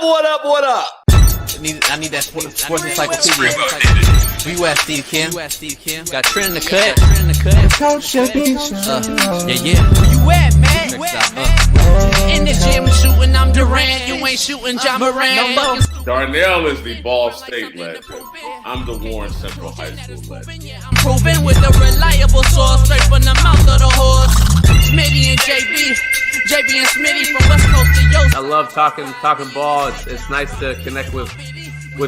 What up? I need that sports encyclopedia. Where you at, Steve Kim? Got Trent in the cut. Yeah. Where you at, man? In the gym shooting, I'm Durant. You ain't shooting John Moran. Darnell is the Ball State legend. I'm the Warren Central High School legend. I'm proving with a reliable source, straight from the mouth of the horse. Smitty and JB and Smitty from West Coast to Yost. I love talking ball. It's nice to connect with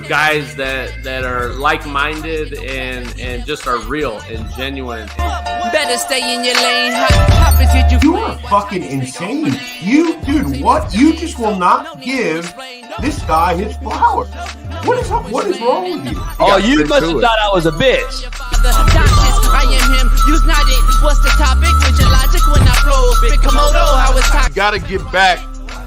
guys that are like-minded and just are real and genuine. Better stay in your lane. Hop if you are fucking insane. Dude, what? You just will not give this guy his flowers. What is wrong with you? Oh, you must have thought I was a bitch. I am him. You's not it. What's the topic? With your logic when I flow. Big Komodo, how it's talking. You gotta get back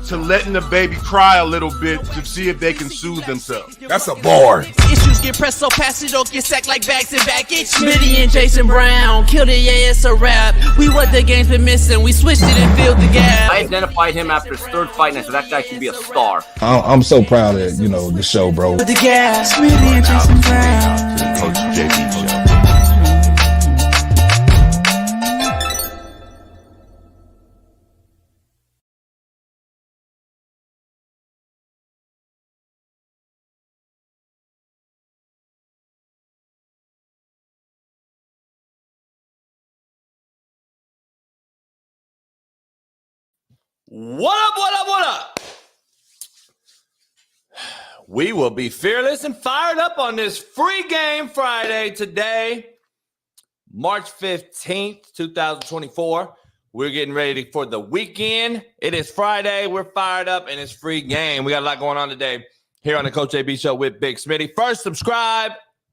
to letting the baby cry a little bit to see if they can soothe themselves. That's a bar. Issues get pressed so fast it don't get sacked like bags and baggage. Smitty and Jason Brown killed it, yeah, it's a rap. We what the game's been missing, we switched it and filled the gap. I identified him after his third fight and I said that guy should be a star. I'm so proud of the show, bro. The gap. Smitty and Jason Brown. To the Coach JB show. What up? We will be fearless and fired up on this free game Friday today, March 15th, 2024. We're getting ready for the weekend. It is Friday. We're fired up, and it's free game. We got a lot going on today here on the Coach AB Show with Big Smitty. First, subscribe,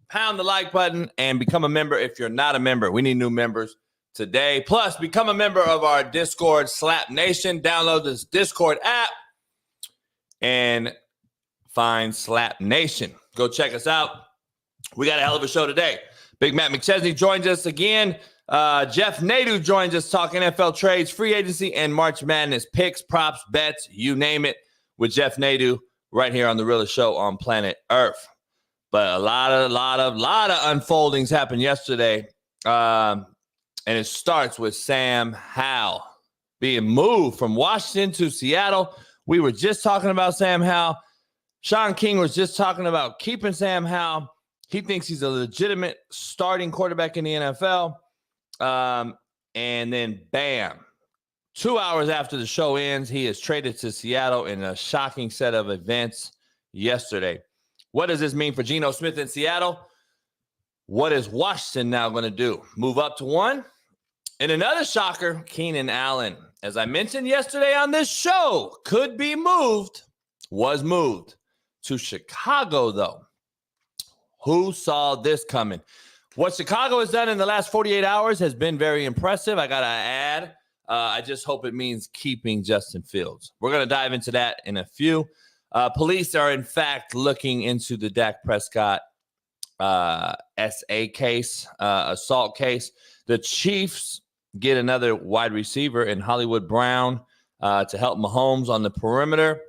pound the like button, and become a member if you're not a member. We need new members today. Plus, become a member of our Discord, Slap Nation. Download this Discord app and find Slap Nation. Go check us out. We got a hell of a show today. Big Matt McChesney joins us again. Jeff Nadu joins us talking NFL trades, free agency, and March Madness picks, props, bets, you name it, with Jeff Nadu right here on the Realest Show on Planet ERF. But a lot of unfoldings happened yesterday. And it starts with Sam Howell being moved from Washington to Seattle. We were just talking about Sam Howell. Sean King was just talking about keeping Sam Howell. He thinks he's a legitimate starting quarterback in the NFL. And then, bam, 2 hours after the show ends, he is traded to Seattle in a shocking set of events yesterday. What does this mean for Geno Smith in Seattle? What is Washington now going to do? Move up to one? And another shocker, Keynan Allen, as I mentioned yesterday on this show, could be moved, was moved to Chicago, though. Who saw this coming? What Chicago has done in the last 48 hours has been very impressive. I got to add, I just hope it means keeping Justin Fields. We're going to dive into that in a few. Police are, in fact, looking into the Dak Prescott SA case, assault case. The Chiefs get another wide receiver in Hollywood Brown to help Mahomes on the perimeter.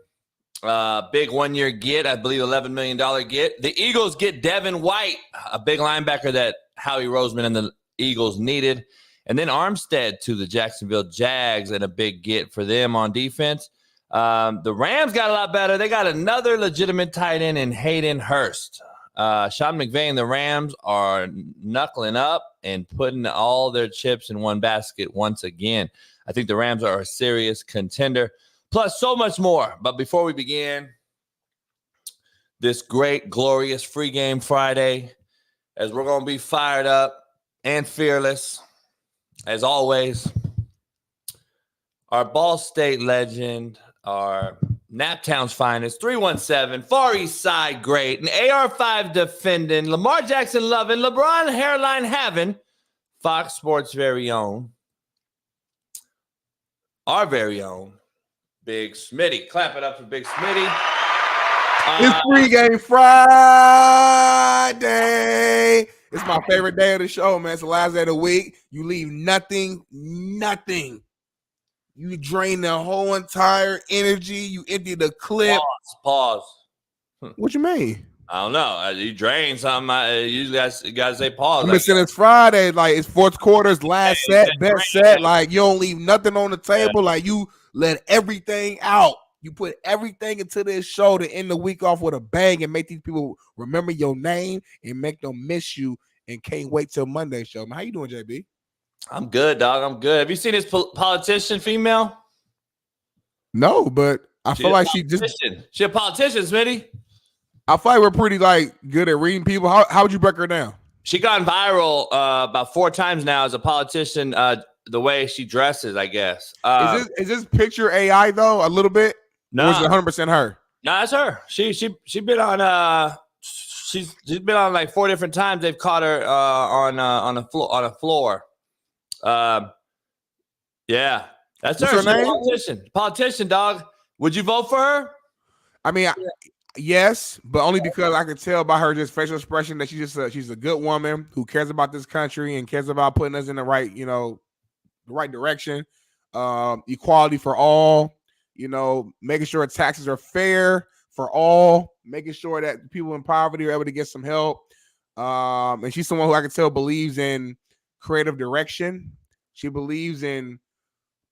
Big one-year get, I believe $11 million get. The Eagles get Devin White, a big linebacker that Howie Roseman and the Eagles needed. And then Armstead to the Jacksonville Jags and a big get for them on defense. The Rams got a lot better. They got another legitimate tight end in Hayden Hurst. Sean McVay and the Rams are knuckling up and putting all their chips in one basket once again. I think the Rams are a serious contender, plus so much more. But before we begin this great, glorious free game Friday, as we're going to be fired up and fearless, as always, our Ball State legend, our Naptown's finest, 317, Far East Side great, an AR5 defending, Lamar Jackson loving, LeBron hairline having, Fox Sports very own, our very own, Big Smitty. Clap it up for Big Smitty. It's free game Friday. It's my favorite day of the show, man. It's the last day of the week. You leave nothing You drain the whole entire energy. You empty the clip. Pause. What you mean? I don't know. You drain something. You guys say pause. I'm missing it's Friday. Like, it's fourth quarter's last set, best set. Like, you don't leave nothing on the table. Like, you let everything out. You put everything into this show to end the week off with a bang and make these people remember your name and make them miss you and can't wait till Monday's show. How you doing, JB? I'm good, dog. I'm good. Have you seen this politician female? No, but I feel like she a politician, Smitty. I feel like we're pretty good at reading people. How would you break her down? She gone viral about 4 times now as a politician. The way she dresses, I guess. Is this picture AI though? A little bit? No, or is it 100% her? No, it's her. She been on she's been on like 4 different times. They've caught her on a floor. Yeah, that's her. What's her name? Politician, dog. Would you vote for her? I mean, yes, but only because I could tell by her just facial expression that she's a good woman who cares about this country and cares about putting us in the right, the right direction. Equality for all, making sure taxes are fair for all, making sure that people in poverty are able to get some help. And she's someone who I can tell believes in creative direction. She believes in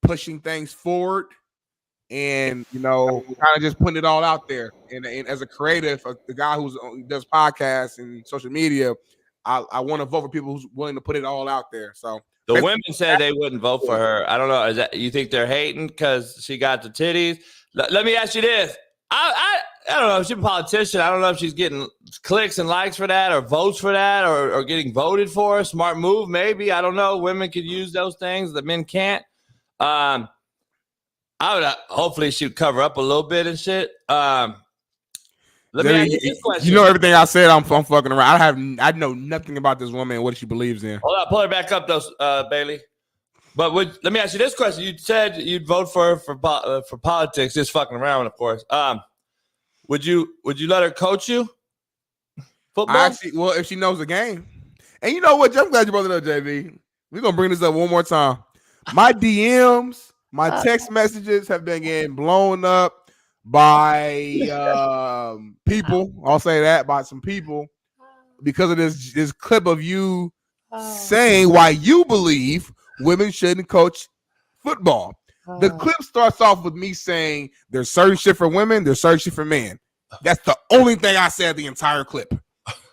pushing things forward and, kind of just putting it all out there. And as a creative, the guy who does podcasts and social media, I want to vote for people who's willing to put it all out there. So the women said they wouldn't vote for her. I don't know. Is that you think they're hating because she got the titties? Let me ask you this. I don't know if she's a politician. I don't know if she's getting clicks and likes for that or votes for that or getting voted for. Smart move, maybe. I don't know. Women could use those things. The men can't. I would hopefully she'd cover up a little bit and shit. Let me ask you this question. Everything I said, I'm fucking around. I know nothing about this woman and what she believes in. Hold on, pull her back up though, Bailey. But let me ask you this question. You said you'd vote for politics, just fucking around, of course. Would you let her coach you? Football? Well, if she knows the game. And you know what? I'm glad you brought it up, JV. We're gonna bring this up one more time. My DMs, my text messages have been getting blown up by people. I'll say that, by some people, because of this clip of you saying why you believe women shouldn't coach football. The clip starts off with me saying there's certain shit for women, there's certain shit for men. That's the only thing I said the entire clip.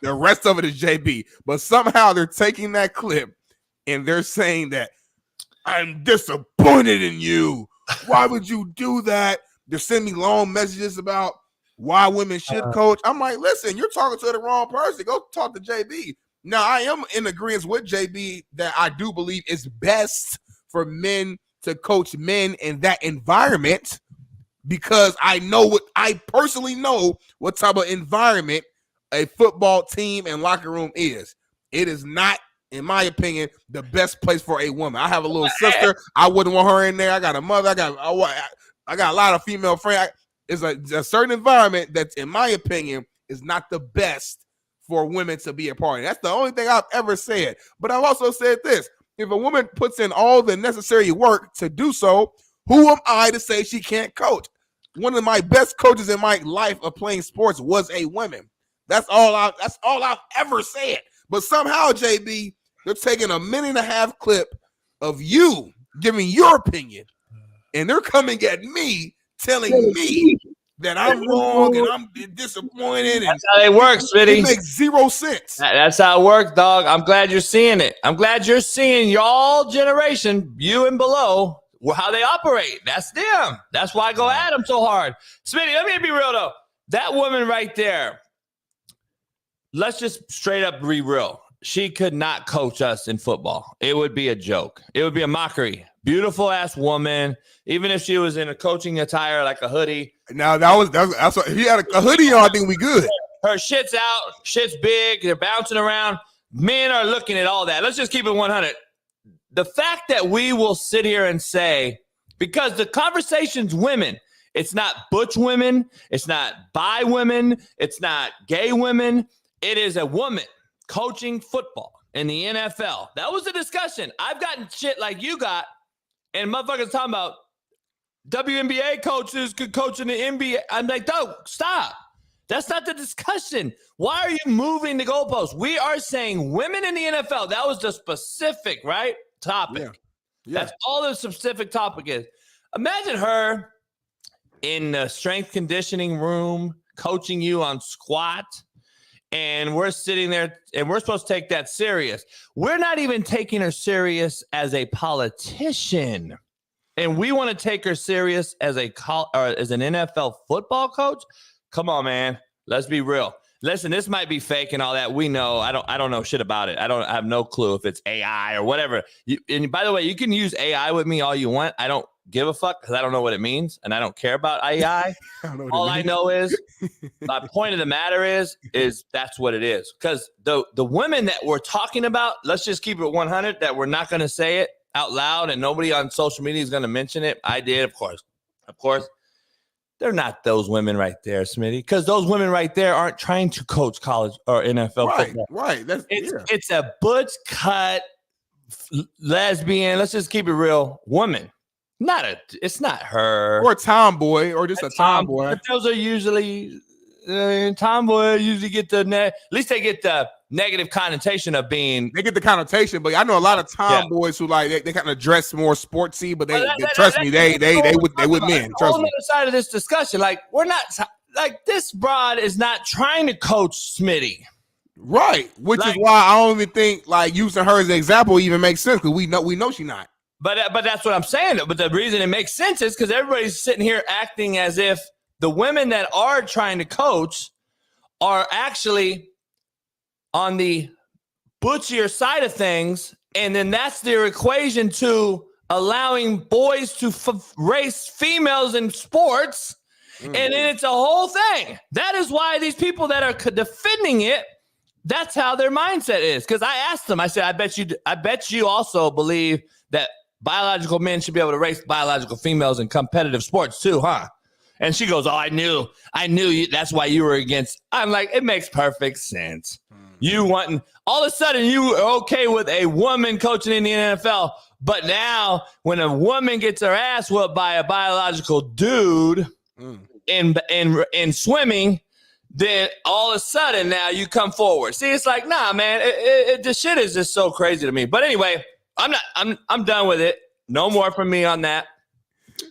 The rest of it is JB. But somehow they're taking that clip and they're saying that I'm disappointed in you. Why would you do that? They're sending me long messages about why women should coach. I'm like, listen, you're talking to the wrong person. Go talk to JB. Now, I am in agreement with JB that I do believe it's best for men to coach men in that environment because I personally know what type of environment a football team and locker room is. It is not, in my opinion, the best place for a woman. I have a little sister. I wouldn't want her in there. I got a mother. I got a lot of female friends. It's a certain environment that, in my opinion, is not the best for women to be a part of. That's the only thing I've ever said. But I've also said this. If a woman puts in all the necessary work to do so, who am I to say she can't coach? One of my best coaches in my life of playing sports was a woman. That's all I've ever said. But somehow, JB, they're taking a 1.5-minute clip of you giving your opinion, and they're coming at me telling me that I'm wrong and I'm disappointed. That's how it works, Smitty. It makes zero sense. That's how it works, dog. I'm glad you're seeing it. I'm glad you're seeing y'all generation, you and below, how they operate. That's them. That's why I go at them so hard. Smitty, let me be real, though. That woman right there, let's just straight up be real. She could not coach us in football. It would be a joke. It would be a mockery. Beautiful ass woman. Even if she was in a coaching attire like a hoodie. Now that's what he had a hoodie on. I think we good. Her shit's out. Shit's big. They're bouncing around. Men are looking at all that. Let's just keep it 100. The fact that we will sit here and say, because the conversation's women, it's not butch women, it's not bi women, it's not gay women. It is a woman coaching football in the NFL. That was the discussion. I've gotten shit like you got, and motherfuckers talking about WNBA coaches could coach in the NBA. I'm like, no, stop. That's not the discussion. Why are you moving the goalposts? We are saying women in the NFL. That was the specific, right, topic. Yeah. That's all the specific topic is. Imagine her in the strength conditioning room coaching you on squat, and we're sitting there, and we're supposed to take that serious. We're not even taking her serious as a politician, and we want to take her serious as an NFL football coach. Come on, man. Let's be real. Listen, this might be fake and all that. We know. I don't know shit about it. I have no clue if it's AI or whatever. And by the way, you can use AI with me all you want. I don't give a fuck because I don't know what it means and I don't care about AI. All I know is my point of the matter is that's what it is. Because the women that we're talking about, let's just keep it 100, that we're not going to say it out loud and nobody on social media is going to mention it. I did, of course. They're not those women right there, Smitty, because those women right there aren't trying to coach college or NFL football. Right. It's a butch cut lesbian. Let's just keep it real. Woman. It's not her. Or a tomboy or just a tomboy. But those are usually tomboy usually get at least they get the negative connotation of being. They get the connotation, but I know a lot of tomboys who like they kind of dress more sportsy, but they trust me, they with men. Trust me. On the other side of this discussion, like we're not like this broad is not trying to coach Smitty. Right, which is why I don't even think like using her as an example even makes sense because we know she's not. But that's what I'm saying. But the reason it makes sense is because everybody's sitting here acting as if the women that are trying to coach are actually on the butchier side of things, and then that's their equation to allowing boys to race females in sports, and then it's a whole thing. That is why these people that are defending it, that's how their mindset is. Because I asked them, I said, I bet you also believe that biological men should be able to race biological females in competitive sports too, huh? And she goes, oh, I knew you. That's why you were against. I'm like, it makes perfect sense. You wanting all of a sudden you are okay with a woman coaching in the NFL, but now when a woman gets her ass whooped by a biological dude in swimming, then all of a sudden now you come forward. See, it's like, nah, man, this shit is just so crazy to me. But anyway, I'm done with it. No more from me on that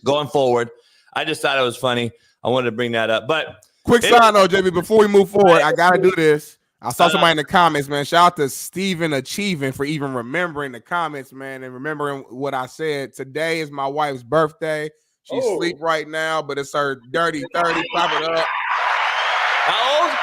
going forward. I just thought it was funny. I wanted to bring that up. But quick side note, JB, before we move forward, I got to do this. I saw somebody in the comments, man. Shout out to Steven Achieving for even remembering the comments, man, and remembering what I said. Today is my wife's birthday. She's asleep right now, but it's her dirty 30. Clap it up. How old?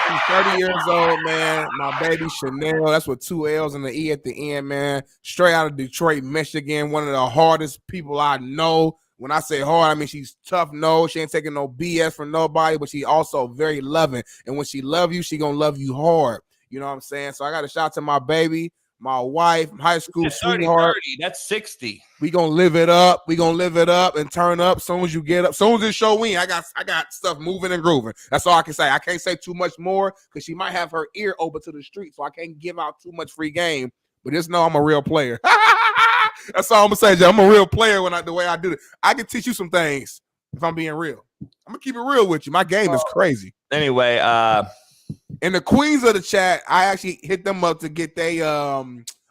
She's 30 years old, man. My baby Chanel. That's with 2 L's and the E at the end, man. Straight out of Detroit, Michigan. One of the hardest people I know. When I say hard, I mean she's tough. No, she ain't taking no BS from nobody, but she also very loving. And when she love you, she gonna love you hard. You know what I'm saying? So I got to shout out to my baby, my wife, high school sweetheart. 30, that's 60. We gonna live it up. We gonna live it up and turn up. Soon as you get up, soon as this show in, I got stuff moving and grooving. That's all I can say. I can't say too much more because she might have her ear open to the street, so I can't give out too much free game. But just know I'm a real player. That's all I'm gonna say, Jay. I'm a real player the way I do it. I can teach you some things if I'm being real. I'm gonna keep it real with you. My game is crazy. Anyway, and the queens of the chat, I actually hit them up to get their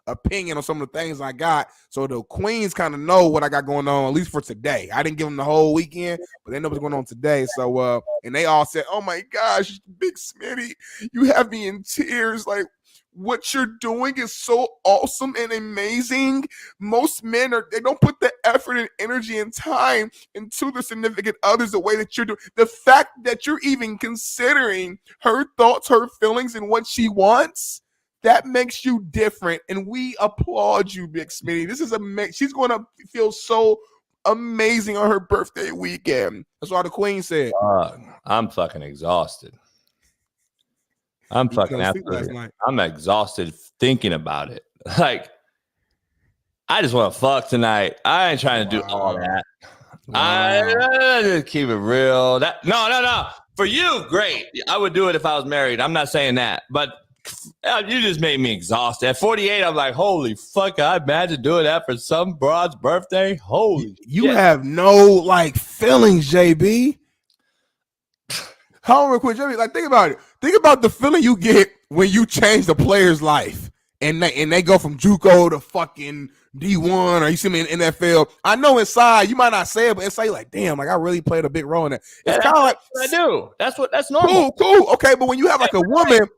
opinion on some of the things I got. So the queens kind of know what I got going on, at least for today. I didn't give them the whole weekend, but they know what's going on today. So and they all said, "Oh my gosh, Big Smitty, you have me in tears." Like, what you're doing is so awesome and amazing. Most men they don't put the effort and energy and time into their significant others the way that you're doing. The fact that you're even considering her thoughts, her feelings, and what she wants, that makes you different. And we applaud you, Big Smitty. This is amazing. She's going to feel so amazing on her birthday weekend. That's what the queen said. I'm fucking exhausted. I'm exhausted thinking about it. Like, I just want to fuck tonight. I ain't trying to do all that. I just keep it real. No. For you, great. I would do it if I was married. I'm not saying that. But You just made me exhausted. At 48, I'm like, holy fuck, I imagine doing that for some broad's birthday. Holy You have no like feelings, JB. Hold on real quick, JB. Like, think about it. Think about the feeling you get when you change the player's life and they go from JUCO to fucking D1 or you see me in NFL. I know inside you might not say it, but inside you're like, damn, like I really played a big role in that. It's kind of like I do. That's normal. Cool. Okay, but when you have like a woman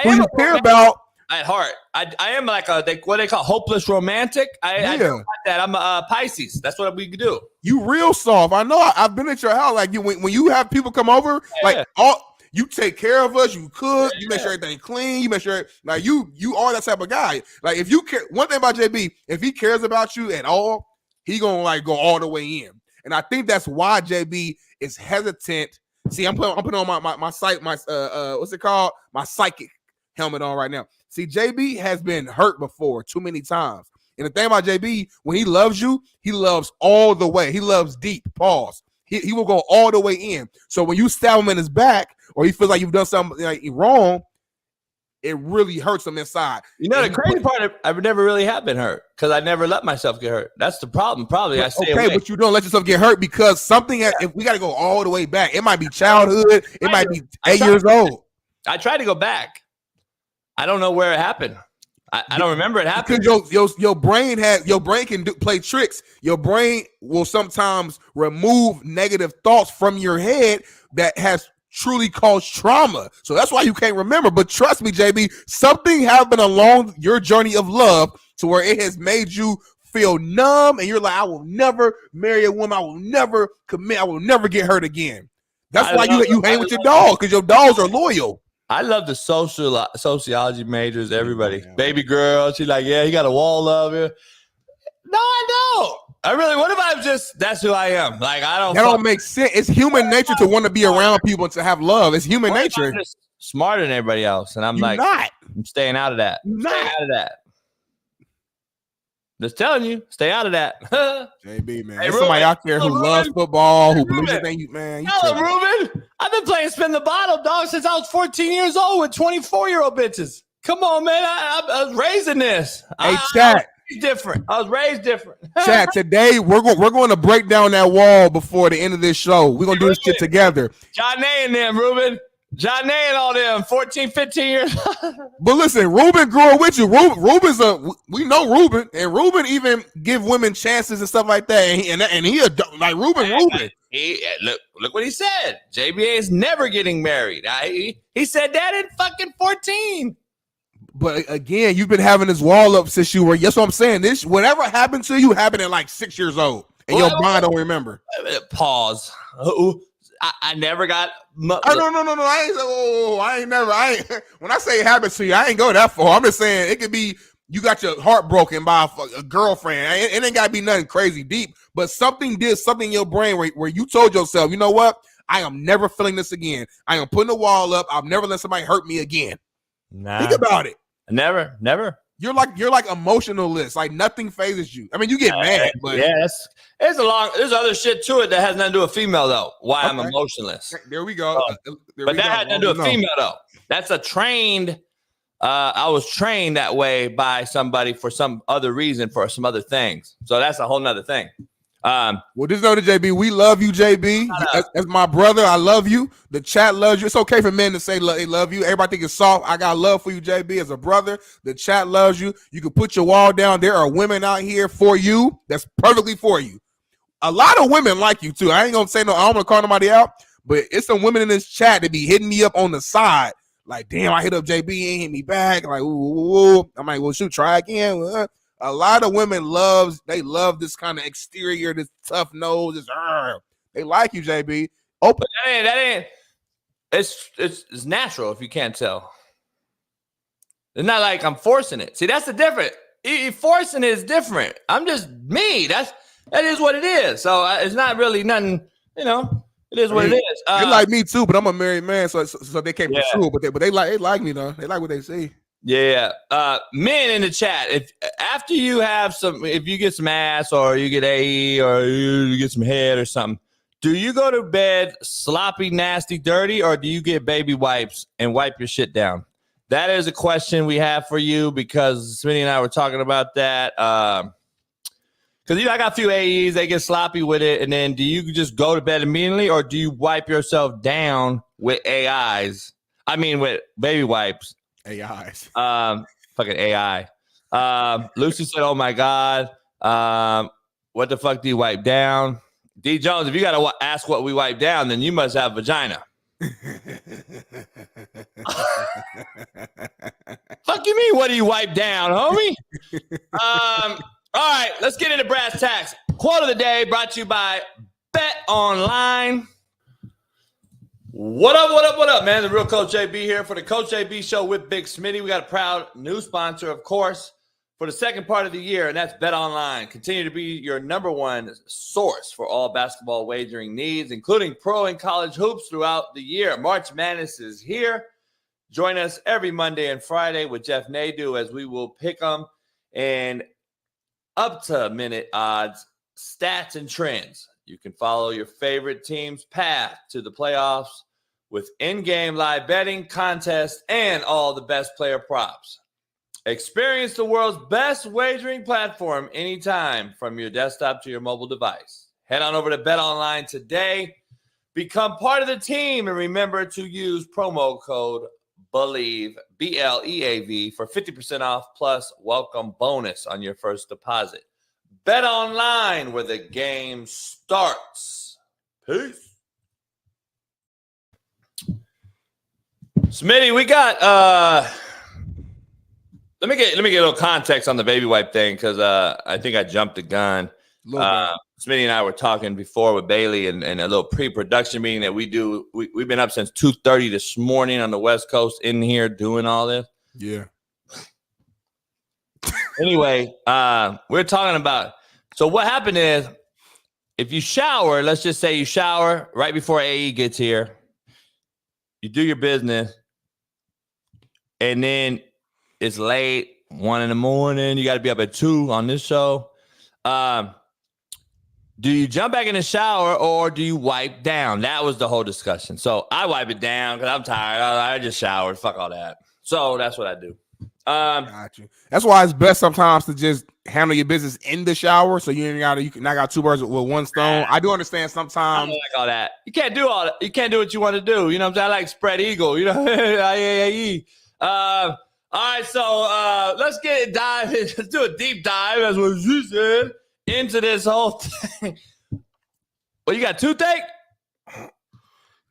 who you care about at heart, I am like what they call hopeless romantic. I don't like that. I'm a Pisces. That's what we do. You real soft. I know. I've been at your house. Like when you have people come over, like you take care of us. You cook. You make sure everything clean. You make sure like you are that type of guy. Like if you care, one thing about JB, if he cares about you at all, he gonna like go all the way in. And I think that's why JB is hesitant. See, I'm putting on my psych, what's it called? My psychic helmet on right now. See, JB has been hurt before too many times. And the thing about JB, when he loves you, he loves all the way. He loves deep. Pause. He will go all the way in. So when you stab him in his back or he feels like you've done something like wrong, it really hurts him inside. You know, the crazy part, I never really have been hurt because I never let myself get hurt. That's the problem. Probably I stay away. But you don't let yourself get hurt because something, if we got to go all the way back, it might be childhood. It might be 8 years old. I tried to go back. I don't know where it happened. I don't remember it happening. Because your brain can play tricks. Your brain will sometimes remove negative thoughts from your head that has truly caused trauma. So that's why you can't remember. But trust me, JB, something happened along your journey of love to where it has made you feel numb and you're like, I will never marry a woman. I will never commit. I will never get hurt again. That's why you hang with your dog because your dogs are loyal. I love the sociology majors, everybody. Baby girl, she's like, yeah, he got a wall of it. No, I don't. I really, what if I'm just, that's who I am? Like, I don't. That don't make sense. It's human nature to want to be around people and to have love. It's human nature. I'm just smarter than everybody else. And I'm I'm staying out of that. Staying out of that. Just telling you, stay out of that. JB, man. There's somebody out there who loves football, who believes in man. Hello, Ruben. I've been playing spin the bottle, dog, since I was 14 years old with 24-year-old bitches. Come on, man. I was raised in this. Hey, chat. I was raised different. Chat, today we're going to break down that wall before the end of this show. We're going to do this shit together. John Nay and them, Ruben. John Nay and all them, 14, 15 years. But listen, Ruben grew up with you. Ruben's we know Ruben, and Ruben even give women chances and stuff like that. And he like Ruben. Look what he said. JBA is never getting married. He said that in fucking 14. But again, you've been having this wall up since you were. That's what I'm saying. This whatever happened to you happened at like 6 years old, and your mind don't remember. Pause. I never got. No. I ain't never. When I say it happened to you, I ain't go that far. I'm just saying it could be you got your heart broken by a girlfriend. It ain't got to be nothing crazy deep, but something did something in your brain where you told yourself, you know what? I am never feeling this again. I am putting a wall up. I'll never let somebody hurt me again. Nah. Think about it. Never. You're like emotionalist. Like nothing phases you. I mean, you get mad, but there's other shit to it that has nothing to do with female though. Why I'm emotionless. There we go. But that had nothing to do with female though. That's a trained. I was trained that way by somebody for some other reason for some other things. So that's a whole nother thing. Well, just know that JB, we love you, JB. As my brother, I love you. The chat loves you. It's okay for men to say they love you. Everybody think it's soft. I got love for you, JB. As a brother, the chat loves you. You can put your wall down. There are women out here for you. That's perfectly for you. A lot of women like you too. I ain't gonna say no. I don't want to call nobody out, but it's some women in this chat that be hitting me up on the side. Like, damn, I hit up JB, he ain't hit me back. Like, ooh. I'm like, well, shoot, try again. A lot of women love this kind of exterior, this tough nose. They like you, JB. But that ain't. It's natural if you can't tell. It's not like I'm forcing it. See, that's the difference. Forcing it is different. I'm just me. That is what it is. So it's not really nothing. You know, it is what it is. They like me too, but I'm a married man, so they can't pursue it. But they like me though. They like what they see. Yeah. Men in the chat, if you get some ass or you get AE or you get some head or something, do you go to bed sloppy, nasty, dirty, or do you get baby wipes and wipe your shit down? that is a question we have for you because Smitty and I were talking about that. Because, I got a few AEs, they get sloppy with it. And then do you just go to bed immediately or do you wipe yourself down with AIs? I mean, with baby wipes. AIs. Fucking AI. Lucy said, oh, my God. What the fuck do you wipe down? D. Jones, if you got to ask what we wipe down, then you must have vagina. Fuck you mean, what do you wipe down, homie? All right, let's get into brass tacks. Quote of the day brought to you by Bet Online. What up, man? The real Coach JB here for the Coach JB Show with Big Smitty. We got a proud new sponsor, of course, for the second part of the year, and that's Bet Online. Continue to be your number one source for all basketball wagering needs, including pro and college hoops throughout the year. March Madness is here. Join us every Monday and Friday with Jeff Nadu as we will pick them and up-to-minute odds, stats, and trends. You can follow your favorite team's path to the playoffs with in-game live betting, contests, and all the best player props. Experience the world's best wagering platform anytime from your desktop to your mobile device. Head on over to BetOnline today. Become part of the team and remember to use promo code BELIEVE, B-L-E-A-V, for 50% off plus welcome bonus on your first deposit. Bet Online, where the game starts. Peace. Smitty, we got let me get a little context on the baby wipe thing because I think I jumped the gun. Smitty and I were talking before with Bailey and a little pre-production meeting that we do. We've been up since 2:30 this morning on the West Coast in here doing all this. Yeah. Anyway, we're talking about, so what happened is if you shower, let's just say you shower right before AE gets here, you do your business, and then it's late, 1 a.m, you got to be up at 2 on this show. Do you jump back in the shower or do you wipe down? That was the whole discussion. So I wipe it down because I'm tired. I just showered. Fuck all that. So that's what I do. Got you. That's why it's best sometimes to just handle your business in the shower, so you can knock out two birds with one stone. I do understand sometimes. I don't like all that. You can't do all that. You can't do what you want to do. You know what I'm saying? I like spread eagle. You know. All right, so let's let's do a deep dive, as what she said, into this whole thing. Well, you got toothache?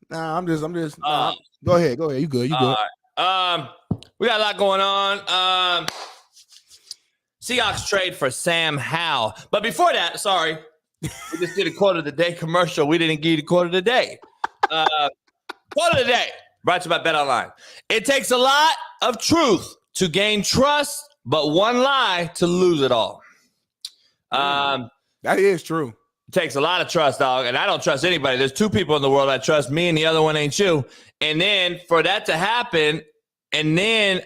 Nah, I'm just. Nah. Go ahead. You good? You good? Right. We got a lot going on. Seahawks trade for Sam Howell. But before that, sorry, we just did a quote of the day commercial. We didn't give you the quote of the day. Quote of the day, brought to you by Bet Online. It takes a lot of truth to gain trust, but one lie to lose it all. That is true. It takes a lot of trust, dog, and I don't trust anybody. There's two people in the world I trust, me and the other one ain't you. And then for that to happen, and then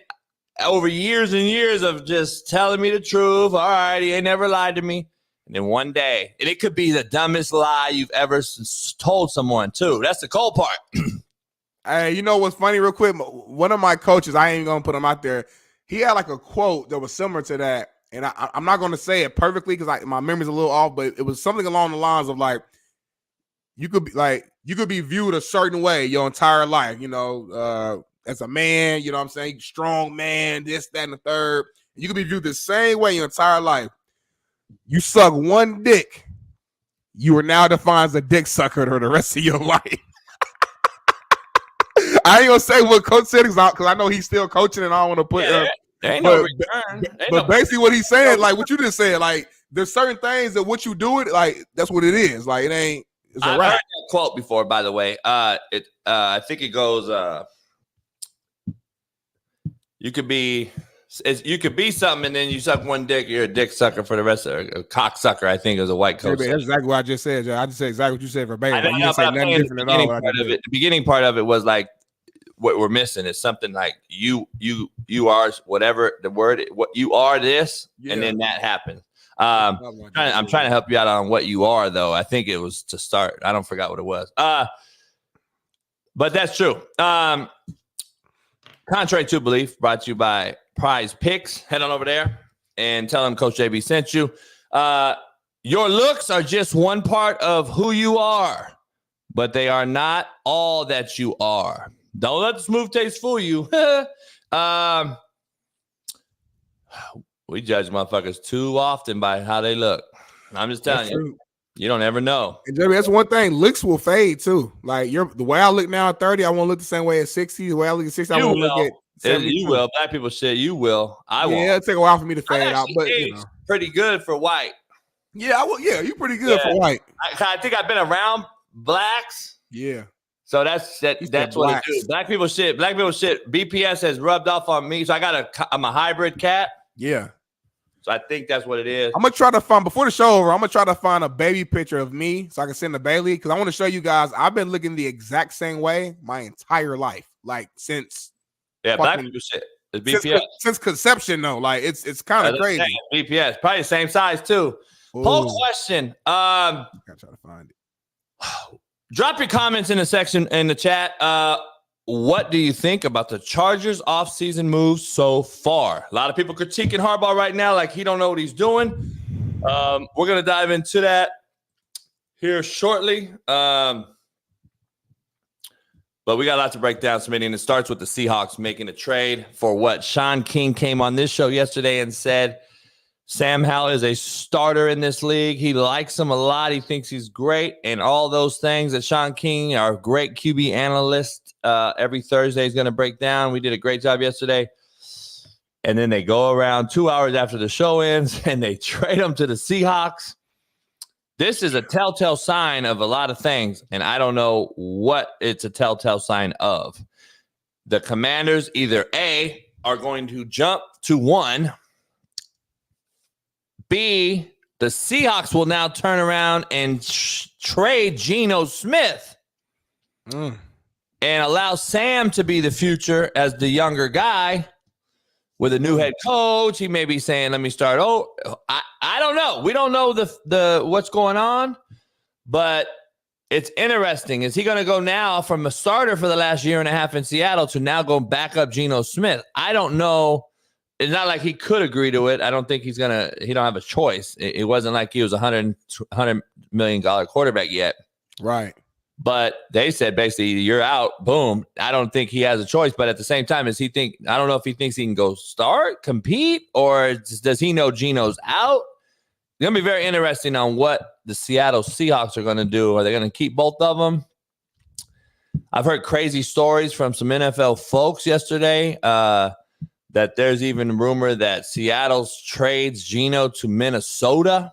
over years and years of just telling me the truth, all right, he ain't never lied to me. And then one day, and it could be the dumbest lie you've ever told someone, too. That's the cold part. Hey, you know what's funny real quick? One of my coaches, I ain't even going to put him out there, he had like a quote that was similar to that. And I'm not going to say it perfectly because my memory's a little off, but it was something along the lines of like, you could be viewed a certain way your entire life, as a man, you know what I'm saying? Strong man, this, that, and the third. You could be viewed the same way your entire life. You suck one dick, you are now defined as a dick sucker for the rest of your life. I ain't gonna say what Coach said because I know he's still coaching and I don't want to put there ain't no return. But basically what he's saying, like what you just said, like there's certain things that what you do it, like that's what it is. Like it ain't. It's I've heard that quote before, by the way. I think it goes. You could be something, and then you suck one dick. You're a dick sucker for the rest of a cock sucker. I think is a white coach. That's exactly what I just said. I just said exactly what you said verbatim. You didn't say nothing different at all. The beginning part of it was like what we're missing is something like you are whatever the word. What you are this, and then that happens. I'm trying to help you out on what you are, though. I think it was to start. I don't forgot what it was. But that's true. Contrary to Belief, brought to you by Prize Picks. Head on over there and tell them Coach JB sent you. Your looks are just one part of who you are, but they are not all that you are. Don't let the smooth taste fool you. We judge motherfuckers too often by how they look. I'm just telling you. You don't ever know. And Jeremy, that's one thing. Looks will fade too. Like the way I look now at 30, I won't look the same way at 60. The way I look at 60, I won't look at 70. You will. Black people shit. You will. I won't. Yeah, it'll take a while for me to fade out, but pretty good for white. Yeah, I will. Yeah, you're pretty good for white. I think I've been around blacks. Yeah. So that's what it do. Black people shit. BPS has rubbed off on me. So I'm a hybrid cat. Yeah. So I think that's what it is. I'm gonna try to find before the show over. I'm gonna try to find a baby picture of me so I can send to Bailey because I want to show you guys. I've been looking the exact same way my entire life, like since. Yeah, black people shit. It's BPS since conception though. Like it's kind of crazy. BPS probably the same size too. Poll question. I gotta try to find it. Drop your comments in the section in the chat. What do you think about the Chargers offseason moves so far? A lot of people critiquing Harbaugh right now like he don't know what he's doing. We're going to dive into that here shortly. But we got a lot to break down, Smitty, and it starts with the Seahawks making a trade for what Sean King came on this show yesterday and said Sam Howell is a starter in this league. He likes him a lot. He thinks he's great. And all those things that Sean King, our great QB analyst, every Thursday is going to break down. We did a great job yesterday. And then they go around 2 hours after the show ends and they trade him to the Seahawks. This is a telltale sign of a lot of things. And I don't know what it's a telltale sign of. The Commanders either A, are going to jump to 1. B, the Seahawks will now turn around and trade Geno Smith and allow Sam to be the future as the younger guy with a new head coach. He may be saying, let me start. I don't know. We don't know the what's going on, but it's interesting. Is he going to go now from a starter for the last year and a half in Seattle to now go back up Geno Smith? I don't know. It's not like he could agree to it. I don't think he don't have a choice. It wasn't like he was a $100 million quarterback yet. Right. But they said basically you're out. Boom. I don't think he has a choice. But at the same time, I don't know if he thinks he can go start, compete, or does he know Geno's out? It's going to be very interesting on what the Seattle Seahawks are going to do. Are they going to keep both of them? I've heard crazy stories from some NFL folks yesterday. That there's even rumor that Seattle trades Geno to Minnesota.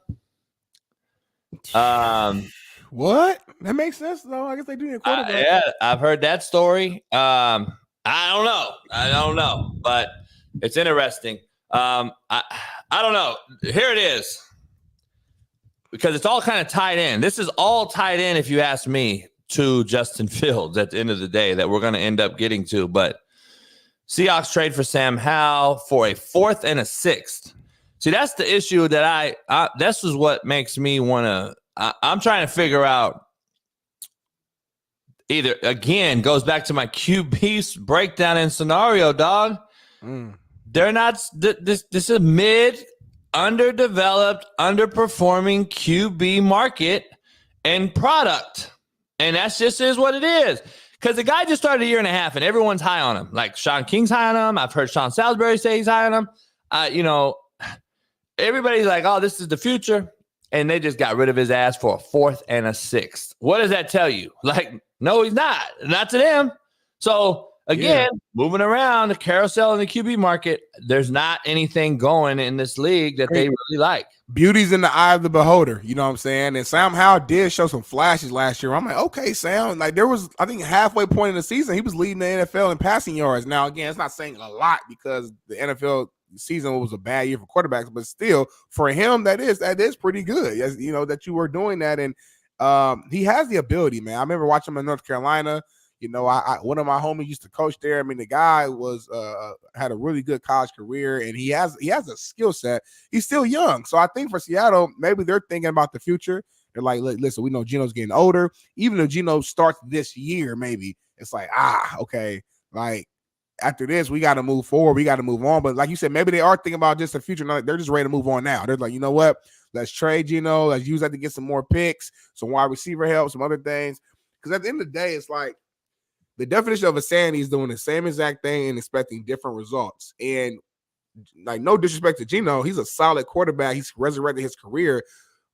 What? That makes sense, though. I guess they do need a quarterback. Yeah, I've heard that story. I don't know, but it's interesting. I don't know. Here it is. Because it's all kind of tied in. This is all tied in, if you ask me, to Justin Fields at the end of the day that we're going to end up getting to. But Seahawks trade for Sam Howell for a 4th and a 6th. See, that's the issue that this is what makes me want to, I'm trying to figure out either, again, goes back to my QB breakdown and scenario, dog. They're not, this is a underdeveloped, underperforming QB market and product. And that's just is what it is. Because the guy just started a year and a half, and everyone's high on him. Like Sean King's high on him. I've heard Sean Salisbury say he's high on him. Everybody's like, "Oh, this is the future," and they just got rid of his ass for a 4th and a 6th. What does that tell you? Like, no, he's not. Not to them. So again, moving around the carousel in the QB market, there's not anything going in this league that they really like. Beauty's in the eye of the beholder, you know what I'm saying? And Sam Howell did show some flashes last year. I'm like, okay, Sam. Like there was, I think halfway point in the season, he was leading the NFL in passing yards. Now, again, it's not saying a lot because the NFL season was a bad year for quarterbacks, but still, for him, that is pretty good. Yes, you know, that you were doing that. And he has the ability, man. I remember watching him in North Carolina. You know, one of my homies used to coach there. I mean, the guy was had a really good college career, and he has a skill set. He's still young, so I think for Seattle, maybe they're thinking about the future. They're like, listen, we know Geno's getting older. Even if Geno starts this year, maybe it's like, okay, like after this, we got to move forward. We got to move on. But like you said, maybe they are thinking about just the future. They're just ready to move on now. They're like, you know what? Let's trade Geno. Let's use that to get some more picks, some wide receiver help, some other things. Because at the end of the day, it's like the definition of insanity is doing the same exact thing and expecting different results. And like, no disrespect to Geno, he's a solid quarterback. He's resurrected his career.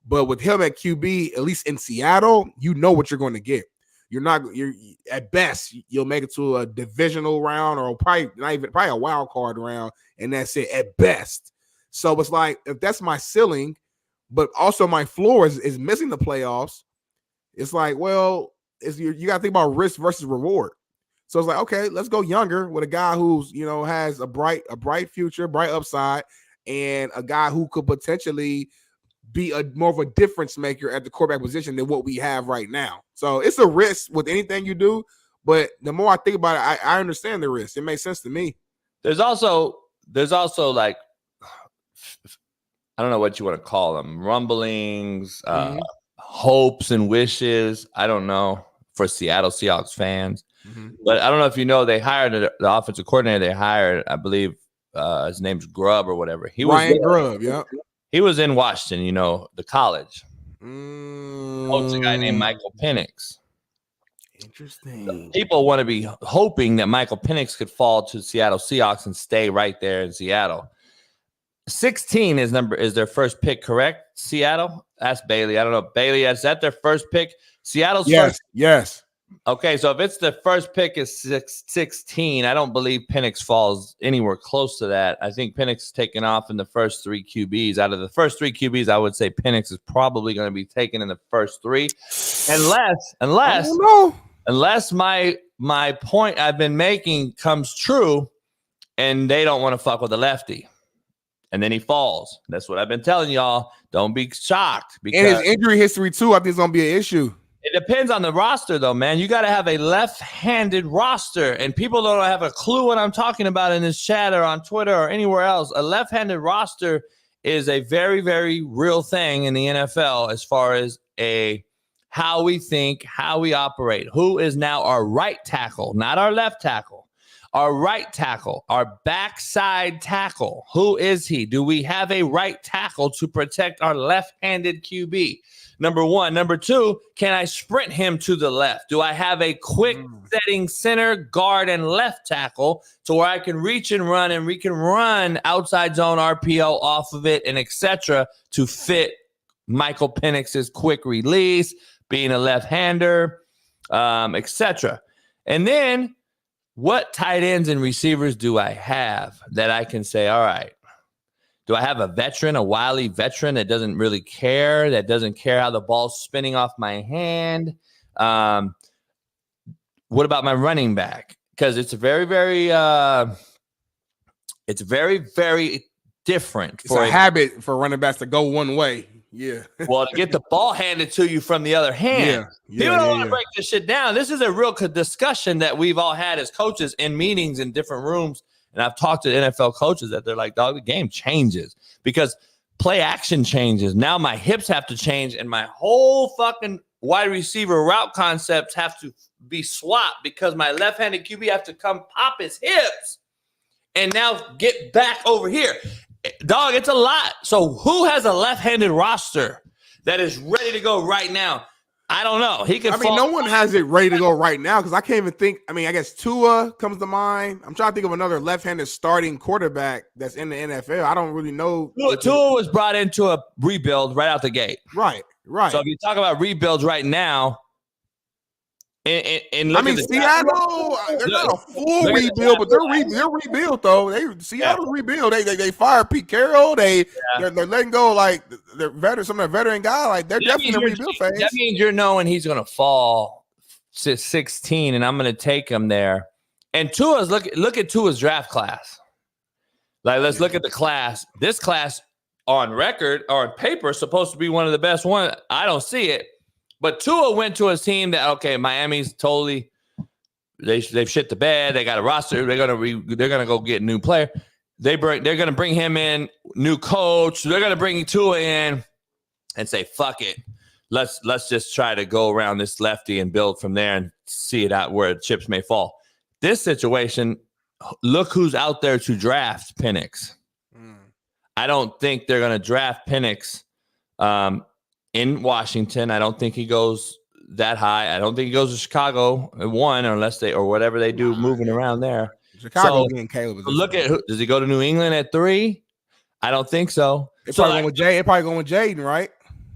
But with him at QB, at least in Seattle, you know what you're going to get. You're at best, you'll make it to a divisional round or probably a wild card round, and that's it at best. So it's like, if that's my ceiling, but also my floor is missing the playoffs, it's like, well, you got to think about risk versus reward. So it's like, okay, let's go younger with a guy who's, has a bright future, bright upside, and a guy who could potentially be more of a difference maker at the quarterback position than what we have right now. So it's a risk with anything you do, but the more I think about it, I understand the risk. It makes sense to me. There's also like, I don't know what you want to call them, rumblings, hopes and wishes. I don't know, for Seattle Seahawks fans. But I don't know if you know, they hired the offensive coordinator. They hired, I believe, his name's Grubb or whatever. Ryan Grubb, yeah. He was in Washington, the college. Coach a guy named Michael Penix. Interesting. So people want to be hoping that Michael Penix could fall to Seattle Seahawks and stay right there in Seattle. 16 is their first pick, correct? Seattle? Ask Bailey. I don't know. Bailey, is that their first pick? Seattle's first? Yes. Okay, so if it's the first pick is 16, I don't believe Penix falls anywhere close to that. I think Penix is taken off in the first 3 QBs. Out of the first 3 QBs, I would say Penix is probably going to be taken in the first 3, unless my point I've been making comes true, and they don't want to fuck with a lefty, and then he falls. That's what I've been telling y'all. Don't be shocked. Because and his injury history too, I think, is going to be an issue. It depends on the roster, though, man. You got to have a left-handed roster, and people don't have a clue what I'm talking about in this chat or on Twitter or anywhere else. A left-handed roster is a very, very real thing in the NFL as far as how we think, how we operate. Who is now our right tackle, not our left tackle? Our right tackle, our backside tackle. Who is he? Do we have a right tackle to protect our left-handed QB? Number one. Number two, can I sprint him to the left? Do I have a quick setting center, guard, and left tackle to where I can reach and run, and we can run outside zone RPO off of it and etc. to fit Michael Penix's quick release, being a left-hander, etc. And then what tight ends and receivers do I have that I can say, all right, do I have a veteran, a wily veteran that doesn't really care, that doesn't care how the ball's spinning off my hand? What about my running back? Because it's very, very different. It's a habit for running backs to go one way. Yeah. Well, to get the ball handed to you from the other hand. People don't want to break this shit down. This is a real discussion that we've all had as coaches in meetings in different rooms. And I've talked to NFL coaches that they're like, dog, the game changes because play action changes. Now my hips have to change and my whole fucking wide receiver route concepts have to be swapped because my left-handed QB have to come pop his hips and now get back over here. Dog, it's a lot. So who has a left-handed roster that is ready to go right now? I don't know. No one has it ready to go right now because I can't even think. I mean, I guess Tua comes to mind. I'm trying to think of another left-handed starting quarterback that's in the NFL. I don't really know. Tua was brought into a rebuild right out the gate. Right. So if you talk about rebuilds right now, Seattle, they're not a full rebuild, but they're rebuild though. Seattle's rebuild. They fired Pete Carroll. They're letting go like they're veteran, some of the veteran guy. Like they're definitely in a rebuild phase. That means you're knowing he's going to fall to 16, and I'm going to take him there. And Tua's look at Tua's draft class. Like let's look at the class. This class on record or on paper is supposed to be one of the best ones. I don't see it. But Tua went to a team that, okay, Miami's totally they've shit the bed. They got a roster. They're gonna go get a new player. They're gonna bring him in, new coach. They're gonna bring Tua in and say, fuck it. Let's just try to go around this lefty and build from there and see it out where the chips may fall. This situation, look who's out there to draft Penix. I don't think they're going to draft Penix in Washington. I don't think he goes that high. I don't think he goes to Chicago at 1 unless they or whatever they do moving around there. Chicago getting Caleb. Look at does he go to New England at 3? I don't think so. They're probably going with Jaden, right?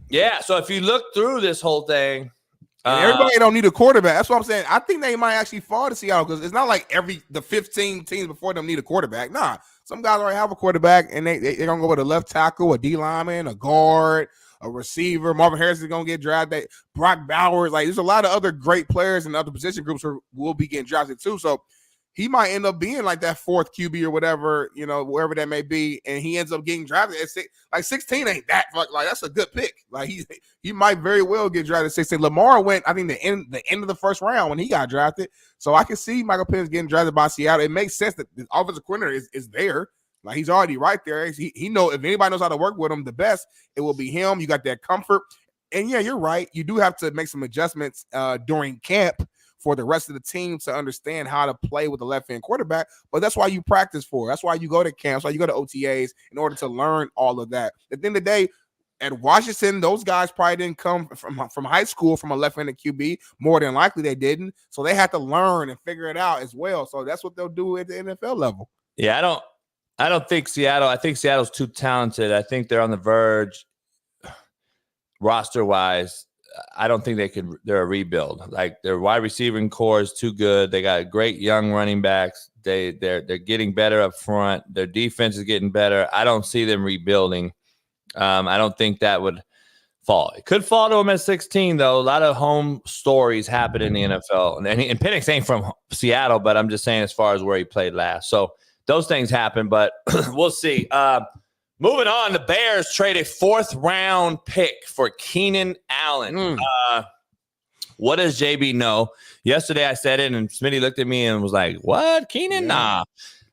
Yeah. So if you look through this whole thing, everybody don't need a quarterback. That's what I'm saying. I think they might actually fall to Seattle because it's not like the 15 teams before them need a quarterback. Nah, some guys already have a quarterback, and they're gonna go with a left tackle, a D lineman, a guard, a receiver. Marvin Harrison is gonna get drafted. Brock Bowers, like there's a lot of other great players in other position groups who will be getting drafted too. So he might end up being like that 4th QB or whatever, wherever that may be, and he ends up getting drafted at 16 ain't that like that's a good pick. Like he might very well get drafted at 16. Lamar went, I think the end of the first round when he got drafted. So I can see Michael Penix getting drafted by Seattle. It makes sense that the offensive coordinator is there. Like he's already right there. He know if anybody knows how to work with him the best, it will be him. You got that comfort, and yeah, you're right. You do have to make some adjustments during camp for the rest of the team to understand how to play with the left-hand quarterback. But that's why you practice for. That's why you go to camps. That's why you go to OTAs in order to learn all of that. At the end of the day, at Washington, those guys probably didn't come from high school from a left-handed QB. More than likely they didn't. So they had to learn and figure it out as well. So that's what they'll do at the NFL level. Yeah, I don't think Seattle. I think Seattle's too talented. I think they're on the verge roster-wise. I don't think they're a rebuild. Like their wide receiving core is too good. They got great young running backs. They're getting better up front. Their defense is getting better. I don't see them rebuilding. I don't think that would fall. It could fall to them at 16 though. A lot of home stories happen in the NFL. And Penix ain't from Seattle, but I'm just saying as far as where he played last. So those things happen, but we'll see. Moving on, the Bears trade a 4th-round pick for Keenan Allen. What does JB know? Yesterday I said it, and Smitty looked at me and was like, "What, Keenan? Nah."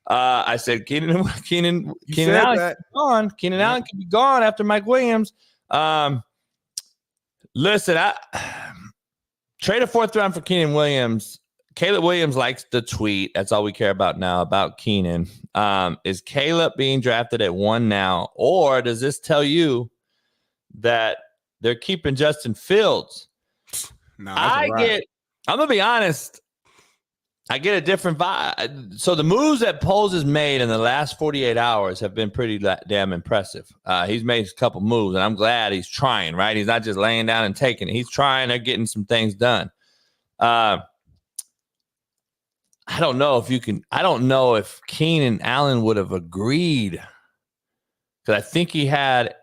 I said, "Keenan Allen can be gone. Keenan Allen can be gone after Mike Williams." Listen, trade a 4th round for Keenan Williams. Caleb Williams likes the tweet. That's all we care about now about Keenan. Is Caleb being drafted at 1 now, or does this tell you that they're keeping Justin Fields? No, I'm gonna be honest. I get a different vibe. So the moves that Poles has made in the last 48 hours have been pretty damn impressive. He's made a couple moves, and I'm glad he's trying. Right, he's not just laying down and taking it. He's trying. They're getting some things done. I don't know if Keenan Allen would have agreed because I think he had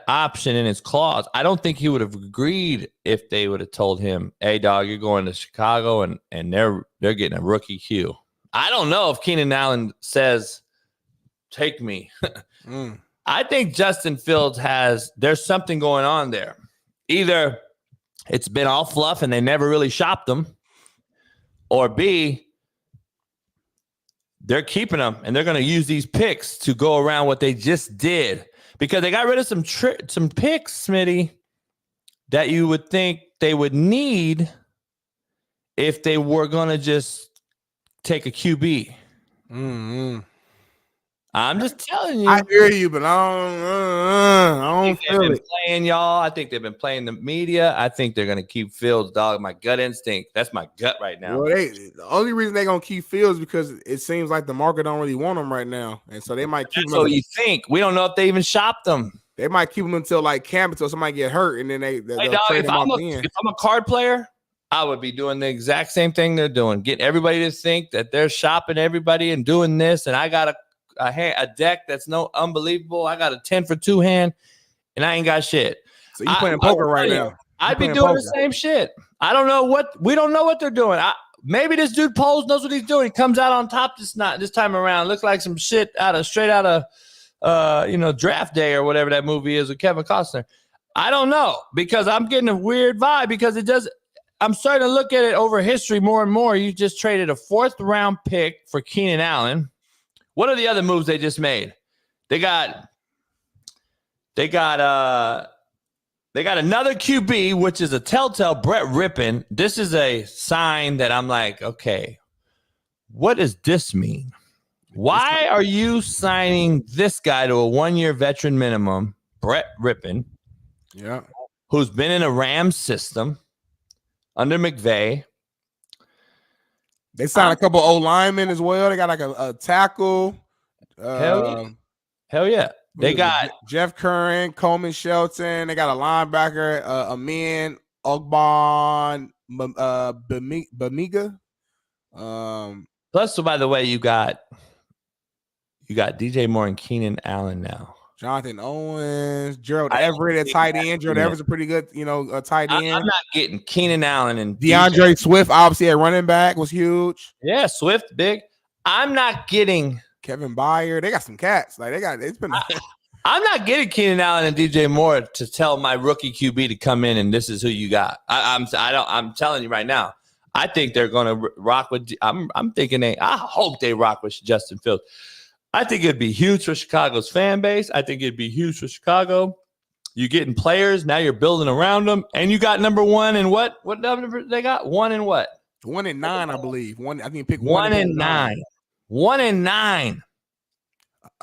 option in his clause. I don't think he would have agreed if they would have told him, "Hey, dog, you're going to Chicago and they're getting a rookie Q." I don't know if Keenan Allen says, "Take me." I think Justin Fields there's something going on there. Either it's been all fluff and they never really shopped him, or B, they're keeping them and they're going to use these picks to go around what they just did because they got rid of some picks, Smitty, that you would think they would need if they were going to just take a QB. I'm just telling you. I hear you, but I don't feel it. Playing y'all. I think they've been playing the media. I think they're gonna keep Fields, dog. My gut instinct. That's my gut right now. Well, the only reason they're gonna keep Fields because it seems like the market don't really want him right now, and so they might keep him. So you think we don't know if they even shopped them? They might keep him until like camp until somebody get hurt, and then they. Hey, dog, if I'm a card player, I would be doing the exact same thing they're doing. Get everybody to think that they're shopping everybody and doing this, and I got a deck that's unbelievable. I got a 10 for 2 hand, and I ain't got shit. So you playing poker right now? I'd be doing the same shit. I don't know we don't know what they're doing. Maybe this dude Poles knows what he's doing. He comes out on top this time around. Looks like some shit straight out of Draft Day or whatever that movie is with Kevin Costner. I don't know because I'm getting a weird vibe because it does. I'm starting to look at it over history more and more. You just traded a 4th round pick for Keenan Allen. What are the other moves they just made? They got another QB, which is a telltale Brett Rippon. This is a sign that I'm like, okay, what does this mean? Why are you signing this guy to a 1-year veteran minimum, Brett Rippon, who's been in a Rams system under McVay? They signed a couple old linemen as well. They got like a tackle. Hell yeah. They got Jeff Curran, Coleman Shelton. They got a linebacker, Amin Ogbon Bamiga. Plus, so by the way, you got DJ Moore and Keenan Allen now. Jonathan Owens, Gerald Everett at tight end. Gerald Everett's a pretty good, tight end. I'm not getting Keenan Allen and DeAndre Swift, obviously at running back, was huge. Yeah, Swift, big. I'm not getting Kevin Byard. They got some cats. Like it's been. I'm not getting Keenan Allen and DJ Moore to tell my rookie QB to come in and this is who you got. I'm telling you right now. I think they're going to rock with. I'm thinking I hope they rock with Justin Fields. I think it'd be huge for Chicago's fan base. I think it'd be huge for Chicago. You're getting players. Now you're building around them. And you got number one and what? What number they got? 1 and what? 1 and 9, I believe. I think pick 1 and 9. 1 and 9.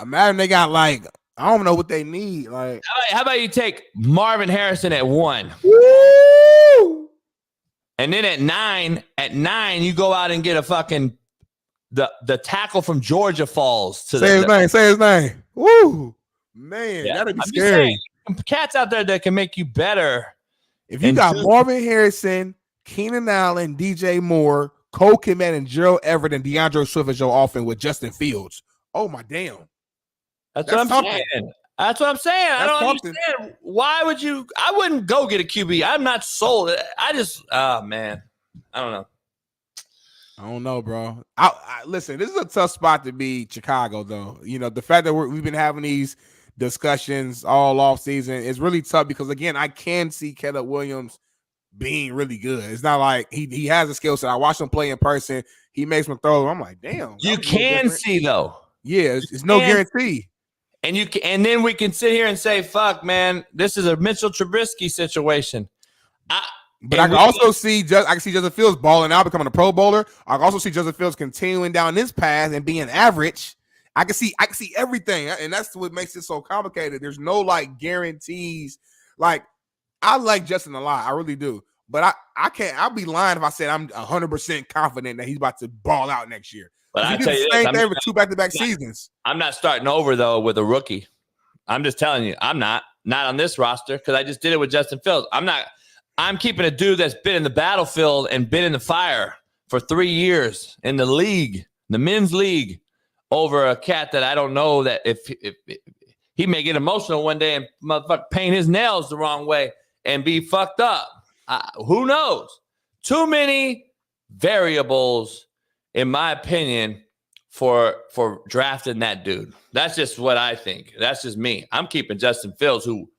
Imagine they got I don't know what they need. How about you take Marvin Harrison at 1? Woo! And then at 9, you go out and get a fucking the tackle from Georgia falls to say his name. Woo! Man, that'd be scary. Cats out there that can make you better. If you got Marvin Harrison, Keenan Allen, DJ Moore, Cole Kmet, and Gerald Everett, and DeAndre Swift as your offense with Justin Fields. Oh my damn. That's what I'm saying. That's what I'm saying. I don't understand. Why would you? I wouldn't go get a QB. I'm not sold. Man. I don't know. I don't know, bro. Listen, this is a tough spot to be Chicago, though. The fact that we've been having these discussions all off season is really tough because, again, I can see Caleb Williams being really good. It's not like he has a skill set. I watched him play in person. He makes some throws. I'm like, damn. You can see, though. Yeah, it's no guarantee. And then we can sit here and say, fuck, man, this is a Mitchell Trubisky situation. But I can also see Justin Fields balling out, becoming a Pro Bowler. I can also see Justin Fields continuing down this path and being average. I can see everything, and that's what makes it so complicated. There's no guarantees. I like Justin a lot, I really do. But I can't. I'll be lying if I said I'm 100% confident that he's about to ball out next year. But I tell you, same thing for 2 back-to-back seasons. I'm not starting over though with a rookie. I'm just telling you, I'm not on this roster because I just did it with Justin Fields. I'm keeping a dude that's been in the battlefield and been in the fire for 3 years in the league, the men's league, over a cat that I don't know that if he may get emotional one day and motherfucker paint his nails the wrong way and be fucked up. Who knows? Too many variables, in my opinion, for drafting that dude. That's just what I think. That's just me. I'm keeping Justin Fields, who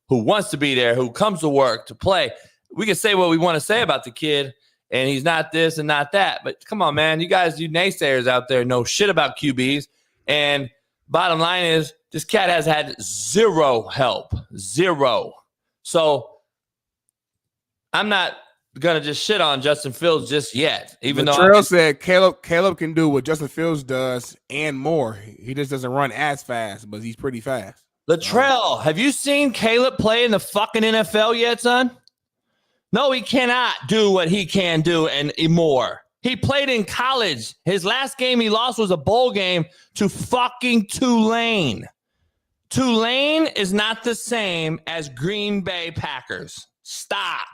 wants to be there, who comes to work to play. We can say what we want to say about the kid, and he's not this and not that. But come on, man. You naysayers out there know shit about QBs. And bottom line is this cat has had zero help. Zero. So I'm not going to just shit on Justin Fields just yet. Even though Trail said Caleb can do what Justin Fields does and more. He just doesn't run as fast, but he's pretty fast. Latrell, have you seen Caleb play in the fucking NFL yet, son? No, he cannot do what he can do and more. He played in college. His last game he lost was a bowl game to fucking Tulane. Tulane is not the same as Green Bay Packers. Stop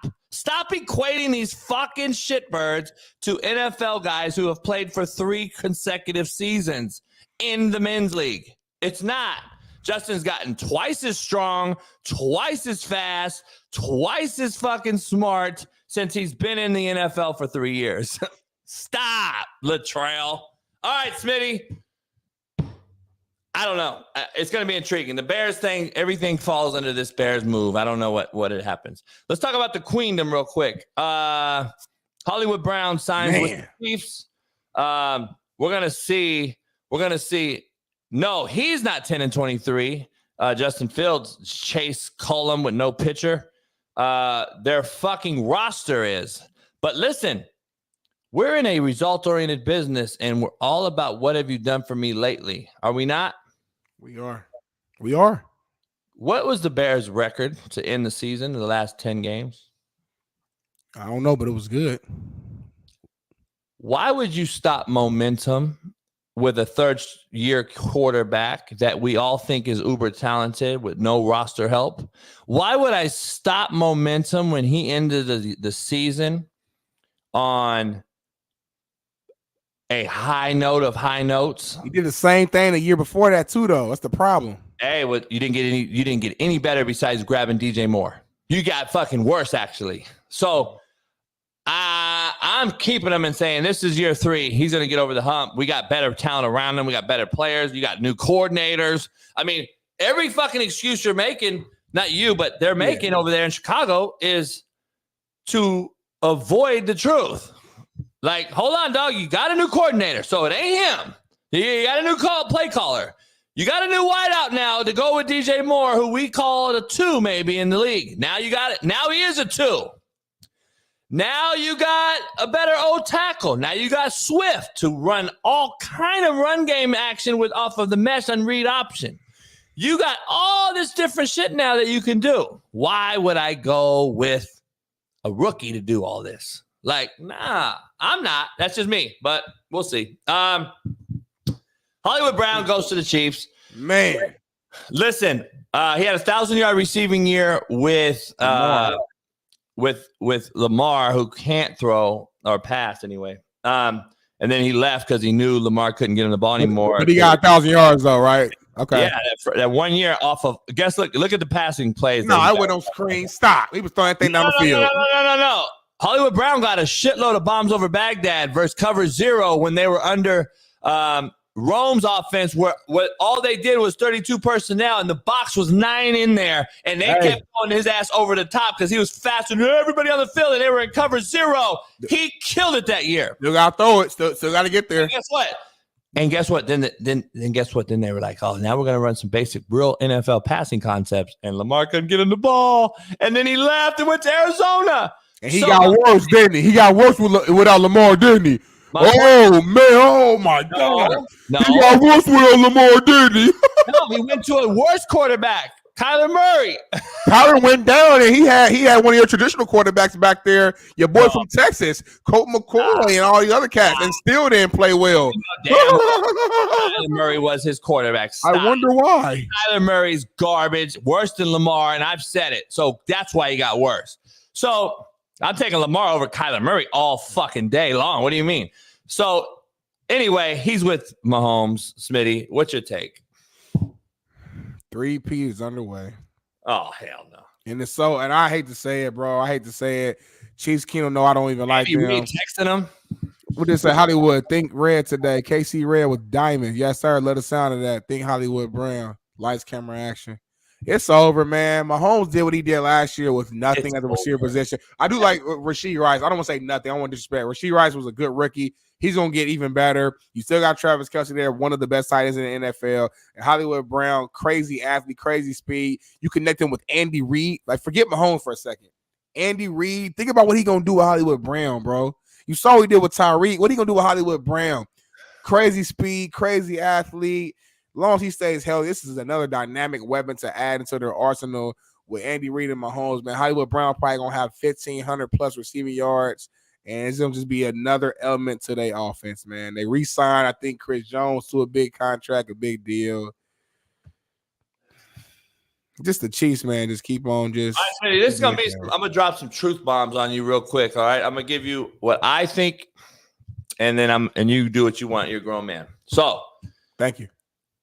equating these fucking shitbirds to NFL guys who have played for 3 consecutive seasons in the men's league. It's not. Justin's gotten twice as strong, twice as fast, twice as fucking smart since he's been in the NFL for 3 years. Stop, Latrell. All right, Smitty. I don't know. It's going to be intriguing. The Bears thing, everything falls under this Bears move. I don't know what it happens. Let's talk about the Queendom real quick. Hollywood Brown signs with the Chiefs. We're going to see. No, he's not 10-23. Justin Fields, Chase Cullum with no pitcher. Their fucking roster is. But listen, We're in a result-oriented business, and we're all about what have you done for me lately. Are we not? We are. We are. What was the Bears' record to end the season in the last 10 games? I don't know, but it was good. Why would you stop momentum with a third-year quarterback that we all think is uber talented with no roster help? Why would I stop momentum when he ended the season on a high note of high notes? He did the same thing the year before that too, though. That's the problem. Hey, you didn't get any better besides grabbing DJ Moore. You got fucking worse, actually. So I'm keeping him and saying this is year 3. He's going to get over the hump. We got better talent around him. We got better players. You got new coordinators. I mean, every fucking excuse you're making, not you, but they're making over there in Chicago is to avoid the truth. Like, hold on, dog. You got a new coordinator, so it ain't him. You got a new play caller. You got a new wideout now to go with DJ Moore, who we call it a 2 maybe in the league. Now you got it. Now he is a 2. Now you got a better old tackle. Now you got Swift to run all kind of run game action with off of the mesh and read option. You got all this different shit now that you can do. Why would I go with a rookie to do all this? Like, nah, I'm not. That's just me, but we'll see. Hollywood Brown goes to the Chiefs. Man. Listen, he had a 1,000-yard receiving year with Lamar, who can't throw or pass anyway. And then he left because he knew Lamar couldn't get him the ball anymore. But he got 1,000 yards though, right? Okay. Yeah, that 1 year off of look at the passing plays. No, I went on screen. Stop. He was throwing that thing down the field. No. Hollywood Brown got a shitload of bombs over Baghdad versus cover 0 when they were under Rome's offense, where all they did was 32 personnel, and the box was 9 in there, and they kept throwing his ass over the top because he was faster than everybody on the field, and they were in cover 0. He killed it that year. You got to throw it. Still got to get there. And guess what? Then they were like, oh, now we're going to run some basic real NFL passing concepts, and Lamar couldn't get him the ball, and then he left and went to Arizona. And he got worse, didn't he? He got worse without Lamar, didn't he? Man! Oh my God! No. He got worse without Lamar, didn't he? No, he went to a worse quarterback, Kyler Murray. Kyler went down, and he had one of your traditional quarterbacks back there, your boy from Texas, Colt McCoy, and all the other cats, and still didn't play well. Kyler Murray was his quarterback. Stop. I wonder why. Kyler Murray's garbage, worse than Lamar, and I've said it. So that's why he got worse. So I'm taking Lamar over Kyler Murray all fucking day long. What do you mean? So anyway, he's with Mahomes. Smitty, what's your take? 3P is underway. Oh, hell no. And it's so, and I hate to say it, bro. I hate to say it. Chiefs Keynan, no, I don't even like them. Texting him? What did it say? Hollywood, think red today. KC red with diamonds. Yes, sir. Let the sound of that. Think Hollywood Brown. Lights, camera, action. It's over, man. Mahomes did what he did last year with nothing at the receiver position. I do like Rashee Rice. I don't want to say nothing. I don't want to disrespect. Rashee Rice was a good rookie. He's going to get even better. You still got Travis Kelce there, one of the best tight ends in the NFL. And Hollywood Brown, crazy athlete, crazy speed. You connect him with Andy Reid. Like, forget Mahomes for a second. Andy Reid, think about what he going to do with Hollywood Brown, bro. You saw what he did with Tyreek. What he going to do with Hollywood Brown? Crazy speed, crazy athlete. As long as he stays healthy, this is another dynamic weapon to add into their arsenal with Andy Reid and Mahomes, man. Hollywood Brown probably going to have 1,500 plus receiving yards, and it's going to just be another element to their offense, man. They re-signed, I think, Chris Jones to a big contract, a big deal. Just the Chiefs, man, just keep on just. All right, this is gonna be. I'm gonna drop some truth bombs on you real quick. All right, I'm gonna give you what I think, and then you do what you want. You're a grown man. So, thank you.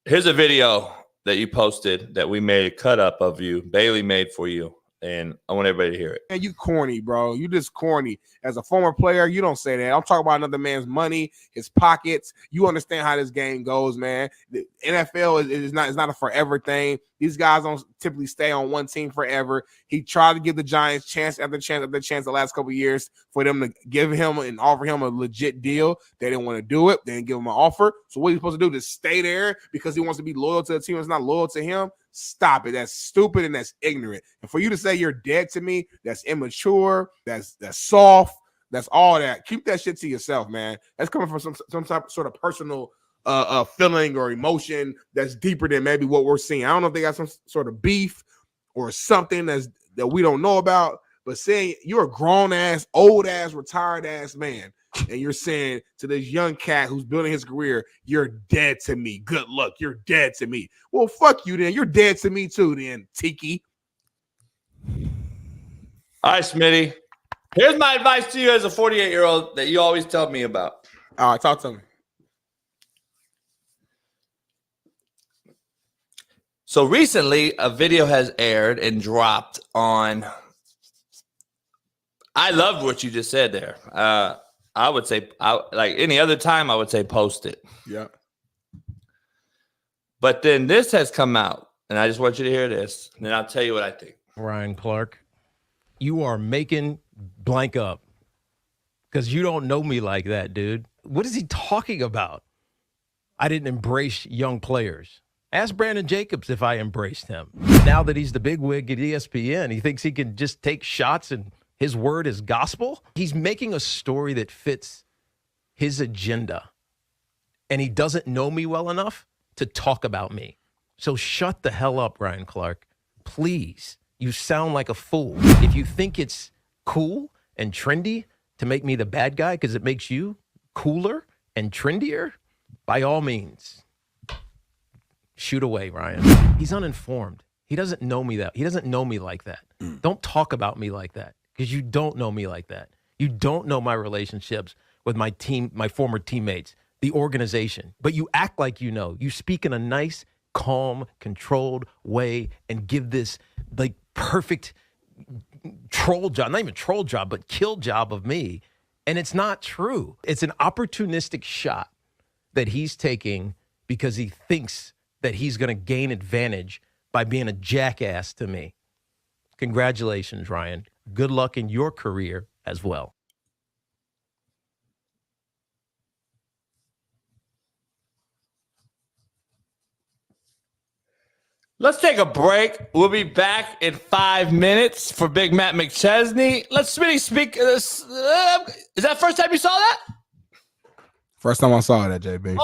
Here's a video that you posted that we made a cut up of you. Bailey made for you, and I want everybody to hear it. And you corny, bro. You just corny. As a former player, you don't say that. I'm talking about another man's money, his pockets. You understand how this game goes, man. The NFL is not a forever thing. These guys don't typically stay on one team forever. He tried to give the Giants chance after chance after chance the last couple of years for them to give him and offer him a legit deal. They didn't want to do it. They didn't give him an offer. So what are you supposed to do? Just stay there because he wants to be loyal to the team that's not loyal to him? Stop it. That's stupid and that's ignorant. And for you to say you're dead to me, that's immature. That's soft. That's all that. Keep that shit to yourself, man. That's coming from some type sort of personal feeling or emotion that's deeper than maybe what we're seeing. I don't know if they got some sort of beef or something that we don't know about, but saying you're a grown ass, old ass, retired ass man, and you're saying to this young cat who's building his career, you're dead to me. Good luck. You're dead to me. Well, fuck you then. You're dead to me too then, Tiki. All right, Smitty. Here's my advice to you as a 48-year-old that you always tell me about. All right, talk to me. So recently, a video has aired and dropped on. I loved what you just said there. I would say, like any other time, I would say post it. Yeah. But then this has come out, and I just want you to hear this, and then I'll tell you what I think. Ryan Clark, you are making blank up because you don't know me like that, dude. What is he talking about? I didn't embrace young players. Ask Brandon Jacobs if I embraced him. Now that he's the big wig at ESPN, he thinks he can just take shots and his word is gospel. He's making a story that fits his agenda, and he doesn't know me well enough to talk about me. So shut the hell up, Ryan Clark. Please. You sound like a fool. If you think it's cool and trendy to make me the bad guy because it makes you cooler and trendier, by all means, shoot away, Ryan. He's uninformed. He doesn't know me that. He doesn't know me like that. Don't talk about me like that because you don't know me like that. You don't know my relationships with my team, my former teammates, the organization. But you act like you know. You speak in a nice, calm, controlled way and give this like perfect troll job, not even troll job, but kill job of me. And it's not true. It's an opportunistic shot that he's taking because he thinks that he's going to gain advantage by being a jackass to me. Congratulations, Ryan. Good luck in your career as well. Let's take a break. We'll be back in 5 minutes for Big Matt McChesney. Let's really speak. Is that the first time you saw that? First time I saw that, JB.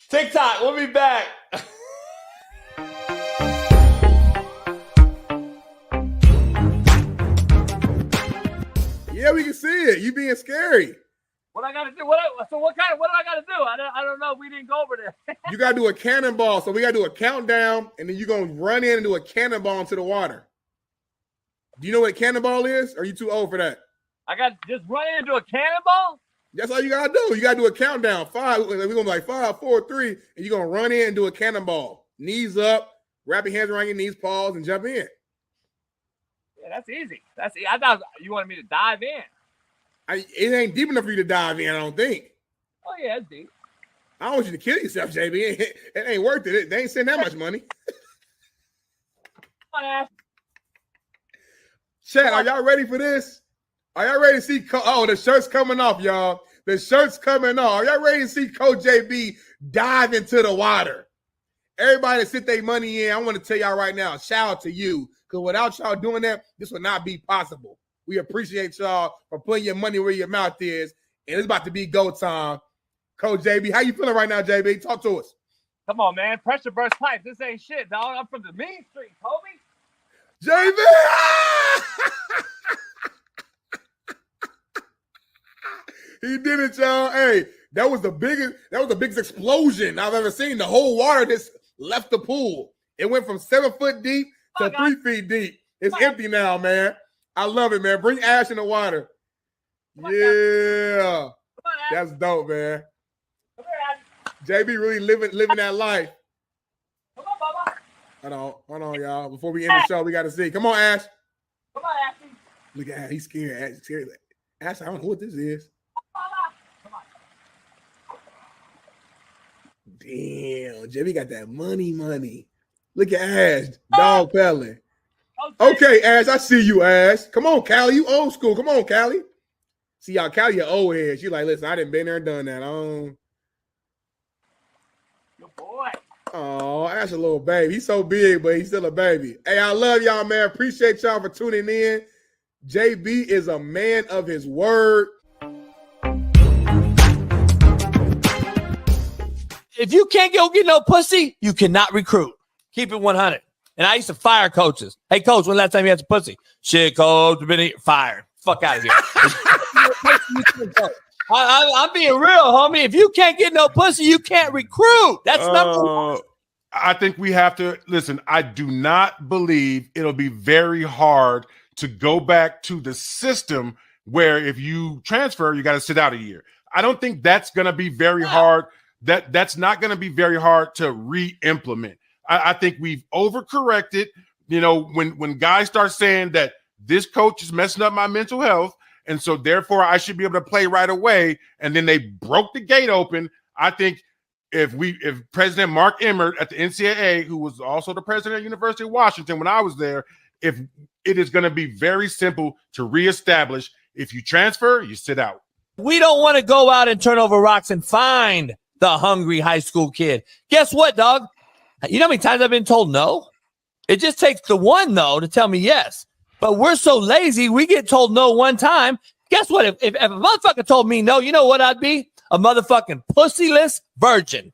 TikTok. We'll be back. Yeah, we can see it. You being scary. What I gotta do? What do I gotta do? I don't know. We didn't go over there. You gotta do a cannonball. So we gotta do a countdown, and then you're gonna run in and do a cannonball into the water. Do you know what a cannonball is? Or are you too old for that? I got to just run in and do a cannonball? That's all you gotta do. You gotta do a countdown. 5. We're gonna be like 5, 4, 3, and you're gonna run in and do a cannonball. Knees up, wrap your hands around your knees, pause, and jump in. Yeah, that's easy. That's easy. I thought you wanted me to dive in. It ain't deep enough for you to dive in, I don't think. Oh, yeah, it's deep. I don't want you to kill yourself, JB. It ain't worth it. They ain't send that much money. Chat, are y'all ready for this? Are y'all ready to see? The shirt's coming off, y'all. The shirt's coming off. Are y'all ready to see Coach JB dive into the water? Everybody that sit their money in, I want to tell y'all right now, shout out to you. Because without y'all doing that, this would not be possible. We appreciate y'all for putting your money where your mouth is. And it's about to be go time. Coach JB, how you feeling right now, JB? Talk to us. Come on, man. Pressure burst pipe. This ain't shit, dog. I'm from the mean street, homie. JB! He did it, y'all. Hey, that was the biggest explosion I've ever seen. The whole water just left the pool. It went from 7 foot deep to 3 feet deep. It's empty now, man. I love it, man. Bring Ash in the water. Yeah. That's dope, man. JB really living that life. Come on, Bubba. Hold on, y'all. Before we end the show, we got to see. Come on, Ash. Come on, Ashley. Look at Ash. He's scared. Ash, scared. Ash, I don't know what this is. Come on. Damn, JB got that money. Look at Ash. Dog pelling. Okay, Ash, I see you, Ash. Come on, Callie. You old school. Come on, Callie. See y'all, Callie, your old head. She like, listen, I done been there and done that. Your boy. Oh, Ash a little baby. He's so big, but he's still a baby. Hey, I love y'all, man. Appreciate y'all for tuning in. JB is a man of his word. If you can't go get no pussy, you cannot recruit. Keep it 100. And I used to fire coaches. Hey, coach, when last time you had some pussy? Shit, coach, been fired. Fuck out of here. I'm being real, homie. If you can't get no pussy, you can't recruit. That's number one. I think we have to listen. I do not believe it'll be very hard to go back to the system where if you transfer, you got to sit out a year. I don't think that's going to be very hard. That's not going to be very hard to re-implement. I think we've overcorrected. You know, when guys start saying that this coach is messing up my mental health, and so therefore I should be able to play right away, and then they broke the gate open. I think if President Mark Emmert at the NCAA, who was also the president of University of Washington when I was there, if it is going to be very simple to reestablish, if you transfer, you sit out. We don't want to go out and turn over rocks and find the hungry high school kid. Guess what, dog? You know how many times I've been told no? It just takes the one no to tell me yes. But we're so lazy, we get told no one time. Guess what? If a motherfucker told me no, you know what I'd be? A motherfucking pussyless virgin.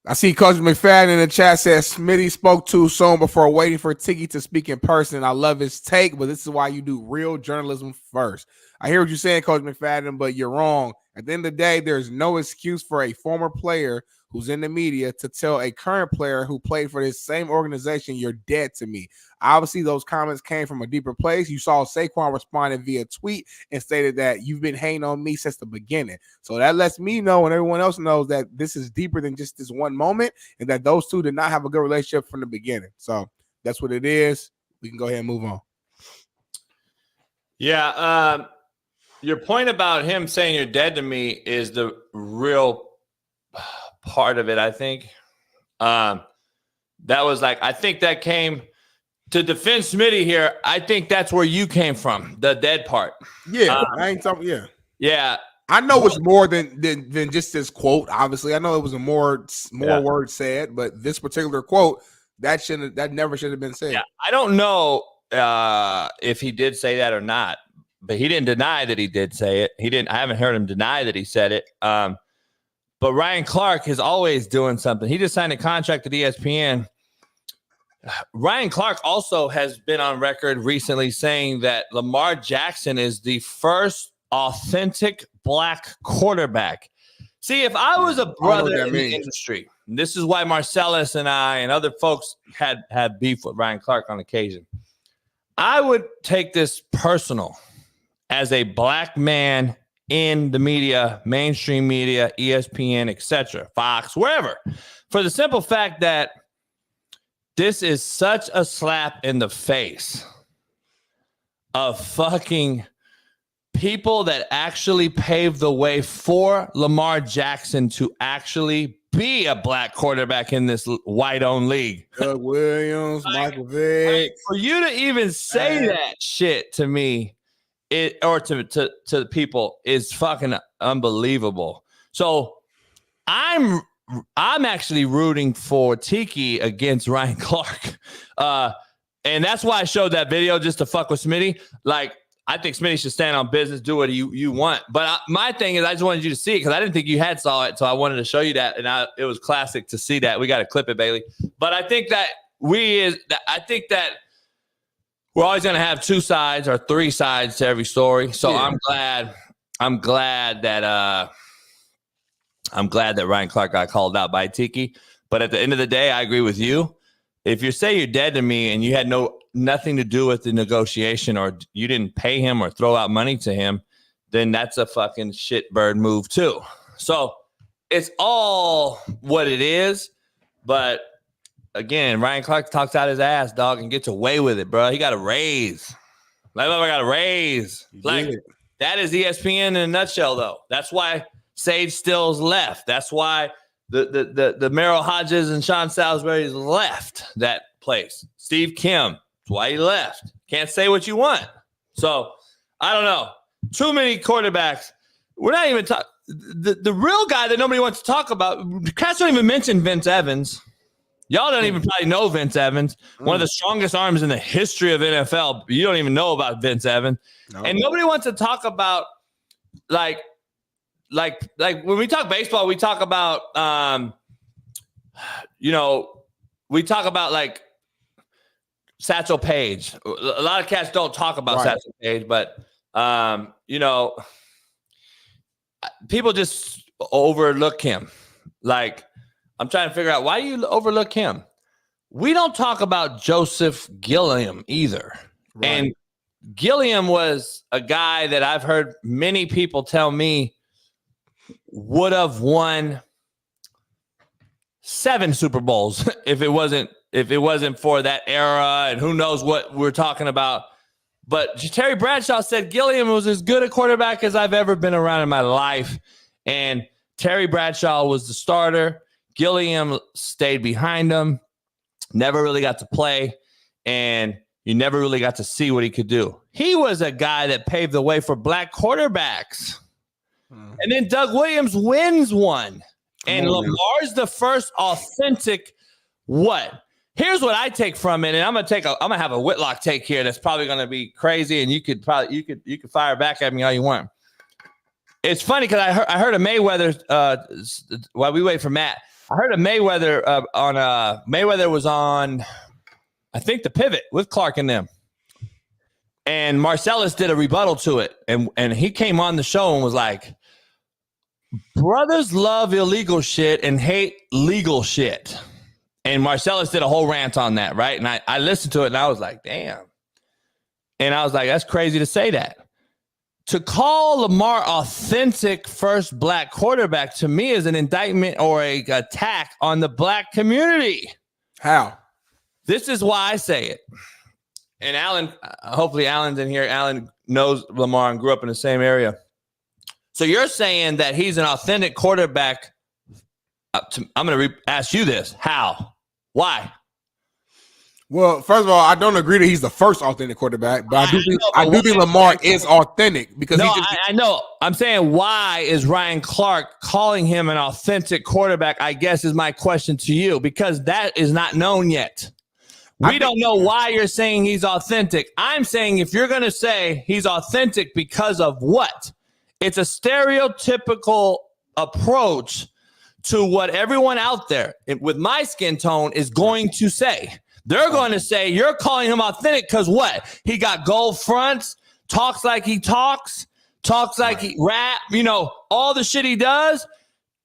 I see Coach McFadden in the chat says Smitty spoke too soon before waiting for Tiki to speak in person. I love his take, but this is why you do real journalism first. I hear what you're saying, Coach McFadden, but you're wrong. At the end of the day, there's no excuse for a former player who's in the media to tell a current player who played for this same organization, you're dead to me. Obviously, those comments came from a deeper place. You saw Saquon responded via tweet and stated that you've been hating on me since the beginning. So that lets me know and everyone else knows that this is deeper than just this one moment and that those two did not have a good relationship from the beginning. So that's what it is. We can go ahead and move on. Yeah. Your point about him saying you're dead to me is the real part of it, I think. That was like, I think that came to defend Smitty here. I think that's where you came from, the dead part. Yeah, I ain't talking. Yeah, yeah. I know it's more than just this quote. Obviously, I know it was a more words said, but this particular quote that never should have been said. Yeah, I don't know if he did say that or not, but he didn't deny that he did say it. I haven't heard him deny that he said it. But Ryan Clark is always doing something. He just signed a contract at ESPN. Ryan Clark also has been on record recently saying that Lamar Jackson is the first authentic black quarterback. See, if I was a brother in the industry, and this is why Marcellus and I and other folks had beef with Ryan Clark on occasion, I would take this personal as a black man in the media, mainstream media, ESPN, etc., Fox, wherever, for the simple fact that this is such a slap in the face of fucking people that actually paved the way for Lamar Jackson to actually be a black quarterback in this white-owned league. Doug Williams, Michael Vick. For you to even say that shit to me, to people is fucking unbelievable. So I'm I'm actually rooting for Tiki against Ryan Clark. And that's why I showed that video, just to fuck with Smitty. Like, I think Smitty should stand on business, do what you want. But my thing is, I just wanted you to see it because I didn't think you had saw it. So I wanted to show you that. And it was classic to see that. We got to clip it, Bailey. But I think that we're always going to have two sides or three sides to every story. So yeah. I'm glad that Ryan Clark got called out by Tiki. But at the end of the day, I agree with you. If you say you're dead to me and you had nothing to do with the negotiation, or you didn't pay him or throw out money to him, then that's a fucking shitbird move too. So it's all what it is. But again, Ryan Clark talks out his ass, dog, and gets away with it, bro. He got a raise. Like, I got a raise. Like, that is ESPN in a nutshell, though. That's why Sage Stills left. That's why the Merrill Hodges and Sean Salisbury's left that place. Steve Kim, that's why he left. Can't say what you want. So I don't know. Too many quarterbacks. We're not even talking. The real guy that nobody wants to talk about. Cats don't even mention Vince Evans. Y'all don't even probably know Vince Evans, one of the strongest arms in the history of NFL. You don't even know about Vince Evans. No. And nobody wants to talk about like when we talk baseball, we talk about we talk about like Satchel Paige. A lot of cats don't talk about Satchel Paige, but people just overlook him. Like, I'm trying to figure out, why do you overlook him? We don't talk about Joseph Gilliam either. Right. And Gilliam was a guy that I've heard many people tell me would have won 7 Super Bowls if it wasn't for that era, and who knows what we're talking about. But Terry Bradshaw said Gilliam was as good a quarterback as I've ever been around in my life. And Terry Bradshaw was the starter. Gilliam stayed behind him, never really got to play, and you never really got to see what he could do. He was a guy that paved the way for black quarterbacks. And then Doug Williams wins one. And Lamar's the first authentic what? Here's what I take from it, and I'm gonna have a Whitlock take here that's probably gonna be crazy, and you could fire back at me all you want. It's funny because I heard a Mayweather while we wait for Matt. I heard a Mayweather Mayweather was on, I think, The Pivot with Clark and them. And Marcellus did a rebuttal to it. And he came on the show and was like, brothers love illegal shit and hate legal shit. And Marcellus did a whole rant on that, right? And I listened to it and I was like, damn. And I was like, that's crazy to say that. To call Lamar authentic first black quarterback, to me, is an indictment or a attack on the black community. How? This is why I say it. And Alan, hopefully Alan's in here. Alan knows Lamar and grew up in the same area. So you're saying that he's an authentic quarterback. I'm going to ask you this. How? Why? Well, first of all, I don't agree that he's the first authentic quarterback, but I do think Lamar is authentic because I know. I'm saying, why is Ryan Clark calling him an authentic quarterback? I guess is my question to you, because that is not known yet. We don't know why you're saying he's authentic. I'm saying, if you're going to say he's authentic because of what? It's a stereotypical approach to what everyone out there with my skin tone is going to say. They're going to say you're calling him authentic because what? He got gold fronts, talks like he talks like he rap, all the shit he does.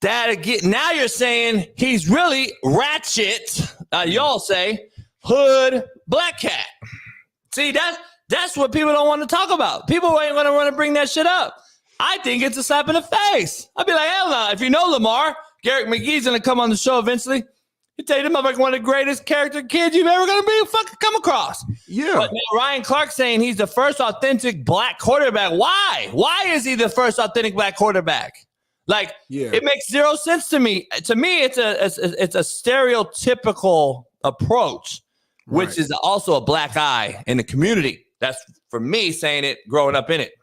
Now you're saying he's really ratchet. Y'all say hood black cat. See, that's what people don't want to talk about. People ain't going to want to bring that shit up. I think it's a slap in the face. I'd be like, hell no. If you know Lamar, Garrett McGee's going to come on the show eventually. You tell you, like one of the greatest character kids you've ever going to fucking come across. Yeah. But now Ryan Clark saying he's the first authentic black quarterback. Why? Why is he the first authentic black quarterback? Like, it makes zero sense to me. To me, it's a stereotypical approach, which is also a black eye in the community. That's for me saying it, growing up in it.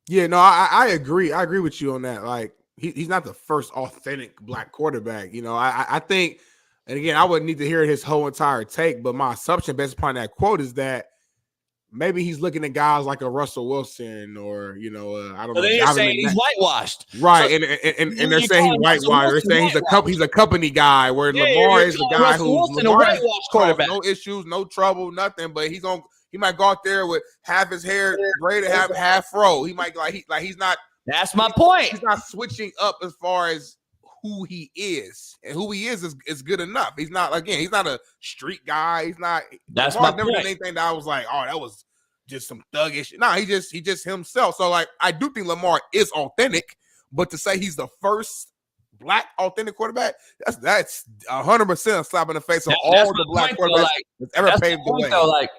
Yeah, no, I agree. I agree with you on that. Like, he's not the first authentic black quarterback. You know, I think, and again, I wouldn't need to hear his whole entire take, but my assumption based upon that quote is that maybe he's looking at guys like a Russell Wilson or, you know, I don't know. Then you're saying he's whitewashed. Right. So, and they're saying he's whitewashed. They're saying he's a company guy where Lamar is the guy who's a whitewashed quarterback. No issues, no trouble, nothing, but he might go out there with half his hair braided, half fro. He might he's not. That's my point. He's not switching up as far as who he is, and who he is good enough. He's not a street guy. He's not. That's my never point. done anything that I was like, oh, that was just some thuggish. No, he just himself. So like, I do think Lamar is authentic, but to say he's the first black authentic quarterback, that's 100% a slap in the face of all the black quarterbacks that's ever paved the way. Like,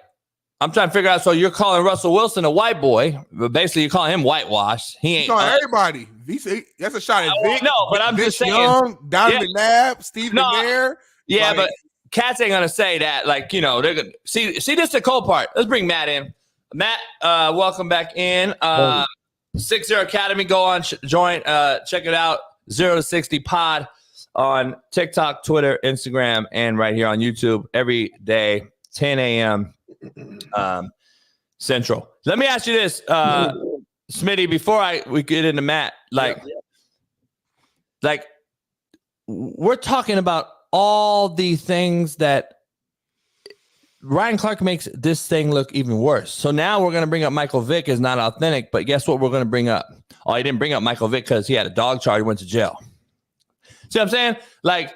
I'm trying to figure out. So you're calling Russell Wilson a white boy, but basically you're calling him whitewashed. He ain't calling everybody. That's a shot at Vic. No, but I'm just saying. Young, Donovan McNabb, Steve McNair. Yeah, but cats ain't gonna say that. Like, you know, they're gonna see. This is the cool part. Let's bring Matt in. Matt, welcome back in. 60 Academy. Go on, join. Check it out. 0 to 60 Pod on TikTok, Twitter, Instagram, and right here on YouTube every day, 10 a.m. Central. Let me ask you this, Smitty, before we get into Matt, like we're talking about all the things that Ryan Clark makes this thing look even worse. So now we're going to bring up Michael Vick is not authentic, but guess what we're going to bring up? Oh, he didn't bring up Michael Vick because he had a dog charge. He went to jail. See what I'm saying? Like,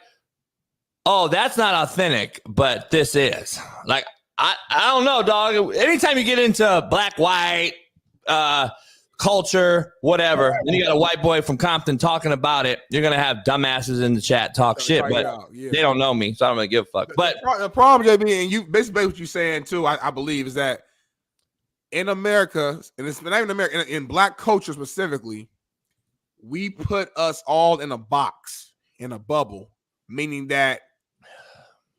oh, that's not authentic, but this is. Like, I don't know, dog. Anytime you get into black, white, culture, whatever, then you got a white boy from Compton talking about it, you're going to have dumbasses in the chat talk shit, but they don't know me, so I don't really give a fuck. But the problem, JB, and you basically what you're saying too, I believe, is that in America, and it's not even America, in black culture specifically, we put us all in a box, in a bubble, meaning that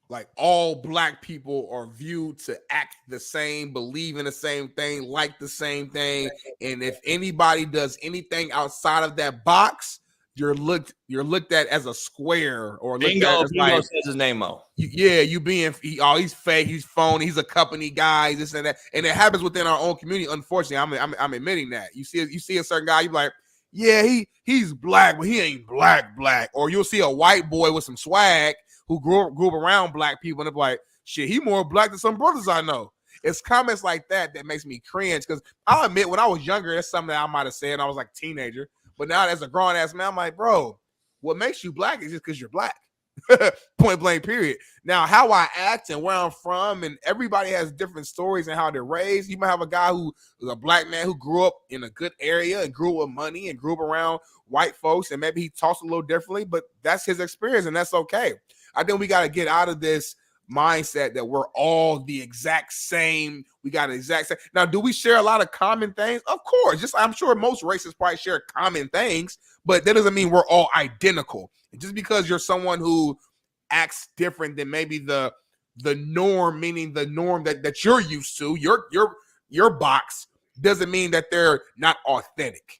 like all black people are viewed to act the same, believe in the same thing, like the same thing. And if anybody does anything outside of that box, you're looked at as a square or looked at as like, says his name, he's fake, he's phony, he's a company guy, this and that. And it happens within our own community. Unfortunately, I'm admitting that. You see a certain guy, you're like, yeah, he's black, but he ain't black. Or you'll see a white boy with some swag who grew up around black people, and they're like, shit, he more black than some brothers I know. It's comments like that makes me cringe, because I'll admit, when I was younger, that's something that I might have said when I was like a teenager. But now as a grown-ass man, I'm like, bro, what makes you black is just because you're black. Point blank, period. Now, how I act and where I'm from, and everybody has different stories and how they're raised. You might have a guy who is a black man who grew up in a good area and grew up with money and grew up around white folks, and maybe he talks a little differently, but that's his experience, and that's okay. I think we got to get out of this mindset that we're all the exact same. We got the exact same. Now, do we share a lot of common things? Of course. I'm sure most races probably share common things, but that doesn't mean we're all identical. Just because you're someone who acts different than maybe the norm, meaning the norm that you're used to, your box, doesn't mean that they're not authentic.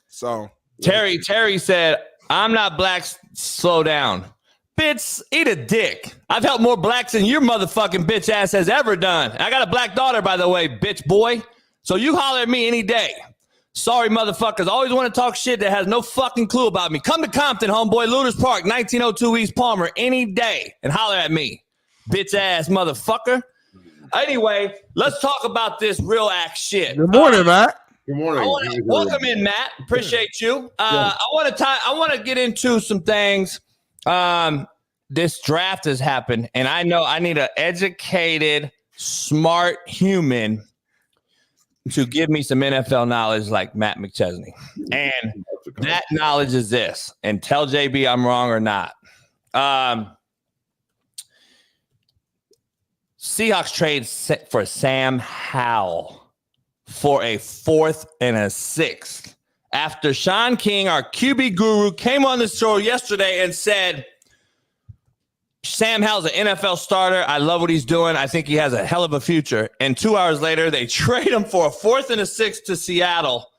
So Terry said, I'm not black, slow down. Bitch, eat a dick. I've helped more blacks than your motherfucking bitch ass has ever done. I got a black daughter, by the way, bitch boy. So you holler at me any day. Sorry, motherfuckers. Always want to talk shit that has no fucking clue about me. Come to Compton, homeboy, Looters Park, 1902 East Palmer, any day, and holler at me, bitch ass motherfucker. Anyway, let's talk about this real act shit. Good morning, Matt. Good morning. Welcome in, Matt. Appreciate you. I want to get into some things. This draft has happened, and I know I need an educated, smart human to give me some NFL knowledge like Matt McChesney. And that knowledge is this, and tell JB I'm wrong or not. Seahawks trade for Sam Howell for a 4th and a 6th. After Sean King, our QB guru, came on the show yesterday and said, Sam Howell's an NFL starter. I love what he's doing. I think he has a hell of a future. And 2 hours later, they trade him for a 4th and a 6th to Seattle.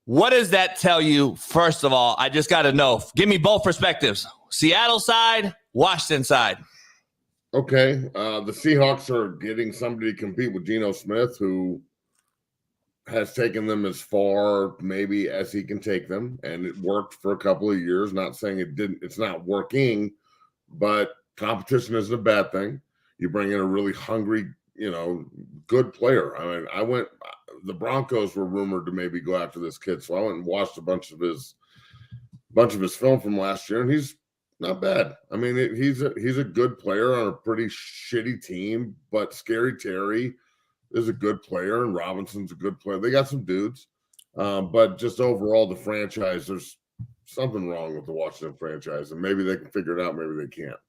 What does that tell you? First of all, I just got to know. Give me both perspectives. Seattle side, Washington side. Okay. The Seahawks are getting somebody to compete with Geno Smith, who has taken them as far maybe as he can take them. And it worked for a couple of years. Not saying it didn't, it's not working, but competition isn't a bad thing. You bring in a really hungry, good player. I mean, the Broncos were rumored to maybe go after this kid. So I went and watched a bunch of his film from last year, and he's not bad. I mean, he's a good player on a pretty shitty team, but Scary Terry is a good player, and Robinson's a good player. They got some dudes, but just overall, the franchise, there's something wrong with the Washington franchise, and maybe they can figure it out, maybe they can't.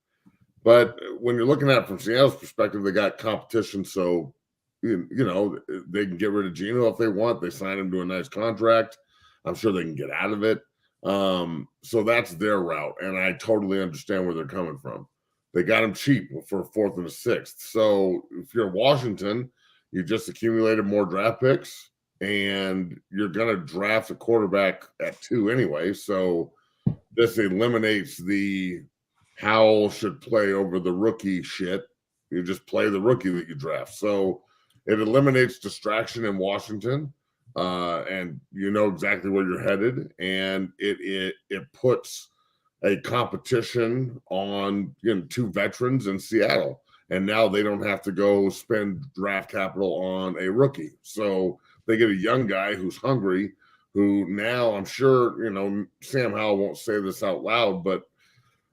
But when you're looking at it from Seattle's perspective, they got competition, so they can get rid of Geno if they want. They sign him to a nice contract. I'm sure they can get out of it. So that's their route, and I totally understand where they're coming from. They got him cheap for a 4th and a 6th. So if you're Washington, you just accumulated more draft picks, and you're going to draft a quarterback at 2 anyway. So this eliminates the Howell should play over the rookie shit. You just play the rookie that you draft. So it eliminates distraction in Washington. And you know exactly where you're headed, and it puts a competition on 2 veterans in Seattle, and now they don't have to go spend draft capital on a rookie. So they get a young guy who's hungry, who now I'm sure Sam Howell won't say this out loud, but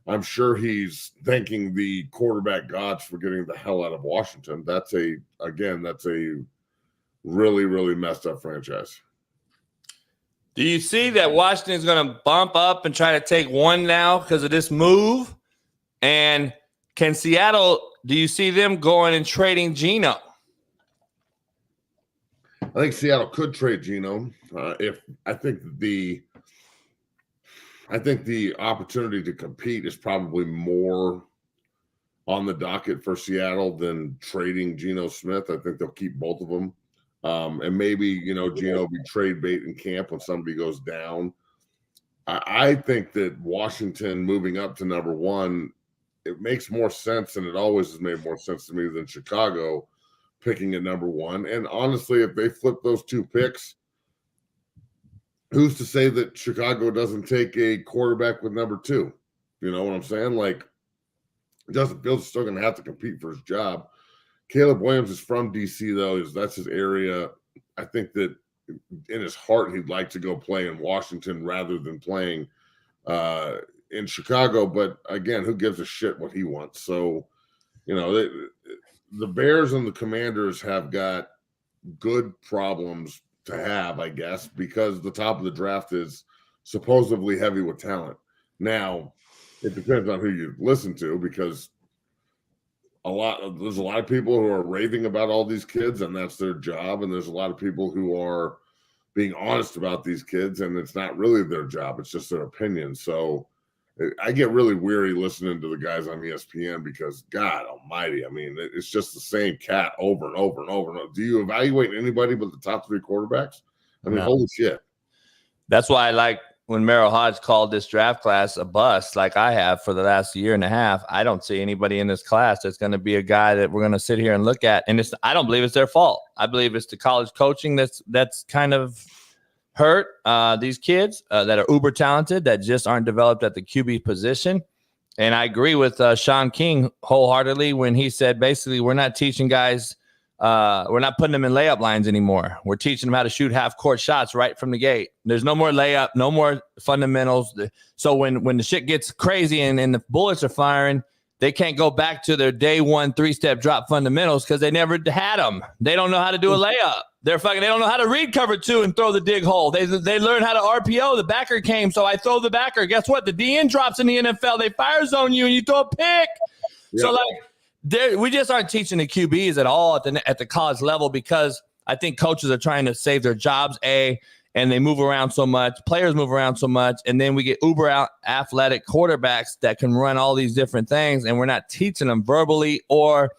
I'm sure he's thanking the quarterback gods for getting the hell out of Washington. That's a really, really messed up franchise. Do you see that Washington's going to bump up and try to take 1 now because of this move? And can Seattle, do you see them going and trading Geno? I think Seattle could trade Geno. I think the opportunity to compete is probably more on the docket for Seattle than trading Geno Smith. I think they'll keep both of them. And maybe, Geno will be trade bait in camp when somebody goes down. I think that Washington moving up to number 1, it makes more sense, and it always has made more sense to me than Chicago picking at number 1. And honestly, if they flip those 2 picks, who's to say that Chicago doesn't take a quarterback with number 2? You know what I'm saying? Like, Justin Fields is still going to have to compete for his job. Caleb Williams is from DC, though. That's his area. I think that in his heart, he'd like to go play in Washington rather than playing in Chicago. But again, who gives a shit what he wants? So, the Bears and the Commanders have got good problems to have, I guess, because the top of the draft is supposedly heavy with talent. Now, it depends on who you listen to, because there's a lot of people who are raving about all these kids, and that's their job. And there's a lot of people who are being honest about these kids, and it's not really their job. It's just their opinion. So I get really weary listening to the guys on ESPN because, God almighty, I mean, it's just the same cat over and over and over and over. Do you evaluate anybody but the top 3 quarterbacks? I mean, holy shit. That's why I like when Merrill Hodge called this draft class a bust, like I have for the last year and a half. I don't see anybody in this class that's going to be a guy that we're going to sit here and look at. And I don't believe it's their fault. I believe it's the college coaching that's kind of hurt these kids that are uber talented, that just aren't developed at the QB position. And I agree with Sean King wholeheartedly when he said, basically, we're not teaching guys, we're not putting them in layup lines anymore. We're teaching them how to shoot half-court shots right from the gate. There's no more layup, no more fundamentals. So when the shit gets crazy and the bullets are firing, they can't go back to their day 1 3-step drop fundamentals because they never had them. They don't know how to do a layup. They don't know how to read cover 2 and throw the dig hole. They learn how to RPO. The backer came, so I throw the backer. Guess what? The DN drops in the NFL. They fire zone you and you throw a pick. Yeah. So we just aren't teaching the QBs at all at the college level, because I think coaches are trying to save their jobs, and they move around so much. Players move around so much, and then we get uber athletic quarterbacks that can run all these different things, and we're not teaching them verbally or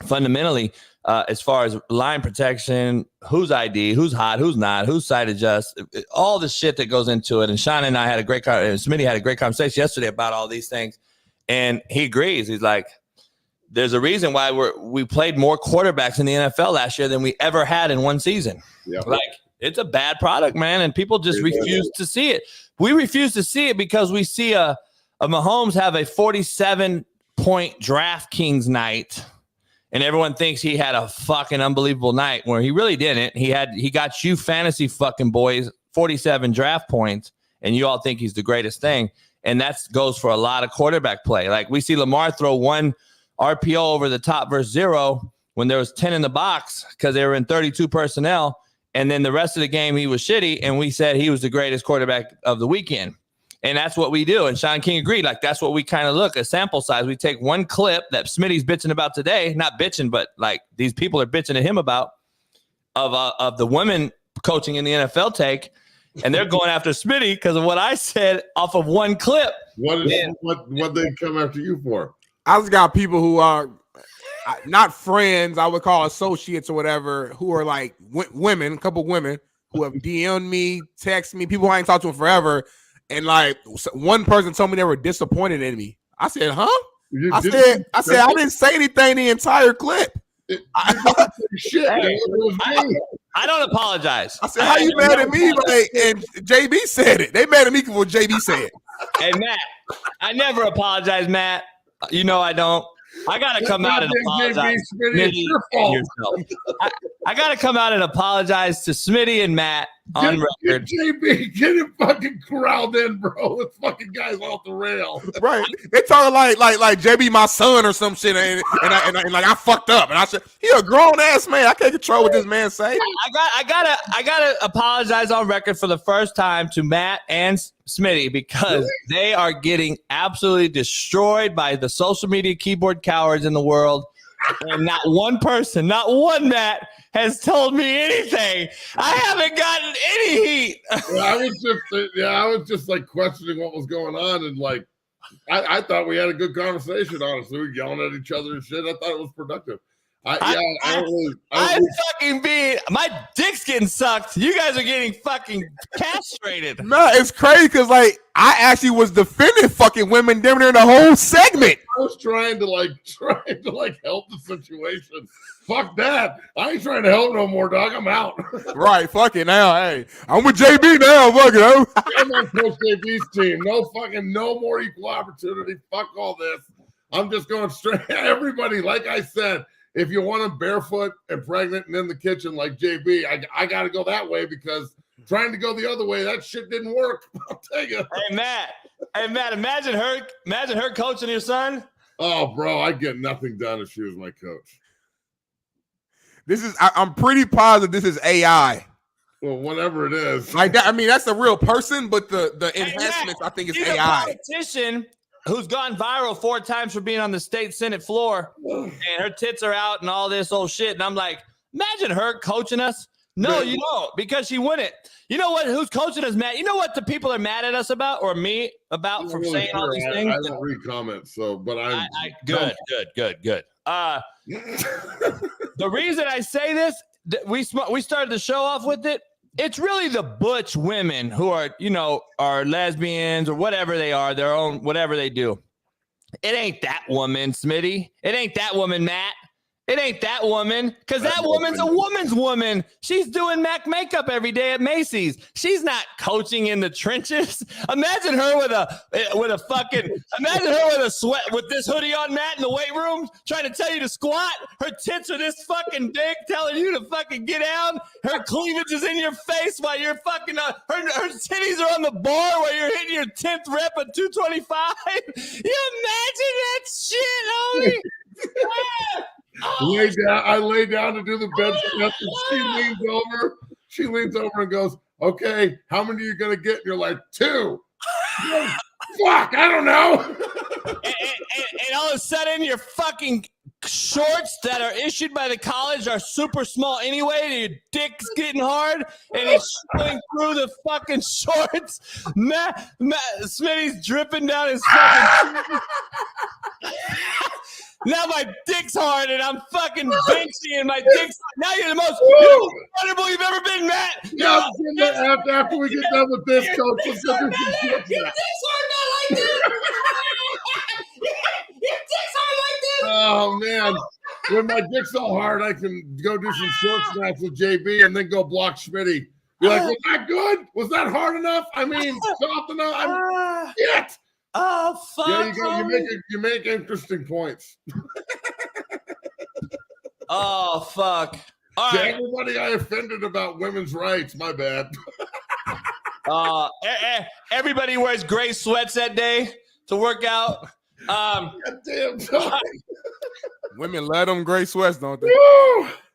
fundamentally, as far as line protection, who's ID, who's hot, who's not, who's side adjust, all the shit that goes into it. And Sean and I had a great Smitty had a great conversation yesterday about all these things. And he agrees. He's like, there's a reason why we played more quarterbacks in the NFL last year than we ever had in one season. Yep. Like, it's a bad product, man, and people just refuse to see it. We refuse to see it because we see a Mahomes have a 47-point DraftKings night, and everyone thinks he had a fucking unbelievable night where he really didn't. He got you fantasy fucking boys 47 draft points, and you all think he's the greatest thing. And that goes for a lot of quarterback play. Like, we see Lamar throw one RPO over the top versus 0 when there was 10 in the box because they were in 32 personnel. And then the rest of the game, he was shitty, and we said he was the greatest quarterback of the weekend. And that's what we do. And Sean King agreed. Like, that's what we kind of look at sample size. We take one clip that Smitty's bitching about today, not bitching, but like these people are bitching at him about of the women coaching in the NFL take. And they're going after Smitty because of what I said off of one clip. What they come after you for? I just got people who are not friends, I would call associates or whatever, who are like women, a couple women who have DM'd me, text me, people who I ain't talked to in forever. And like one person told me they were disappointed in me. I said, huh? I said, I didn't say anything the entire clip. Shit, I don't apologize. I said, how you mad at me? Like, and JB said it. They mad at me for what JB said. Hey, Matt, I never apologize, Matt. You know I don't. I gotta come out and apologize. I gotta come out and apologize to Smitty and Matt on record. JB, get him fucking corralled in, bro. This fucking guy's off the rail. Right? They talking like JB my son or some shit, and like I fucked up, and I said he a grown ass man. I can't control what this man say. I gotta apologize on record for the first time to Matt and Smitty because they are getting absolutely destroyed by the social media keyboard cowards in the world. And not one person, not one Matt has told me anything. I haven't gotten any heat. I was just like questioning what was going on, and like I thought we had a good conversation. Honestly, we were yelling at each other and shit. I thought it was productive. My dick's getting sucked. You guys are getting fucking castrated. No, it's crazy because like I actually was defending fucking women damn near the whole segment. I was trying to help the situation. Fuck that. I ain't trying to help no more, dog. I'm out. Right, fuck it now. Hey, I'm with JB now. Fuck it. I'm on Coach JB's team. No more equal opportunity. Fuck all this. I'm just going straight. Everybody, like I said, if you want them barefoot and pregnant and in the kitchen like JB, I got to go that way because trying to go the other way, that shit didn't work. I'll tell you. Hey, Matt, imagine her coaching your son. Oh, bro, I'd get nothing done if she was my coach. I'm pretty positive this is AI. Well, whatever it is. Like that, I mean, that's a real person, but the enhancements, Matt, I think, is she's AI. A politician who's gone viral 4 times for being on the state Senate floor, and her tits are out and all this old shit. And I'm like, imagine her coaching us. No, you don't, because she wouldn't. You know what? Who's coaching us, Matt? You know what the people are mad at us about, or me about, for saying all these things? I don't read comments, so but I'm good. The reason I say this, we started the show off with it. It's really the butch women who are lesbians or whatever they are, their own, whatever they do. It ain't that woman, Smitty. It ain't that woman, Matt. It ain't that woman, because that woman's a woman's woman. She's doing MAC makeup every day at Macy's. She's not coaching in the trenches. Imagine her with a sweat with this hoodie on, Matt, in the weight room, trying to tell you to squat. Her tits are this fucking big, telling you to fucking get down. Her cleavage is in your face while you're fucking. Her titties are on the bar while you're hitting your 10th rep at 225. You imagine that shit, homie? I lay down to do the bench press, and she leans over and goes, okay, how many are you gonna get? And you're like, 2. Fuck, I don't know. and all of a sudden your fucking shorts that are issued by the college are super small anyway, and your dick's getting hard, and it's showing through the fucking shorts. Smitty's dripping down his fucking Now my dick's hard, and I'm fucking benchy, and my dick's now you're the most comfortable you've ever been, Matt. Yeah, after we get done with this, coach, let's go do some shorts. Your dick's hard not like this. Your dick's hard like this. Oh man, when my dick's all hard, I can go do some short snaps with JB and then go block Smitty. You're like, was that good? Was that hard enough? I mean, soft enough? Shit. Oh fuck! Yeah, you go. You make interesting points. Oh fuck! All To right. everybody I offended about women's rights, my bad. Everybody wears gray sweats that day to work out. Goddamn. Women love them gray sweats, don't they?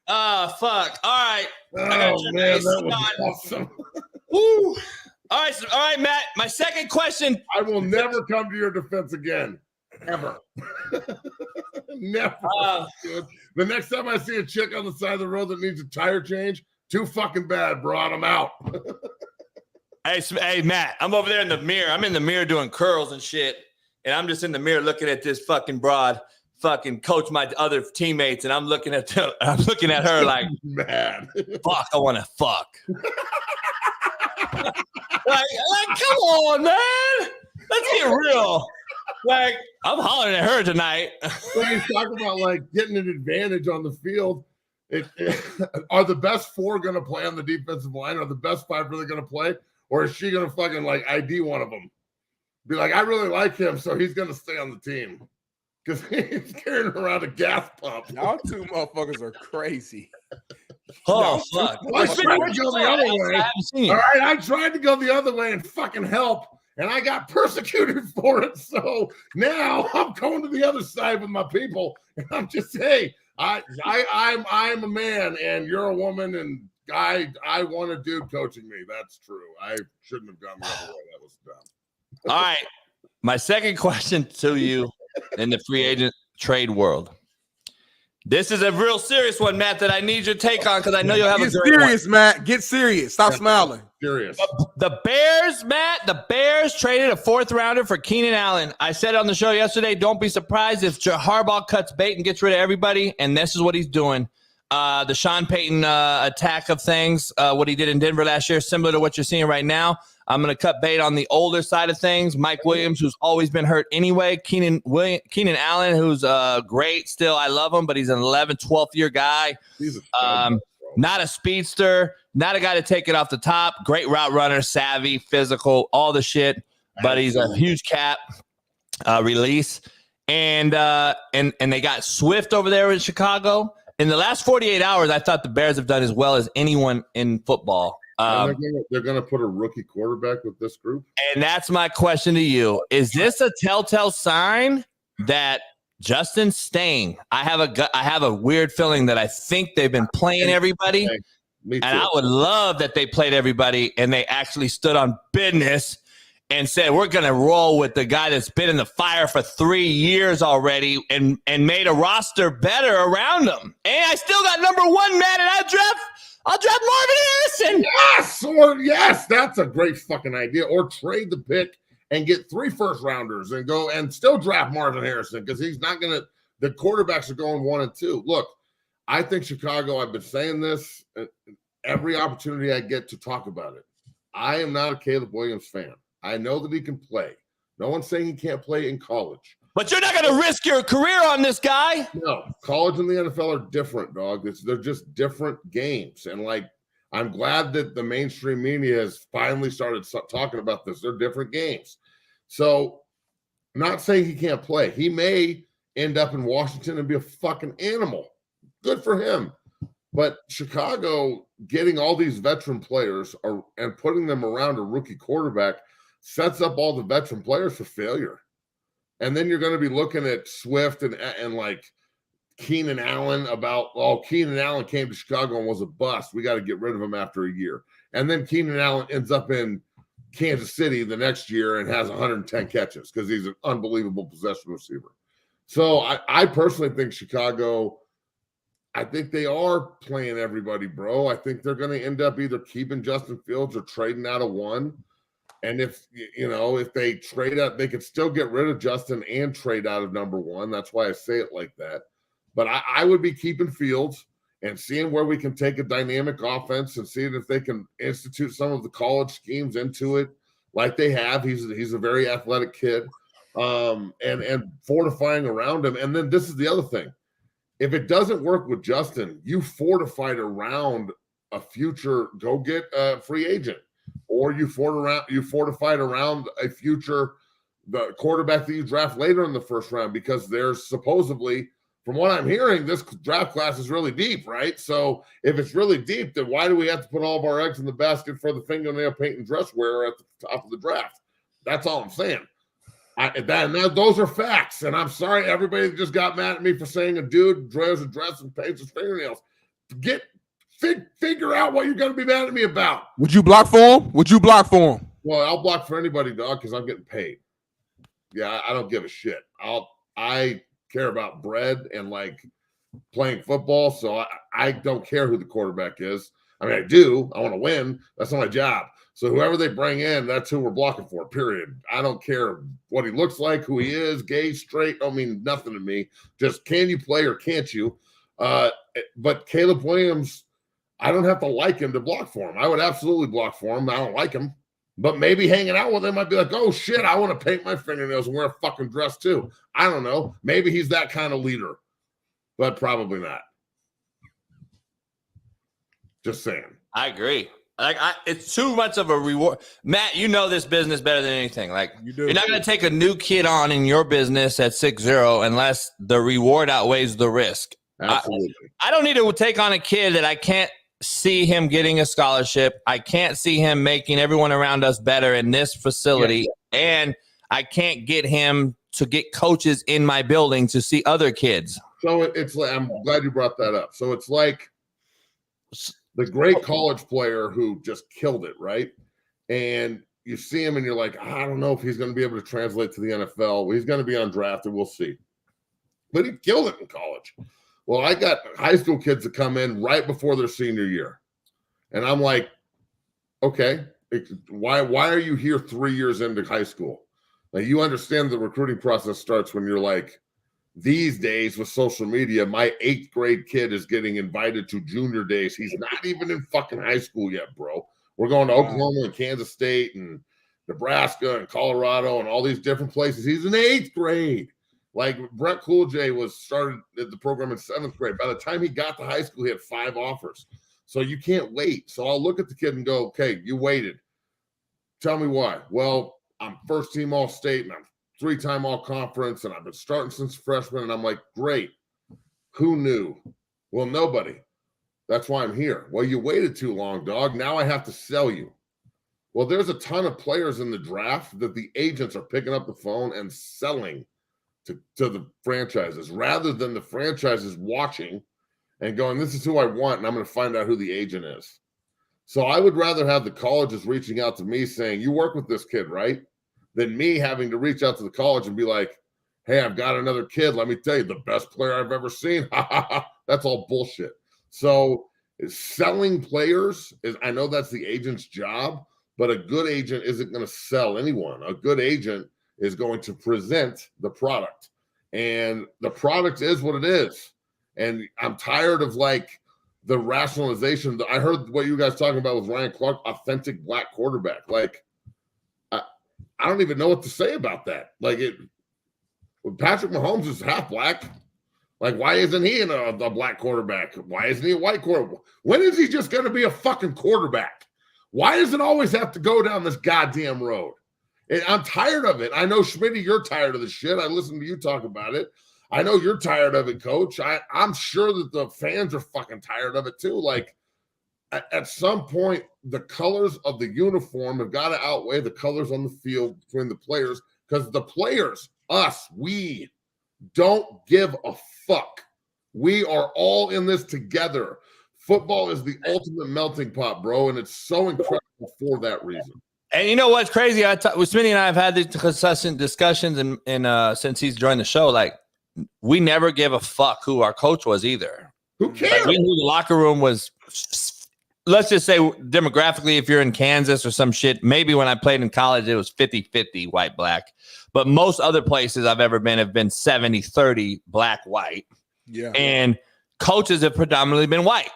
Fuck. All right. Oh man, that was awesome. Woo. All right, Matt. My second question. I will never come to your defense again, ever. Never. The next time I see a chick on the side of the road that needs a tire change, too fucking bad, bro. I'm out. Hey, Matt. I'm over there in the mirror. I'm in the mirror doing curls and shit, and I'm just in the mirror looking at this fucking broad, fucking coach my other teammates, and I'm looking at her like, mad. Fuck, I want to fuck. like, come on, man. Let's get real. Like, I'm hollering at her tonight. When you talk about like getting an advantage on the field, are the best four going to play on the defensive line? Are the best five really going to play? Or is she going to fucking like ID one of them? Be like, I really like him, so he's going to stay on the team. Because he's carrying around a gas pump. Y'all two motherfuckers are crazy. Oh, fuck. I tried to go the other way. All right, I tried to go the other way and fucking help, and I got persecuted for it. So now I'm going to the other side with my people, and I'm just, hey, I'm a man, and you're a woman, and I want a dude coaching me. That's true. I shouldn't have gone the other way. That was dumb. All right. My second question to you in the free agent trade world. This is a real serious one, Matt, that I need your take on because I know you'll have Get a great serious, one. Matt. Get serious. Stop smiling. Serious. The Bears, Matt, the Bears traded a fourth rounder for Keenan Allen. I said on the show yesterday, don't be surprised if Harbaugh cuts bait and gets rid of everybody, and this is what he's doing. The Sean Payton attack of things, what he did in Denver last year, similar to what you're seeing right now. I'm going to cut bait on the older side of things. Mike Williams, who's always been hurt anyway. Keenan Allen, who's great still. I love him, but he's an 11th, 12th year guy. Not a speedster, not a guy to take it off the top. Great route runner, savvy, physical, all the shit. But he's a huge cap release. And they got Swift over there in Chicago. In the last 48 hours, I thought the Bears have done as well as anyone in football. They're going to put a rookie quarterback with this group. And that's my question to you. Is this a telltale sign that Justin's staying? I have a weird feeling that I think they've been playing everybody. Me too. And I would love that they played everybody and they actually stood on business and said, we're going to roll with the guy that's been in the fire for 3 years already and made a roster better around him. And I still got number one, Matt, and I'll draft Marvin Harrison. Yes, that's a great fucking idea. Or trade the pick and get 3 first-rounders and go and still draft Marvin Harrison because he's not going to – the quarterbacks are going 1 and 2. Look, I think Chicago – I've been saying this every opportunity I get to talk about it. I am not a Caleb Williams fan. I know that he can play. No one's saying he can't play in college. But you're not going to risk your career on this guy. No, college and the NFL are different, dog. They're just different games. And, like, I'm glad that the mainstream media has finally started talking about this. They're different games. So I'm not saying he can't play. He may end up in Washington and be a fucking animal. Good for him. But Chicago getting all these veteran players and putting them around a rookie quarterback sets up all the veteran players for failure. And then you're going to be looking at Swift and like Keenan Allen Keenan Allen came to Chicago and was a bust. We got to get rid of him after a year. And then Keenan Allen ends up in Kansas City the next year and has 110 catches because he's an unbelievable possession receiver. So I personally think Chicago, I think they are playing everybody, bro. I think they're going to end up either keeping Justin Fields or trading out of one. And if they trade out, they could still get rid of Justin and trade out of number one. That's why I say it like that. But I would be keeping Fields and seeing where we can take a dynamic offense and seeing if they can institute some of the college schemes into it like they have. He's a very athletic kid, and fortifying around him. And then this is the other thing. If it doesn't work with Justin, you fortified around a future go-get free agent, or you fortified around a future the quarterback that you draft later in the first round, because there's supposedly, from what I'm hearing, this draft class is really deep, right? So if it's really deep, then why do we have to put all of our eggs in the basket for the fingernail paint and dress wearer at the top of the draft? That's all I'm saying. Those are facts, and I'm sorry everybody that just got mad at me for saying a dude wears a dress and paints his fingernails. Figure out what you're going to be mad at me about. Would you block for him? Well, I'll block for anybody, dog, because I'm getting paid. Yeah, I don't give a shit. I care about bread and like playing football, so I don't care who the quarterback is. I mean, I do. I want to win. That's not my job. So whoever they bring in, that's who we're blocking for, period. I don't care what he looks like, who he is, gay, straight, don't mean nothing to me. Just can you play or can't you? But Caleb Williams, I don't have to like him to block for him. I would absolutely block for him. I don't like him. But maybe hanging out with him, I'd be like, oh, shit, I want to paint my fingernails and wear a fucking dress too. I don't know. Maybe he's that kind of leader, but probably not. Just saying. I agree. It's too much of a reward. Matt, you know this business better than anything. Like, you're not going to take a new kid on in your business at 6-0 unless the reward outweighs the risk. Absolutely. I don't need to take on a kid that I can't see him getting a scholarship. I can't see him making everyone around us better in this facility. Yeah. And I can't get him to get coaches in my building to see other kids. So it's like, I'm glad you brought that up. So it's like the great college player who just killed it, right? And you see him and you're like, I don't know if he's going to be able to translate to the NFL. Well, he's going to be undrafted. We'll see. But he killed it in college. Well, I got high school kids that come in right before their senior year. And I'm like, okay, why are you here 3 years into high school? Like, you understand the recruiting process starts when you're like, these days with social media, my 8th grade kid is getting invited to junior days. He's not even in fucking high school yet, bro. We're going to Oklahoma and Kansas State and Nebraska and Colorado and all these different places. He's in 8th grade. Like, Brett Cool J was started at the program in 7th grade. By the time he got to high school, he had 5 offers. So you can't wait. So I'll look at the kid and go, okay, you waited. Tell me why. Well, I'm first team All-State and I'm 3-time All-Conference and I've been starting since freshman. And I'm like, great. Who knew? Well, nobody. That's why I'm here. Well, you waited too long, dog. Now I have to sell you. Well, there's a ton of players in the draft that the agents are picking up the phone and selling to the franchises rather than the franchises watching and going, this is who I want, and I'm going to find out who the agent is. So I would rather have the colleges reaching out to me saying, you work with this kid, right? Than me having to reach out to the college and be like, hey, I've got another kid. Let me tell you, the best player I've ever seen. That's all bullshit. So selling players I know that's the agent's job, but a good agent isn't going to sell anyone. A good agent is going to present the product, and the product is what it is. And I'm tired of like the rationalization. I heard what you guys talking about with Ryan Clark, authentic black quarterback. Like, I don't even know what to say about that. Like, Patrick Mahomes is half black. Like, why isn't he a black quarterback? Why isn't he a white quarterback? When is he just going to be a fucking quarterback? Why does it always have to go down this goddamn road? And I'm tired of it. I know, Smitty, you're tired of the shit. I listened to you talk about it. I know you're tired of it, Coach. I'm sure that the fans are fucking tired of it too. Like, at some point, the colors of the uniform have got to outweigh the colors on the field between the players, because the players, we don't give a fuck. We are all in this together. Football is the ultimate melting pot, bro, and it's so incredible for that reason. And you know what's crazy? With Smitty and I have had these discussions and since he's joined the show, like, we never give a fuck who our coach was either. Who cares? Like, we knew the locker room was, let's just say demographically, if you're in Kansas or some shit, maybe when I played in college, it was 50-50 white, black. But most other places I've ever been have been 70-30 black, white. Yeah. And coaches have predominantly been white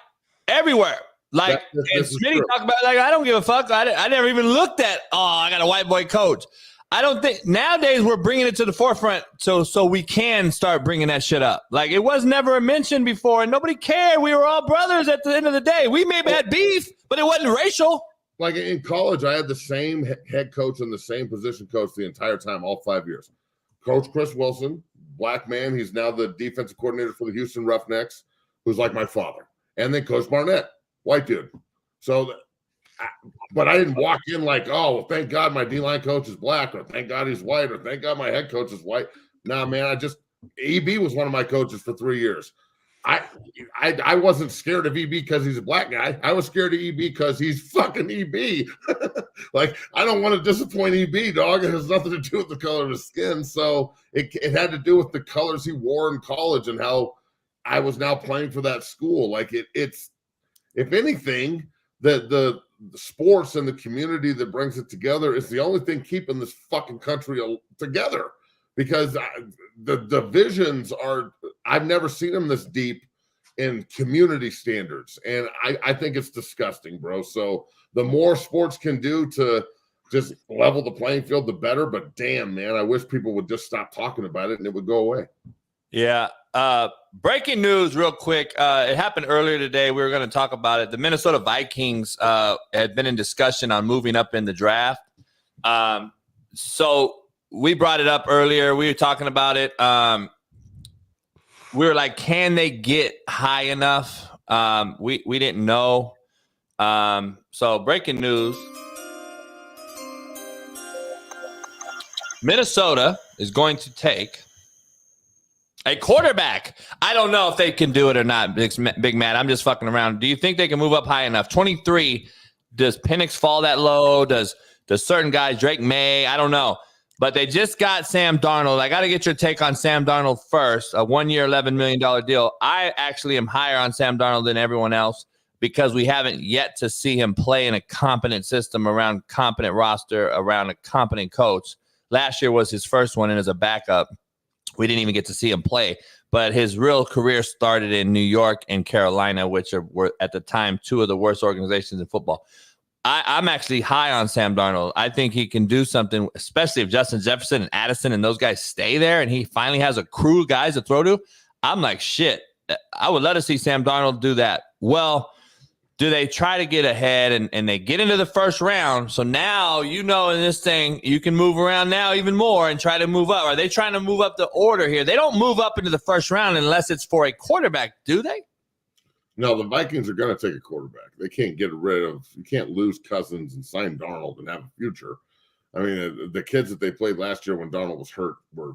everywhere. Like, and Smitty talk about, like, I don't give a fuck. I never even looked at, I got a white boy coach. I don't think nowadays we're bringing it to the forefront so we can start bringing that shit up. Like, it was never a mention before, and nobody cared. We were all brothers at the end of the day. We maybe had beef, but it wasn't racial. Like in college, I had the same head coach and the same position coach the entire time, all 5 years. Coach Chris Wilson, black man. He's now the defensive coordinator for the Houston Roughnecks, who's like my father. And then Coach Barnett, white dude. So, but I didn't walk in like, oh, well, thank God my D-line coach is black, or thank God he's white, or thank God my head coach is white. Nah, man, EB was one of my coaches for 3 years. I wasn't scared of EB because he's a black guy. I was scared of EB because he's fucking EB. Like, I don't want to disappoint EB, dog. It has nothing to do with the color of his skin. So it had to do with the colors he wore in college and how I was now playing for that school. Like, it's if anything, the sports and the community that brings it together is the only thing keeping this fucking country together. Because the divisions I've never seen them this deep in community standards. And I think it's disgusting, bro. So the more sports can do to just level the playing field, the better. But damn, man, I wish people would just stop talking about it and it would go away. Yeah. Breaking news real quick. It happened earlier today. We were going to talk about it. The Minnesota Vikings had been in discussion on moving up in the draft. So we brought it up earlier. We were talking about it. We were like, can they get high enough? We didn't know. So breaking news. Minnesota is going to take a quarterback. I don't know if they can do it or not, Big Matt. I'm just fucking around. Do you think they can move up high enough? 23. Does Penix fall that low? Does certain guys, Drake May? I don't know. But they just got Sam Darnold. I got to get your take on Sam Darnold first. A 1 year, $11 million deal. I actually am higher on Sam Darnold than everyone else because we haven't yet to see him play in a competent system around competent roster, around a competent coach. Last year was his first one, and as a backup, we didn't even get to see him play. But his real career started in New York and Carolina, which were at the time two of the worst organizations in football. I'm actually high on Sam Darnold. I think he can do something, especially if Justin Jefferson and Addison and those guys stay there and he finally has a crew of guys to throw to. I'm like, shit, I would love to see Sam Darnold do that. Well, do they try to get ahead and they get into the first round? So now, in this thing, you can move around now even more and try to move up. Are they trying to move up the order here? They don't move up into the first round unless it's for a quarterback, do they? No, the Vikings are going to take a quarterback. They can't get rid of – you can't lose Cousins and sign Darnold and have a future. I mean, the kids that they played last year when Darnold was hurt were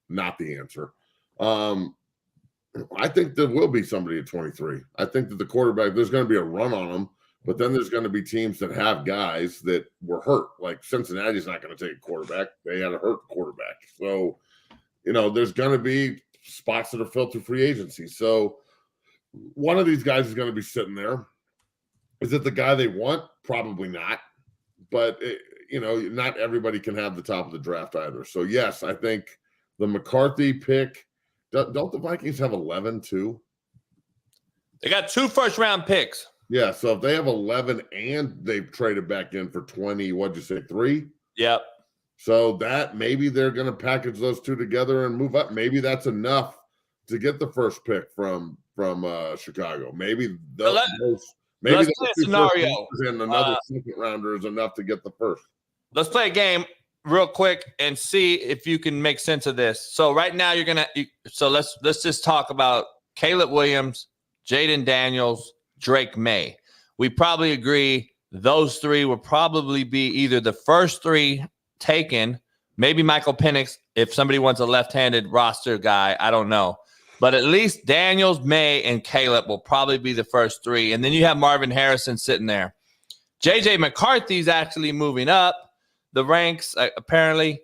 not the answer. I think there will be somebody at 23. I think that the quarterback – there's going to be a run on them, but then there's going to be teams that have guys that were hurt. Like Cincinnati's not going to take a quarterback. They had a hurt quarterback. So, there's going to be spots that are filled through free agency. So – one of these guys is going to be sitting there. Is it the guy they want? Probably not. But, not everybody can have the top of the draft either. So, yes, I think the McCarthy pick, don't the Vikings have 11 too? They got 2 first-round picks. Yeah, so if they have 11 and they've traded back in for 20, what'd you say, 3? Yep. So that maybe they're going to package those two together and move up. Maybe that's enough to get the first pick from Chicago. Maybe let's play a scenario and another second rounder is enough to get the first. Let's play a game real quick and see if you can make sense of this. So right now let's just talk about Caleb Williams, Jaden Daniels, Drake May. We probably agree those 3 will probably be either the first 3 taken, maybe Michael Penix if somebody wants a left-handed roster guy. I don't know. But at least Daniels, May, and Caleb will probably be the first 3. And then you have Marvin Harrison sitting there. J.J. McCarthy's actually moving up the ranks, apparently.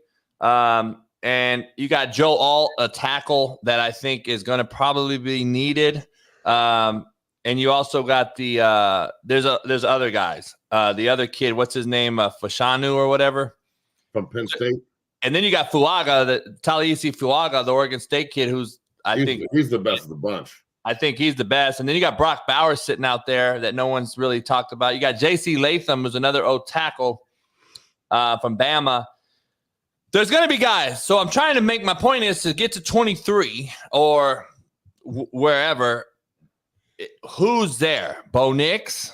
And you got Joe Alt, a tackle that I think is going to probably be needed. And you also got the there's other guys. The other kid, what's his name? Fashanu or whatever. From Penn State. And then you got Fuaga, Taliesin Fuaga, the Oregon State kid, who's I think he's the best of the bunch. I think he's the best. And then you got Brock Bowers sitting out there that no one's really talked about. You got J.C. Latham, who's another old tackle from Bama. There's going to be guys. So I'm trying to make my point is to get to 23 or wherever. Who's there? Bo Nix?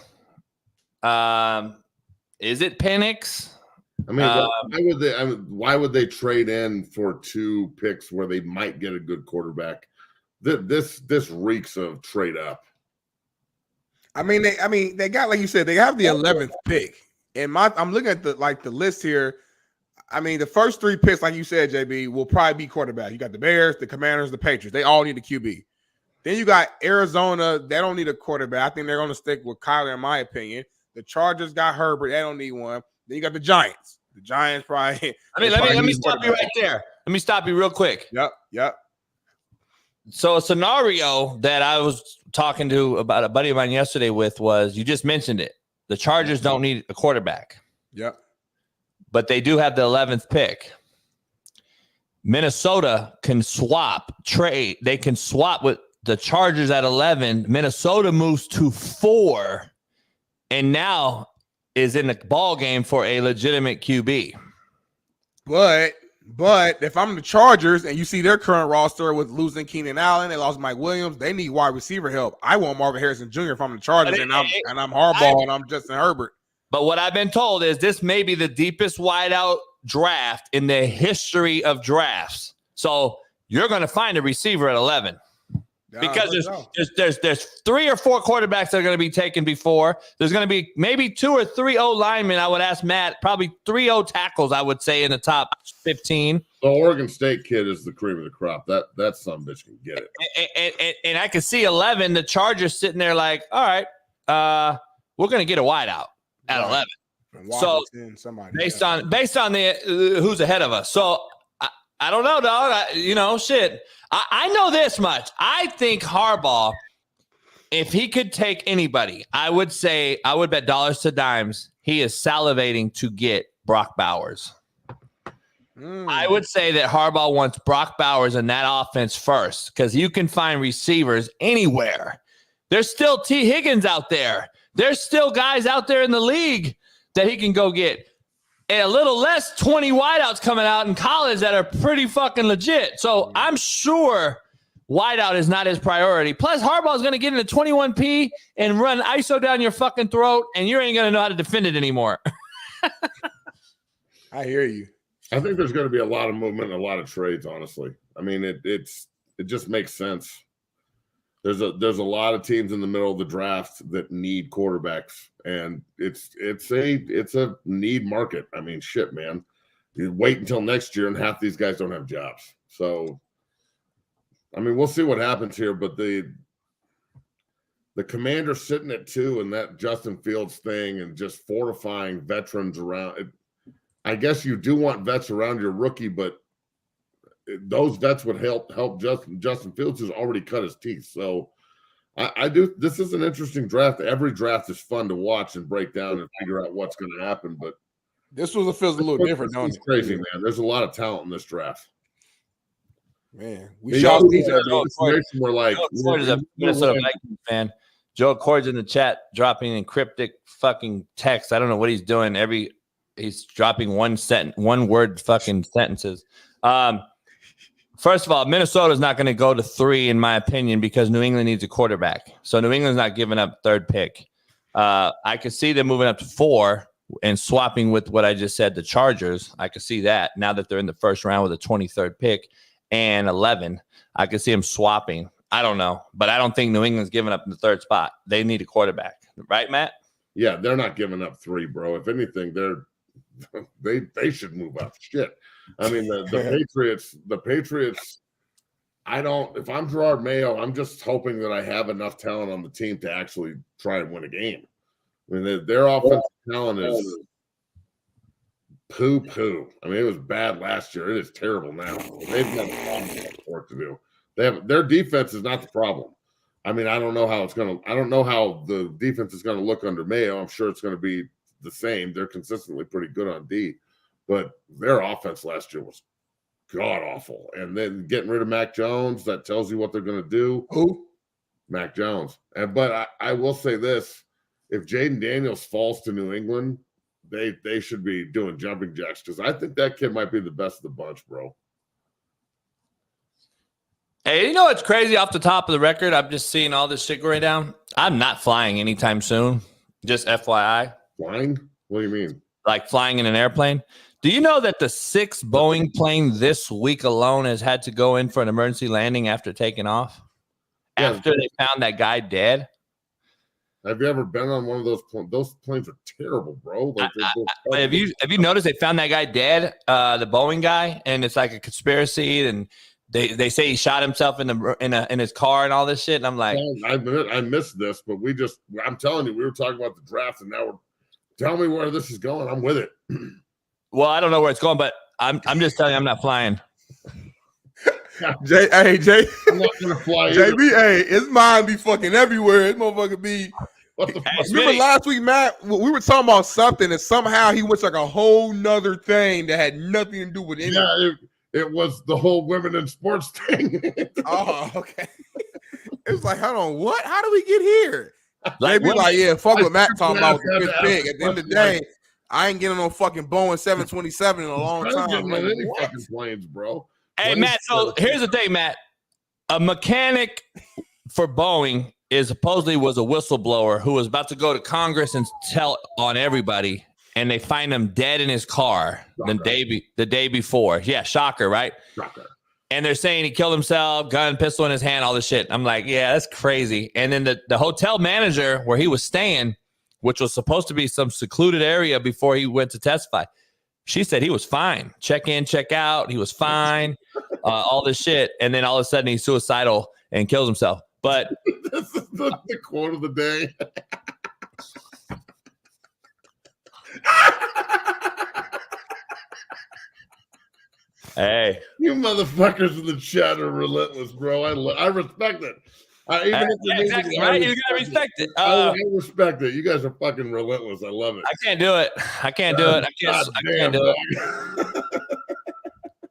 Is it Penix? I mean, why would they trade in for 2 picks where they might get a good quarterback? This reeks of trade up. I mean, they got, like you said, they have the 11th pick. And I'm looking at the list here. I mean, the first 3 picks, like you said, JB, will probably be quarterback. You got the Bears, the Commanders, the Patriots. They all need a QB. Then you got Arizona. They don't need a quarterback. I think they're going to stick with Kyler, in my opinion. The Chargers got Herbert. They don't need one. Then you got the Giants. The Giants probably. I mean, let me stop you right there. Let me stop you real quick. Yep. So a scenario that I was talking to about a buddy of mine yesterday with was, you just mentioned it. The Chargers don't need a quarterback. Yep. But they do have the 11th pick. Minnesota can trade. They can swap with the Chargers at 11. Minnesota moves to 4 and now is in the ball game for a legitimate QB. But if I'm the Chargers and you see their current roster with losing Keenan Allen, they lost Mike Williams, they need wide receiver help. I want Marvin Harrison Jr. if I'm the Chargers, and I'm Harbaugh and I'm Justin Herbert. But what I've been told is this may be the deepest wideout draft in the history of drafts. So you're going to find a receiver at 11. Because there's 3 or 4 quarterbacks that are going to be taken before. There's going to be maybe 2 or 3 O linemen. I would ask Matt, probably 3 O tackles, I would say, in the top 15. The Oregon State kid is the cream of the crop. That son of a bitch can get it. And I can see 11, the Chargers sitting there like, all right, we're going to get a wideout at 11. So based on the who's ahead of us. So I don't know, dog. Shit. I know this much. I think Harbaugh, if he could take anybody, I would bet dollars to dimes he is salivating to get Brock Bowers. I would say that Harbaugh wants Brock Bowers in that offense first because you can find receivers anywhere. There's still T. Higgins out there. There's still guys out there in the league that he can go get. And a little less 20 wideouts coming out in college that are pretty fucking legit. So I'm sure wideout is not his priority. Plus, Harbaugh's going to get into 21P and run ISO down your fucking throat, and you ain't going to know how to defend it anymore. I hear you. I think there's going to be a lot of movement and a lot of trades, honestly. I mean, it just makes sense. There's a lot of teams in the middle of the draft that need quarterbacks, and it's a need market. I mean, shit, man. You wait until next year, and half these guys don't have jobs. So, I mean, we'll see what happens here. But the Commanders sitting at 2 and that Justin Fields thing, and just fortifying veterans around it. I guess you do want vets around your rookie, but those vets would help Justin Fields, who's already cut his teeth. So I do. This is an interesting draft. Every draft is fun to watch and break down and figure out what's going to happen. But this feels a little different. It's crazy, man. There's a lot of talent in this draft. Man, we shot these. We're like, Cord is a Minnesota Vikings fan. Joe Cord's in the chat dropping encryptic fucking text. I don't know what he's doing. He's dropping one word fucking sentences. First of all, Minnesota is not going to go to 3, in my opinion, because New England needs a quarterback. So New England's not giving up 3rd pick. I could see them moving up to 4 and swapping with what I just said, the Chargers. I could see that now that they're in the first round with a 23rd pick and 11. I could see them swapping. I don't know, but I don't think New England's giving up in the 3rd spot. They need a quarterback, right, Matt? Yeah, they're not giving up 3, bro. If anything, they should move up. Shit. I mean, the Patriots, if I'm Gerard Mayo, I'm just hoping that I have enough talent on the team to actually try and win a game. I mean, their offensive talent poo-poo. I mean, it was bad last year. It is terrible now. They've got a problem work to do. Their defense is not the problem. I mean, I don't know how the defense is going to look under Mayo. I'm sure it's going to be the same. They're consistently pretty good on D, but their offense last year was god awful. And then getting rid of Mac Jones, that tells you what they're going to do. Who? Mac Jones. But I will say this: if Jaden Daniels falls to New England, they should be doing jumping jacks, because I think that kid might be the best of the bunch, bro. Hey, you know what's crazy off the top of the record? I'm just seeing all this shit going down. I'm not flying anytime soon. Just FYI. Flying? What do you mean? Like flying in an airplane? Do you know that the 6th Boeing plane this week alone has had to go in for an emergency landing after taking off? Yeah. After they found that guy dead? Have you ever been on one of those planes? Those planes are terrible, bro. Like, have you noticed they found that guy dead, the Boeing guy, and it's like a conspiracy, and they say he shot himself in his car and all this shit, and I'm like, I missed this, but I'm telling you, we were talking about the draft, and now tell me where this is going. I'm with it. Well, I don't know where it's going, but I'm just telling you, I'm not flying. Jay, I'm not gonna fly. JB, hey, his mind be fucking everywhere. His motherfucker be. What the fuck? Remember last week, Matt? We were talking about something, and somehow he went like a whole nother thing that had nothing to do with anything. Yeah, it was the whole women in sports thing. Oh, okay. It was like, hold on, what? How do we get here? Like, JB like, yeah, fuck what Matt talking about with the fifth pick. At the end of the day, I ain't getting on fucking Boeing 727 in a long time. Like, any fucking planes, bro. Hey, Matt, so here's the thing, Matt. A mechanic for Boeing supposedly was a whistleblower who was about to go to Congress and tell on everybody, and they find him dead in his car the day before. Yeah, shocker, right? Shocker. And they're saying he killed himself, gun, pistol in his hand, all this shit. I'm like, yeah, that's crazy. And then the hotel manager where he was staying, which was supposed to be some secluded area before he went to testify, she said he was fine. Check in, check out. He was fine. All this shit. And then all of a sudden he's suicidal and kills himself. But this is the quote of the day. Hey, you motherfuckers in the chat are relentless, bro. I respect it. Exactly, right? You gotta respect it. I respect it. You guys are fucking relentless. I love it. I can't do it. I can't do it. I can't do it.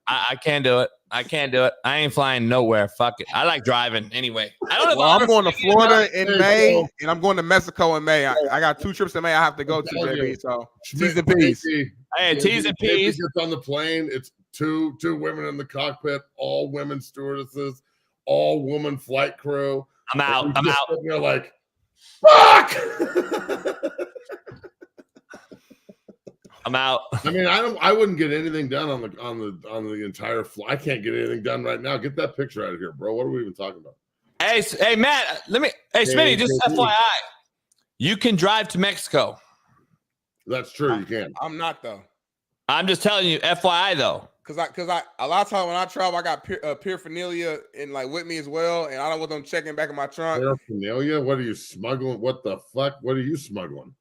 I can't do it. I can't do it. I ain't flying nowhere. Fuck it. I like driving anyway. I don't know. Well, I'm going to Florida in May, and I'm going to Mexico in May. I got 2 trips in May I have to go to, baby. So T's and P's. Hey, T's and P's. Gets on the plane. It's two women in the cockpit, all women stewardesses, all woman flight crew. I'm out. I'm out. You're like, fuck. I'm out. I mean, I wouldn't get anything done on the entire flight. I can't get anything done right now. Get that picture out of here, bro. What are we even talking about? Hey, Matt. Smitty, just FYI, you can drive to Mexico. That's true. You can. I'm not though. I'm just telling you, FYI though. Cause I a lot of times when I travel, I got paraphernalia and like with me as well, and I don't want them checking back in my trunk. Paraphernalia? What are you smuggling? What the fuck? What are you smuggling?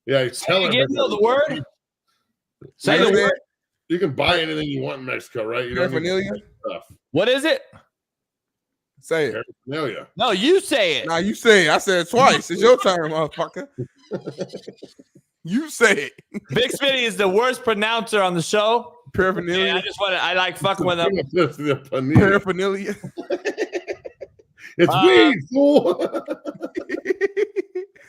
Yeah, he's telling you know the word. Say the word. You can buy anything you want in Mexico, right? You paraphernalia. Stuff. What is it? Say it. Paraphernalia. No, you say it. Nah, you say it. I said it twice. It's your turn, motherfucker. You say it. Big Smitty is the worst pronouncer on the show. Paraphernalia. I like fucking with him. Paraphernalia. It's weed, fool.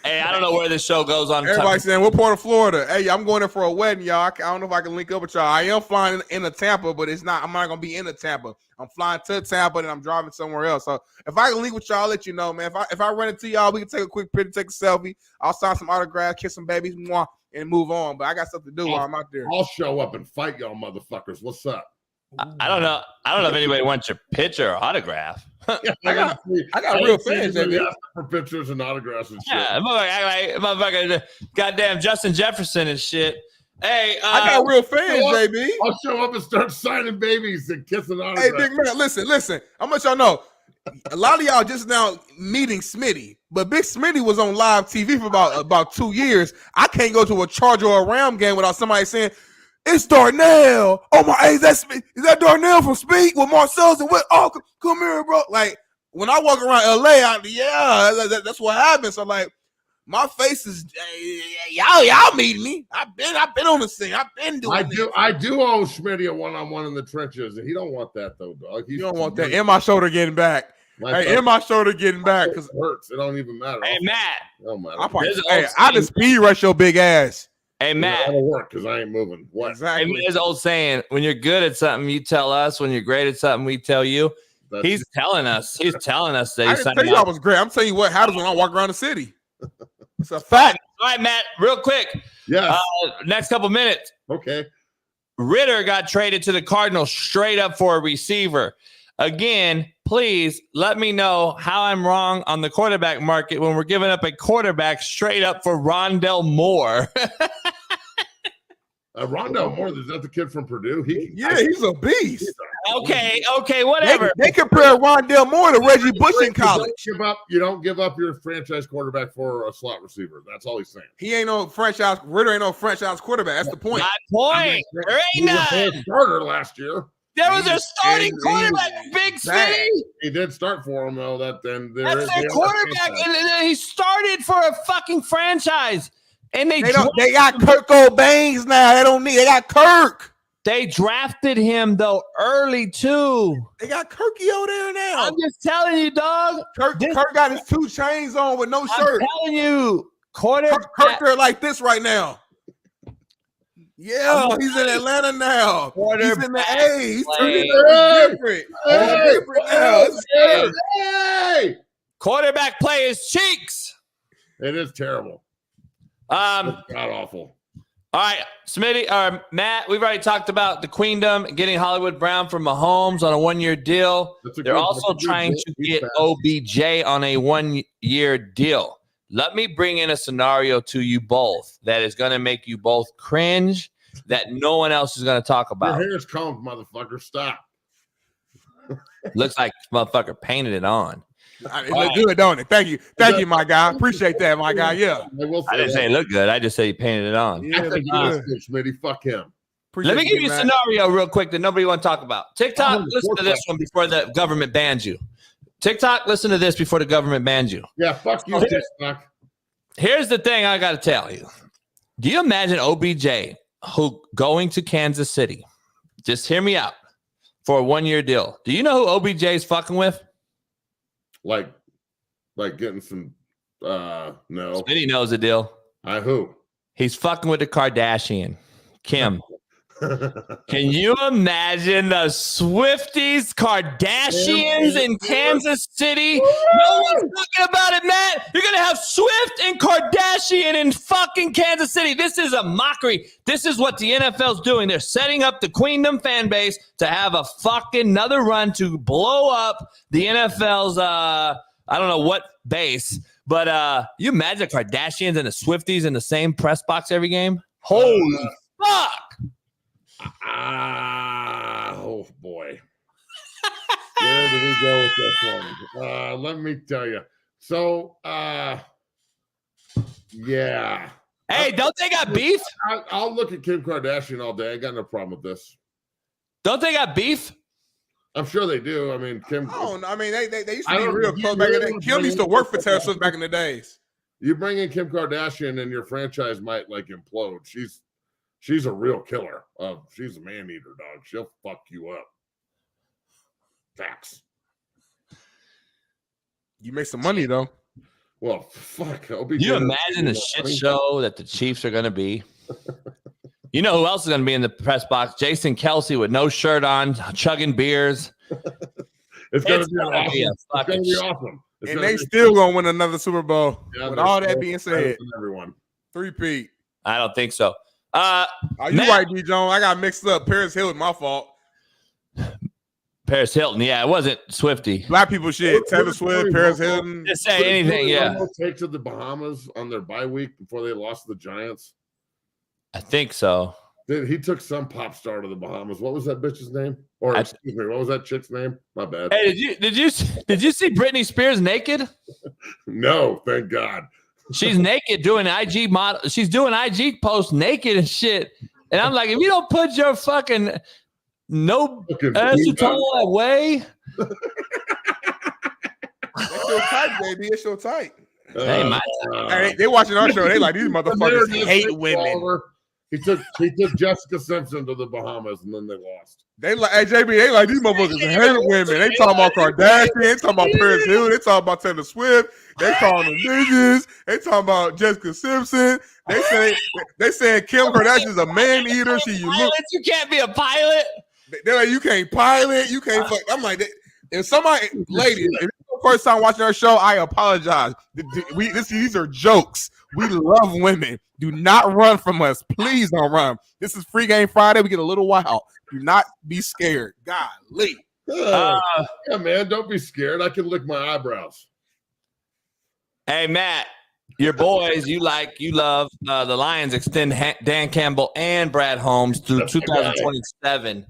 Hey, I don't know where this show goes on. Everybody saying, what part of Florida? Hey, I'm going there for a wedding, y'all. I don't know if I can link up with y'all. I am flying into Tampa, but I'm not going to be into Tampa. I'm flying to Tampa, and I'm driving somewhere else. So if I can link with y'all, I'll let you know, man. If I run into y'all, we can take a quick picture, take a selfie. I'll sign some autographs, kiss some babies, and move on. But I got stuff to do while I'm out there. I'll show up and fight y'all motherfuckers. What's up? I don't know. I don't know if anybody wants your picture or autograph. Yeah, I got real fans, baby. For pictures and autographs and shit. Yeah, motherfucker, goddamn Justin Jefferson and shit. Hey, I got real fans, baby. I'll show up and start signing babies and kissing autographs. Hey, big man, listen. How much y'all know? A lot of y'all just now meeting Smitty, but Big Smitty was on live TV for about 2 years. I can't go to a Charger or a Ram game without somebody saying, it's Darnell. Oh my, hey, is that Darnell from Speak with Marcellus and what? Oh, come here, bro. Like when I walk around LA, that's what happens. So like, my face is y'all meet me. I've been on the scene. I've been doing. I do owe Smitty a one-on-one in the trenches, and he don't want that though, dog. You don't want that. And my shoulder getting back. My shoulder getting back because it hurts. It don't even matter. Hey Matt, I just speed rush your big ass. Hey Matt, that'll work because I ain't moving. What? Exactly. There's an old saying: when you're good at something, you tell us. When you're great at something, we tell you. He's telling us that he's I didn't tell you I was great. I'm telling you what happens when I walk around the city. It's a fact. All right, Matt, real quick. Yeah. Next couple minutes. Okay. Ritter got traded to the Cardinals straight up for a receiver. Again, please let me know how I'm wrong on the quarterback market when we're giving up a quarterback straight up for Rondell Moore. Rondell Moore, is that the kid from Purdue? He's a beast. Okay, whatever. They compare Rondell Moore to Reggie Bush in college. You don't give up your franchise quarterback for a slot receiver. That's all he's saying. Ritter ain't no franchise quarterback. That's the point. My point. There ain't none. Starter last year. There was a starting quarterback, Big Smitty. He did start for him, though. That's their quarterback, and he started for a fucking franchise. And they got Kirk O'Baines now. They got Kirk. They drafted him though early too. They got Kirky over there now. I'm just telling you, dog. Kirk got his 2 chains on with no shirt. I'm telling you, Kirk there like this right now. Yeah, he's in Atlanta now. He's in the A. He's turning different. Hey! Quarterback play is cheeks. It is terrible. God awful. All right, Smitty, Matt, we've already talked about the Queendom getting Hollywood Brown from Mahomes on a 1-year deal. They're also trying to get OBJ on a 1-year deal. Let me bring in a scenario to you both that is going to make you both cringe that no one else is going to talk about. Your hair's combed, motherfucker. Stop. Looks like motherfucker painted it on. It look good, don't it? Thank you, my guy. Appreciate that, my guy. Yeah. I didn't say it looked good. I just said he painted it on. Yeah, Smitty, fuck him. Let me give you a scenario real quick that nobody want to talk about. TikTok, listen to this one before the government bans you. TikTok, listen to this before the government bans you. Yeah, fuck you, TikTok. Here's the thing I got to tell you. Do you imagine OBJ going to Kansas City? Just hear me out for a 1-year deal. Do you know who OBJ is fucking with? Like getting some no. Smitty knows the deal. Who? He's fucking with the Kardashian, Kim. Can you imagine the Swifties, Kardashians in Kansas City? No one's talking about it, Matt. You're going to have Swift and Kardashian in fucking Kansas City. This is a mockery. This is what the NFL's doing. They're setting up the Queendom fan base to have a fucking another run to blow up the NFL's, I don't know what base, but you imagine the Kardashians and the Swifties in the same press box every game? Holy fuck. Oh boy. Where do we go with this one? Let me tell you. So yeah. Hey, don't they got beef? I'll look at Kim Kardashian all day. I got no problem with this. Don't they got beef? I'm sure they do. I mean, Kim. They used to be real close back in the day. Kim used to work for Taylor Swift back in the days. You bring in Kim Kardashian and your franchise might implode. She's a real killer. She's a man eater, dog. She'll fuck you up. Facts. You make some money though. Well, fuck. You imagine the shit show that the Chiefs are going to be. You know who else is going to be in the press box? Jason Kelsey with no shirt on, chugging beers. It's going to be awesome. And they still going to win another Super Bowl. Yeah, with all that being said, everyone 3-peat. I don't think so. Are you right, D. Jones? I got mixed up. Paris Hilton, my fault. Paris Hilton, yeah, it wasn't Swifty. Black people shit. Taylor Swift, Paris Hilton. Just say anything, yeah. Take to the Bahamas on their bye week before they lost to the Giants. I think so. He took some pop star to the Bahamas. What was that bitch's name? Or excuse me, what was that chick's name? My bad. Hey, did you see Britney Spears naked? No, thank God. She's naked doing IG model. She's doing IG posts naked and shit. And I'm like, if you don't put your fucking no acetol away. It's so tight, baby. It's so tight. Hey, they watching our show. They like, these motherfuckers hate women. He took Jessica Simpson to the Bahamas, and then they lost. They like, hey, JB, they like, these motherfuckers hate women. They talking about Kardashian. They talking about Paris Hilton. They talking about Taylor Swift. They calling them bitches. They talking about Jessica Simpson. They saying Kim Kardashian's a man eater. You can't be a pilot. They're like, you can't pilot. You can't fuck. I'm like, if somebody, ladies, if it's your first time watching our show, I apologize. These are jokes. We love women. Do not run from us. Please don't run. This is Free Game Friday. We get a little wild. Do not be scared. Golly. Yeah, man, don't be scared. I can lick my eyebrows. Hey, Matt, your boys, you love the Lions extend Dan Campbell and Brad Holmes through 2027.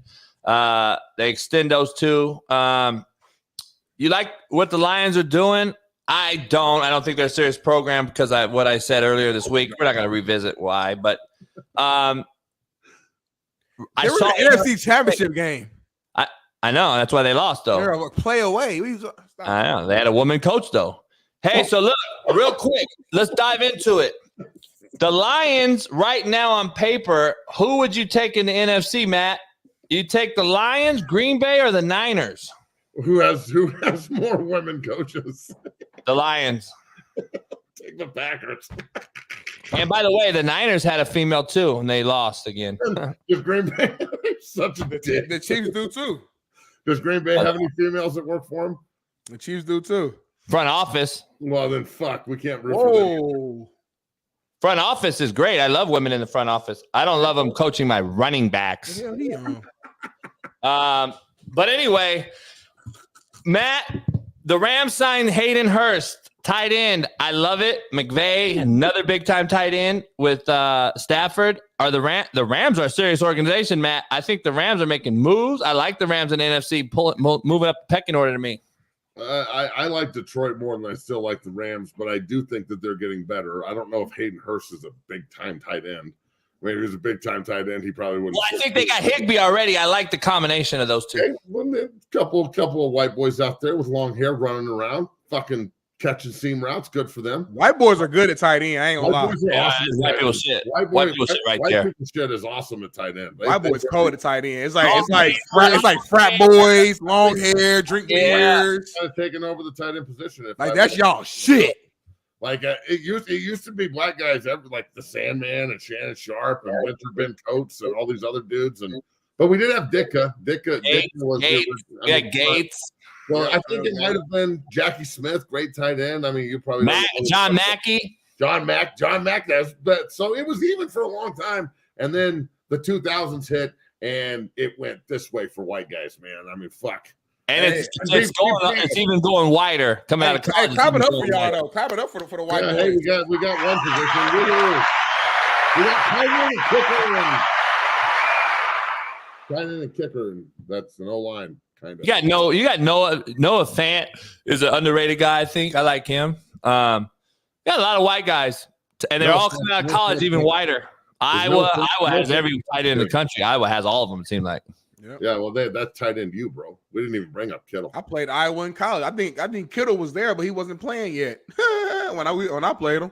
They extend those two. You like what the Lions are doing? I don't think they're a serious program because what I said earlier this week. We're not going to revisit why, but I saw the NFC Championship game. I know that's why they lost though. They're a play away. I know they had a woman coach though. Hey, so look real quick. Let's dive into it. The Lions right now on paper. Who would you take in the NFC, Matt? You take the Lions, Green Bay, or the Niners? Who has more women coaches? The Lions. Take the Packers. And by the way, the Niners had a female too, and they lost again. Does Green Bay such a dick? The Chiefs do too. Does Green Bay have any females that work for them? The Chiefs do too. Front office. Well, then fuck. We can't root for them. Front office is great. I love women in the front office. I don't love them coaching my running backs. But anyway, Matt, the Rams signed Hayden Hurst, tight end. I love it. McVay, another big time tight end with Stafford. The Rams are a serious organization, Matt. I think the Rams are making moves. I like the Rams in the NFC moving up the pecking order to me. I like Detroit more than I still like the Rams, but I do think that they're getting better. I don't know if Hayden Hurst is a big time tight end. I mean, if he was a big time tight end, he probably wouldn't. Well, I think they got Higbee already. I like the combination of those two. A couple of white boys out there with long hair running around, fucking catching seam routes. Good for them. White boys are good at tight end. I ain't gonna lie. White people shit. White people shit right there. White people shit is awesome at tight end. White boys cold at tight end. It's like frat boys, long hair, drink beers. Kind of taking over the tight end position. That's y'all shit. Like it used to be black guys like the Sandman and Shannon Sharp and Winter Ben Coates and all these other dudes, but we did have Ditka. Ditka was Gates. Well, I think it might have been Jackie Smith, great tight end. I mean, you probably John Mackey. John Mack. So it was even for a long time, and then the 2000s hit, and it went this way for white guys, man. I mean, fuck. And it's even going wider coming out of college. Clap it up for y'all, though. Clap it up for the white boys. Hey, we got one position. We got tight end and kicker, and that's an O-line kind of. You got Noah Fant is an underrated guy. I think I like him. Got a lot of white guys, and they're all coming out of college even wider. Iowa has every tight end in the country. Iowa has all of them. It seemed like. Yep. Yeah, well, that's tight end you, bro. We didn't even bring up Kittle. I played Iowa in college. I think Kittle was there, but he wasn't playing yet when I played him.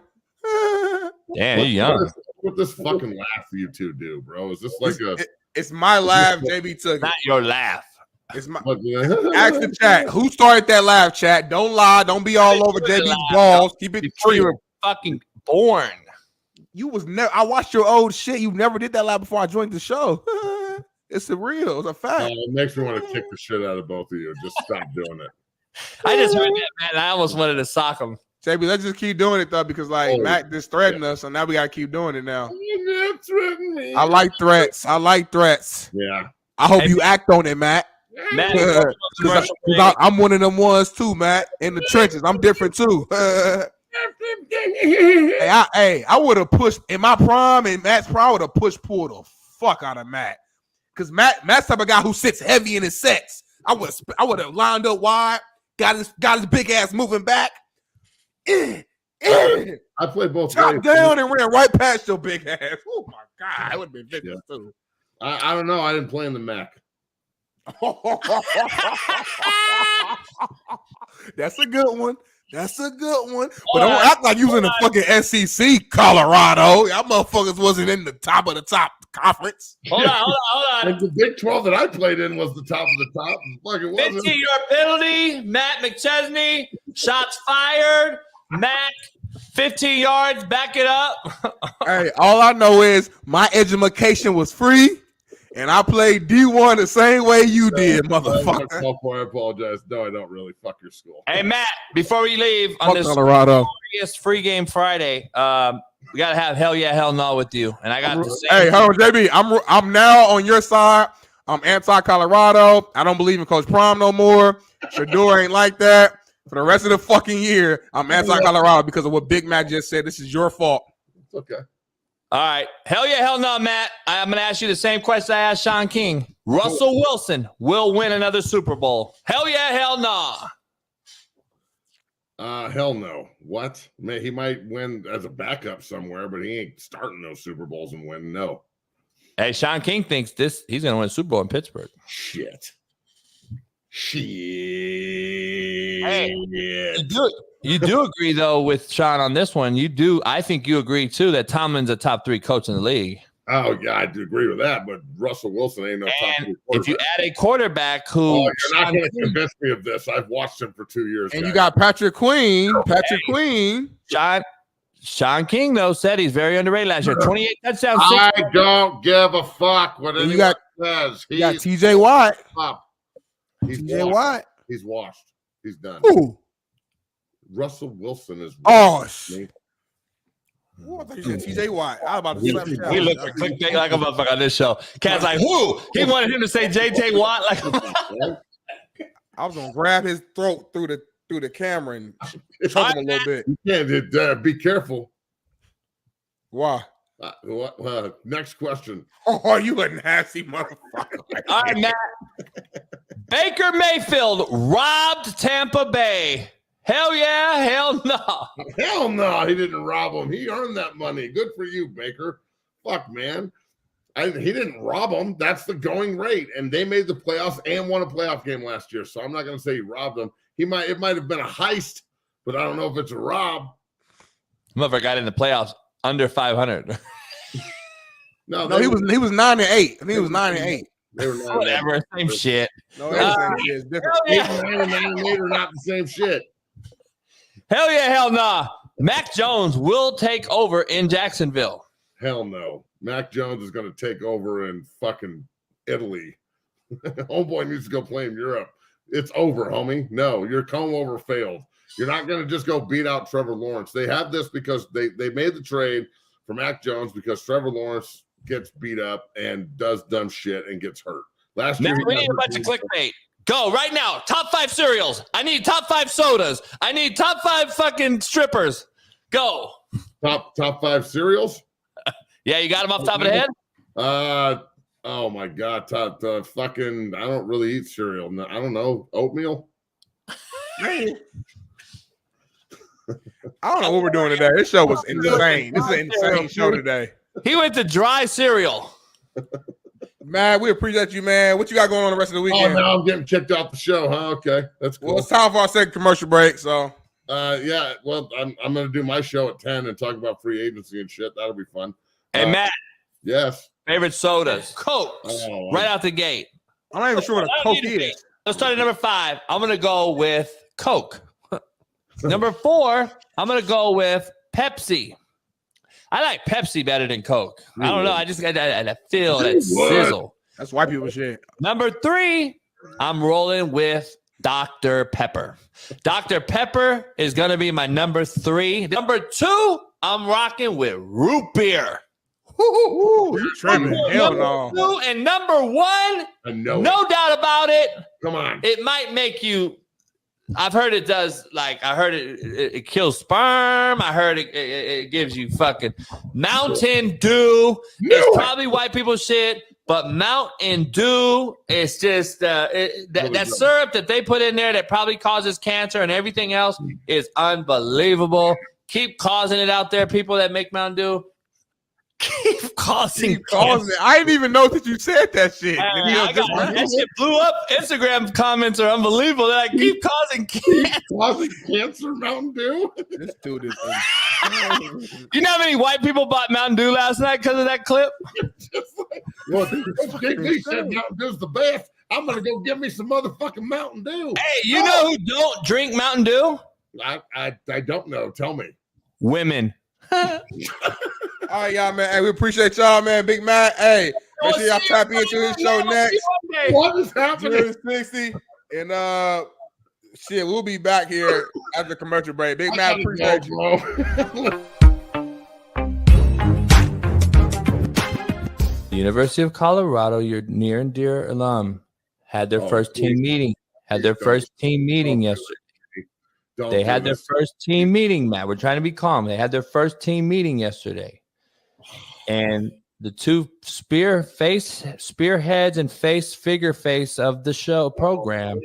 Damn, you're young. What this fucking laugh you two do, bro? Is this like it's my laugh, JB took. Not your laugh. It's my ask the chat. Who started that laugh, chat? Don't lie. Don't be all over JB's balls. Keep it before you were fucking born. You was never. I watched your old shit. You never did that laugh before I joined the show. It's a real. It's a fact. It makes me want to kick the shit out of both of you. Just stop doing it. I just heard that, man. I almost wanted to sock him. JB, let's just keep doing it though, because Matt just threatened us, so now we gotta keep doing it now. You threaten me. I like threats. Yeah. I hope you act on it, Matt. I'm one of them ones too, Matt. In the trenches, I'm different too. I would have pushed in my prime and Matt's prime. I would have pulled the fuck out of Matt. Because Matt's type of guy who sits heavy in his sets. I would have lined up wide, got his big ass moving back. I played both Top down and ran right past your big ass. Oh my God, it would have been vicious too. I don't know. I didn't play in the MAC. That's a good one. That's a good one. But don't act like you was in the fucking SEC, Colorado. Y'all motherfuckers wasn't in the top of the top conference. Hold on. And the Big 12 that I played in was the top of the top. Fuck, it wasn't. 15-yard penalty. Matt McChesney. Shots fired. Mac, 15 yards. Back it up. Hey, all I know is my education was free, and I played D1 the same way you did, motherfucker. I apologize. No, I don't really. Fuck your school. Hey, Matt, before we leave on this Colorado free game Friday, we got to have hell yeah, hell no with you. And I got to say, hey, hold on, JB. I'm now on your side. I'm anti-Colorado. I don't believe in Coach Prom no more. Shador ain't like that. For the rest of the fucking year, I'm anti-Colorado because of what Big Mac just said. This is your fault. It's okay. all right. Hell yeah, hell no, Matt. I'm going to ask you the same question I asked Sean King. Russell Wilson will win another Super Bowl. Hell yeah, hell no. Hell no. What? Man, he might win as a backup somewhere, but he ain't starting those Super Bowls and win. No. Hey, Sean King thinks he's going to win a Super Bowl in Pittsburgh. Shit. Hey, you do agree though with Sean on this one. You do. I think you agree too that Tomlin's a top 3 coach in the league. Oh yeah, I do agree with that. But Russell Wilson ain't no top 3 quarterback. If you add a quarterback who, you're not going to convince me of this. I've watched him for 2 years. And you got Patrick Queen. Sean King though said he's very underrated last year. 28 touchdowns. I don't give a fuck what anyone says. You got T.J. Watt. He's T.J. washed. Watt. He's washed. He's done. Who? Russell Wilson is. Oh, shit. I thought you said T.J. Watt. I was about to slap We look for clickbait like a motherfucker on this show. Cat's like, who? He wanted him to say J.J. Watt. Like, I was gonna grab his throat through the camera and choke him a little bit. You can't. Be careful. Why? Next question. Oh, you a nasty motherfucker. All right, Matt. Baker Mayfield robbed Tampa Bay. Hell yeah, hell no. Hell no, he didn't rob him. He earned that money. Good for you, Baker. Fuck, man. He didn't rob them. That's the going rate. And they made the playoffs and won a playoff game last year. So I'm not going to say he robbed them. It might have been a heist, but I don't know if it's a rob. Motherfucker got in the playoffs under 500. No, he was 9-8. I think he was 9-8. They were whatever, same shit. No, same shit. It's different. Yeah. 9 and 8 are not the same shit. Hell yeah, hell nah. Mac Jones will take over in Jacksonville. Hell no. Mac Jones is going to take over in fucking Italy. Homeboy needs to go play in Europe. It's over, homie. No, your comb over failed. You're not going to just go beat out Trevor Lawrence. They have this because they made the trade for Mac Jones because Trevor Lawrence gets beat up and does dumb shit and gets hurt. Last year, we need a bunch of clickbait. Go right now. Top 5 cereals. I need top 5 sodas. I need top 5 fucking strippers. Go. Top 5 cereals? Yeah, you got them off the top of the head? Oh my God. Fucking, I don't really eat cereal. No, I don't know. Oatmeal? I don't know what we're doing today. This show was insane. This is an insane show today. He went to dry cereal. Man, we appreciate you, man. What you got going on the rest of the weekend? Oh, now I'm getting kicked off the show, huh? Okay, that's cool. Well, it's time for our second commercial break, so. Yeah, well, I'm going to do my show at 10 and talk about free agency and shit. That'll be fun. Hey, Matt. Yes. Favorite sodas? Coke. Right out the gate. I'm not even sure what a Coke is. Let's start at number 5. I'm going to go with Coke. Number 4, I'm going to go with Pepsi. I like Pepsi better than Coke. I don't know. I just got that feel, that sizzle. That's white people shit. Number 3, I'm rolling with Dr. Pepper. Dr. Pepper is going to be my number 3. Number 2, I'm rocking with root beer. You tripping. Hell no. 2 and number 1, no doubt about it. Come on. It might make you. I've heard it does, like, I heard it kills sperm. I heard it gives you fucking Mountain Dew. It's probably white people shit, but Mountain Dew is just that syrup that they put in there that probably causes cancer and everything else is unbelievable. Keep causing it out there, people that make Mountain Dew. Keep causing it. I didn't even know that you said that shit. That shit blew up. Instagram comments are unbelievable. That I keep causing cancer. Causing cancer, Mountain Dew. This dude is You know how many white people bought Mountain Dew last night because of that clip? Well, JB said Mountain Dew's the best. I'm gonna go get me some motherfucking Mountain Dew. Hey, you know who don't drink Mountain Dew? I don't know. Tell me. Women. All right, y'all, man. Hey, we appreciate y'all, man. Big man. Hey, make sure y'all tap into his show next. What is happening? 60. And shit, we'll be back here after the commercial break. Big man, appreciate you, bro. The University of Colorado, your near and dear alum, had their first team meeting. Yesterday. They had their first team meeting, Matt. We're trying to be calm. They had their first team meeting yesterday. And the two spearheads and figure face of the show program,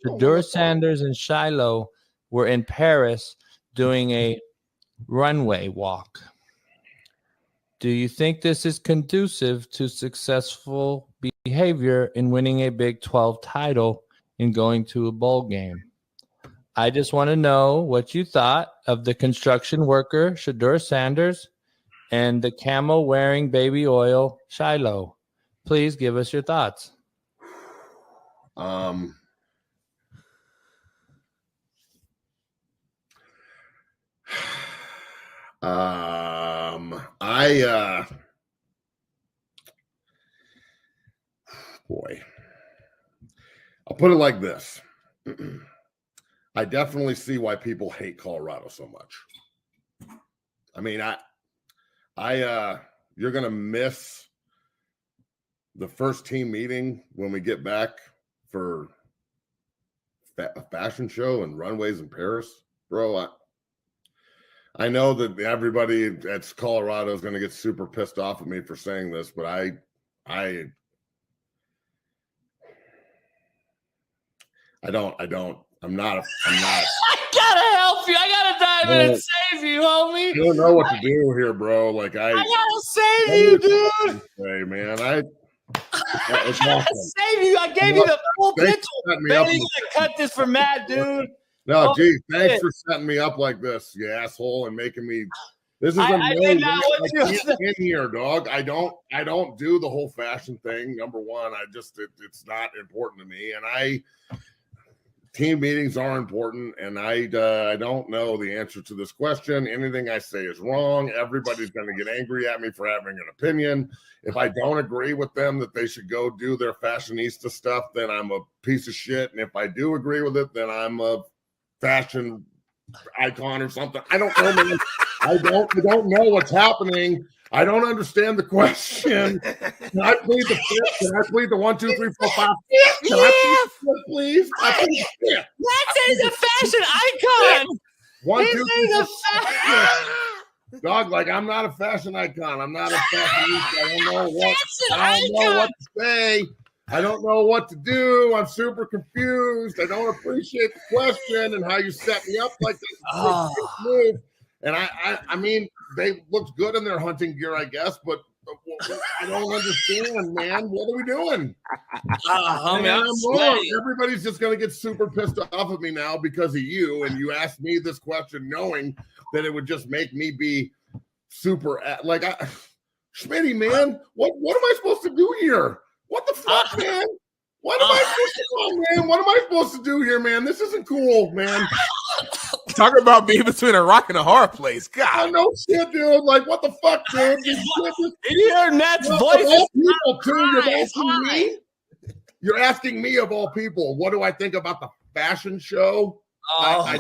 Shadur Sanders and Shiloh, were in Paris doing a runway walk. Do you think this is conducive to successful behavior in winning a Big 12 title and going to a bowl game? I just want to know what you thought of the construction worker, Shadur Sanders, and the camel wearing baby oil, Shiloh. Please give us your thoughts. Boy, I'll put it like this. I definitely see why people hate Colorado so much. I mean, you're going to miss the first team meeting when we get back for a fashion show and runways in Paris, bro. I know that everybody at Colorado is going to get super pissed off at me for saying this, but I'm not. I gotta help you. I gotta dive in and save you, homie. You don't know what to do here, bro. Like I gotta save you, dude. Hey, man, I gotta save you. I gave you the full picture. Baby, you gotta cut this for Matt, dude. No, geez, thanks for setting me up like this, you asshole, and making me. This is amazing. In here, dog. I don't do the whole fashion thing. Number one, it's not important to me, and team meetings are important, and I don't know the answer to this question. Anything I say is wrong. Everybody's going to get angry at me for having an opinion. If I don't agree with them that they should go do their fashionista stuff, then I'm a piece of shit. And if I do agree with it, then I'm a fashion icon or something. I don't know, man. I don't know what's happening. I don't understand the question. Can I plead the fifth? Can I plead the 1, 2, 3, 4, 5? Can I plead the fifth, please? That is a fashion icon. 1, 2, 3, 4, dog, like I'm not a fashion icon. I'm not a fashionista. I don't know what to say. I don't know what to do. I'm super confused. I don't appreciate the question and how you set me up like this. And I mean, they looked good in their hunting gear, I guess, but I don't understand, man. What are we doing? I'm wrong. Everybody's just going to get super pissed off at me now because of you. And you asked me this question knowing that it would just make me be super like, Smitty, man, what am I supposed to do here? What the fuck, man? What am I supposed to do, man? What am I supposed to do here, man? This isn't cool, man. Talking about being between a rock and a hard place. God. I know shit, dude. Like, what the fuck, dude? You hear Nat's voice? You're asking me of all people, what do I think about the fashion show? I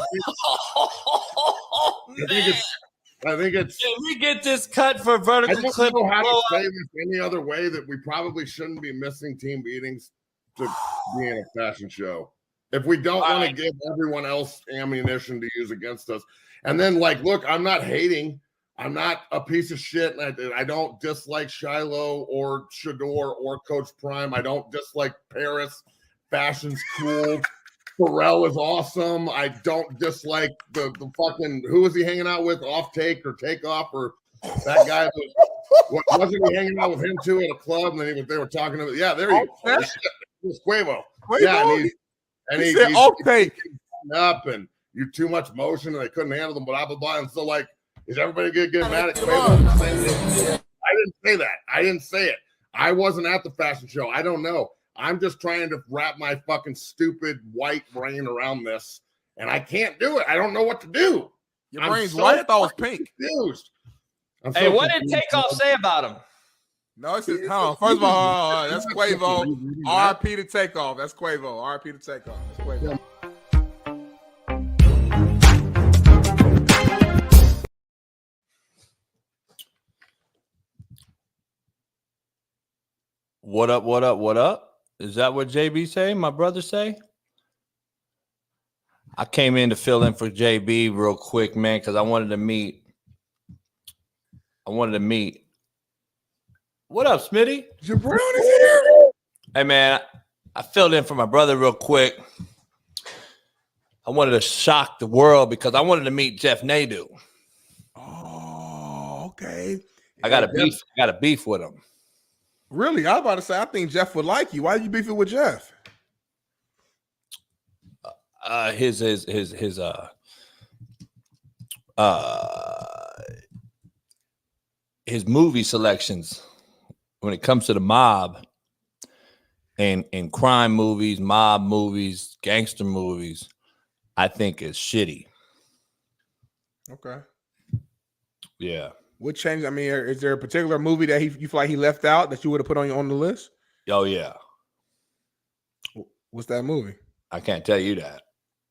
think it's. Can we get this cut for vertical clip? I don't know how to say this any other way that we probably shouldn't be missing team meetings to be in a fashion show. If we don't want to give everyone else ammunition to use against us. And then, like, look, I'm not hating. I'm not a piece of shit. I don't dislike Shiloh or Shadur or Coach Prime. I don't dislike Paris. Fashion's cool. Pharrell is awesome. I don't dislike the fucking, who is he hanging out with? Off Take or Takeoff or that guy, Wasn't he hanging out with him too at a club? And then they were talking to him. Yeah, there you go. It was Quavo. Yeah, and he's up and you too much motion and they couldn't handle them, blah blah blah. And so like, is everybody gonna get mad at Quavo? I didn't say that. I didn't say it. I wasn't at the fashion show. I don't know. I'm just trying to wrap my fucking stupid white brain around this, and I can't do it. I don't know what to do. Your brain's white. I thought it was pink. Confused. Hey, what did Takeoff say about him? No, it's just, hold on. First of all, that's Quavo. RP to Takeoff. That's Quavo. RP to Takeoff. That's Quavo. What up, what up, what up? Is that what JB say? My brother say? I came in to fill in for JB real quick, man, because I wanted to meet. What up, Smitty? Jabron is here. Hey, man, I filled in for my brother real quick. I wanted to shock the world because I wanted to meet Jeff Nadu. Oh, okay. I got a beef with him. Really? I was about to say, I think Jeff would like you. Why did you beef it with Jeff? His movie selections when it comes to the mob and crime movies, mob movies, gangster movies, I think is shitty. Okay. Yeah. What changed? I mean, is there a particular movie that you feel like he left out that you would have put on the list? Oh, yeah. What's that movie? I can't tell you that.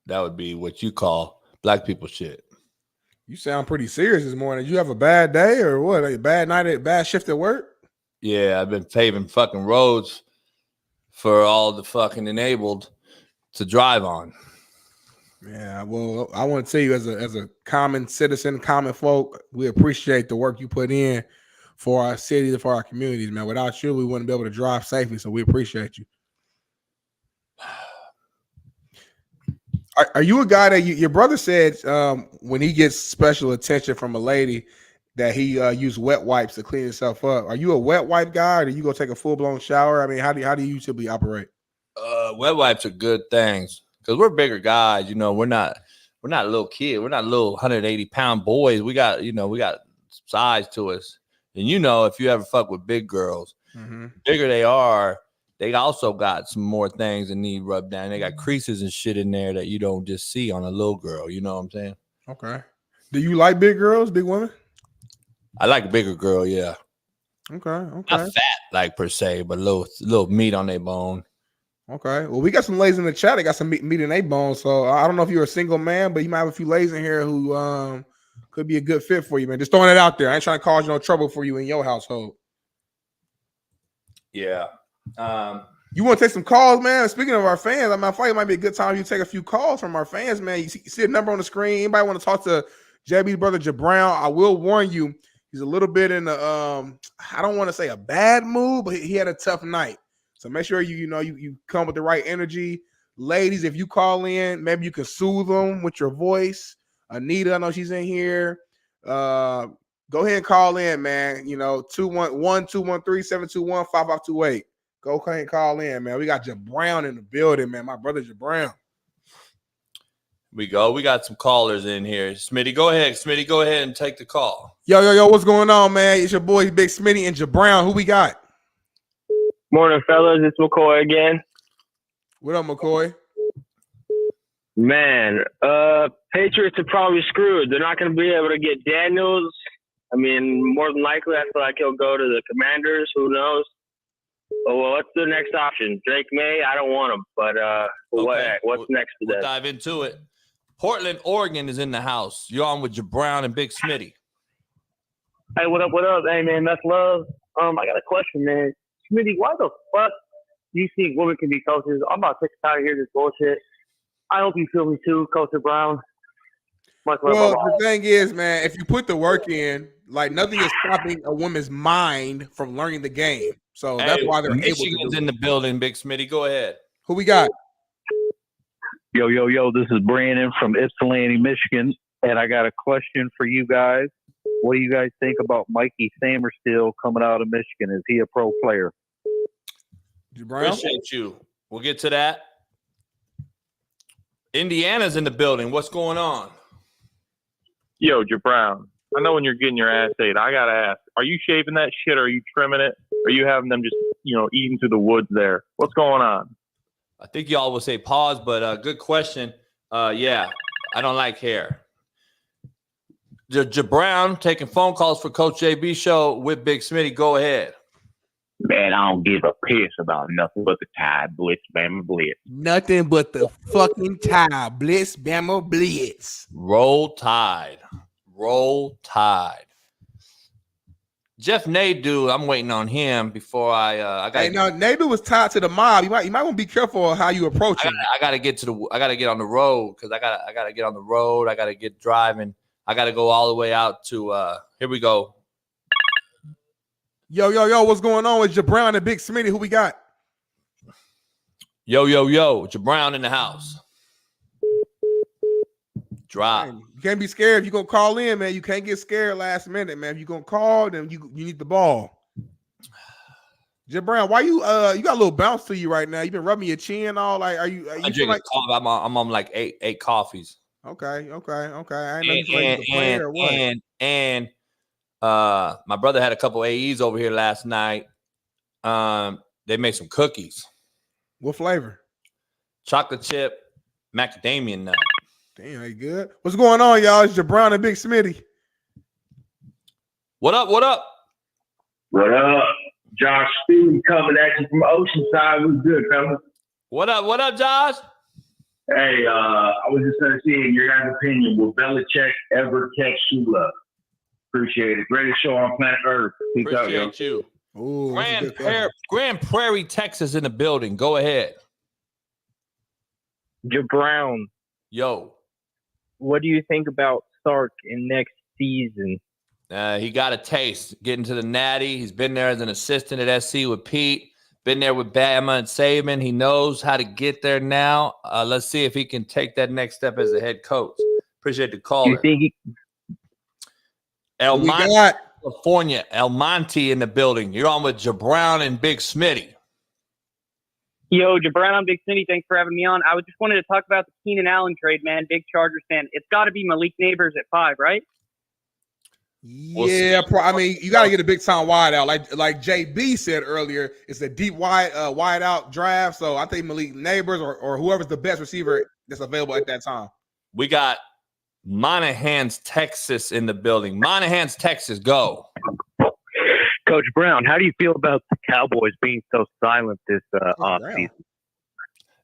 That would be what you call black people shit. You sound pretty serious this morning. You have a bad day or what? A bad night, bad shift at work? Yeah, I've been paving fucking roads for all the fucking enabled to drive on. Yeah, well, I want to tell you as a common citizen, common folk, we appreciate the work you put in for our city, for our communities, man. Without you, we wouldn't be able to drive safely, so we appreciate you. Are you a guy that your brother said when he gets special attention from a lady that he use wet wipes to clean himself up? Are you a wet wipe guy, or do you go take a full-blown shower? I mean, how do you typically operate? Wet wipes are good things because we're bigger guys. You know, we're not a little kid. We're not little 180-pound boys. We got size to us. And you know, if you ever fuck with big girls, bigger they are, they also got some more things that need rubbed down. They got creases and shit in there that you don't just see on a little girl. You know what I'm saying? Okay. Do you like big girls, big women? I like a bigger girl, yeah. Okay. Not fat, like per se, but a little meat on their bone. Okay. Well, we got some ladies in the chat. They got some meat in their bones. So I don't know if you're a single man, but you might have a few ladies in here who could be a good fit for you, man. Just throwing it out there. I ain't trying to cause no trouble for you in your household. Yeah. You want to take some calls, man? Speaking of our fans, I thought it might be a good time you take a few calls from our fans, man. You see a number on the screen. Anybody want to talk to JB's brother Jabron? I will warn you, he's a little bit in the I don't want to say a bad mood, but he had a tough night. So make sure you come with the right energy. Ladies, if you call in, maybe you can soothe them with your voice. Anita, I know she's in here. Go ahead and call in, man. 213-721-5528. Go ahead and call in, man. We got Jabron in the building, man. My brother Jabron. We got some callers in here. Smitty, go ahead. Smitty, go ahead and take the call. Yo, what's going on, man? It's your boys, Big Smitty and Jabron. Who we got? Morning, fellas. It's McCoy again. What up, McCoy? Man, Patriots are probably screwed. They're not going to be able to get Daniels. I mean, more than likely, I feel like he'll go to the Commanders. Who knows? Oh, well, what's the next option? Drake May? I don't want him, but what's next for that? We'll dive into it. Portland, Oregon is in the house. You're on with Jabron and Big Smitty. Hey, what up? Hey, man, that's love. I got a question, man. Smitty, why the fuck do you think women can be coaches? I'm about sick and tired of hearing this bullshit. I hope you feel me too, Coach Brown. Well, the thing is, man, if you put the work in, like nothing is stopping a woman's mind from learning the game. So that's why they're Michigan's able to in the building, Big Smitty. Go ahead. Who we got? Yo, this is Brandon from Ypsilanti, Michigan, and I got a question for you guys. what do you guys think about Mikey Samerstill coming out of Michigan? Is he a pro player? Appreciate you. We'll get to that. Indiana's in the building. What's going on? Yo, Brown. I know when you're getting your ass ate, I gotta ask: are you shaving that shit? Or are you trimming it? Or are you having them just, eating through the woods there? What's going on? I think y'all will say pause, but good question. Yeah, I don't like hair. Brown taking phone calls for Coach JB show with Big Smitty. Go ahead. Man, I don't give a piss about nothing but the Tide Blitz, Bama Blitz. Nothing but the fucking Tide Blitz, Bama Blitz. Roll Tide. Roll Tide. Jeff Nadu, I'm waiting on him before I got. Hey, now Nadu was tied to the mob. You might want to be careful of how you approach it. I gotta get on the road because I gotta get on the road. I gotta get driving. I gotta go all the way out to here we go. Yo, what's going on with Brown and Big Smitty? Who we got? Yo, Brown in the house. Drop. Man, you can't be scared if you're gonna call in, man. You can't get scared last minute, man. If you're gonna call, then you need the ball. Brown, why you got a little bounce to you right now? You been rubbing your chin all like are you drinking like coffee. I'm on like eight coffees. Okay. I ain't know and my brother had a couple AEs over here last night. They made some cookies. What flavor? Chocolate chip, macadamia nut. Damn, they good. What's going on, y'all? It's Brown and Big Smitty. What up? What up? Josh Steele coming at you from Oceanside. What's good, fellas? What up, Josh? Hey, I was just going to see in your guys' opinion, will Belichick ever catch Shula? Appreciate it. Greatest show on planet Earth. Peace Appreciate out, you. Ooh, Grand Prairie, Texas in the building. Go ahead. Brown. Yo. What do you think about Sark in next season? He got a taste getting to the Natty. He's been there as an assistant at SC with Pete. Been there with Bama and Saban. He knows how to get there now. Let's see if he can take that next step as a head coach. Appreciate the call. You think El Monte, California. El Monte in the building. You're on with Brown and Big Smitty. Yo, Brown and Big Smitty, thanks for having me on. I just wanted to talk about the Keenan Allen trade, man. Big Chargers fan. It's got to be Malik Neighbors at 5, right? Yeah, I mean, you got to get a big time wide out. Like JB said earlier, it's a deep wide out draft. So I think Malik Neighbors or whoever's the best receiver that's available at that time. We got Monahan's Texas in the building. Monahan's Texas, go. Coach Brown, how do you feel about the Cowboys being so silent this offseason?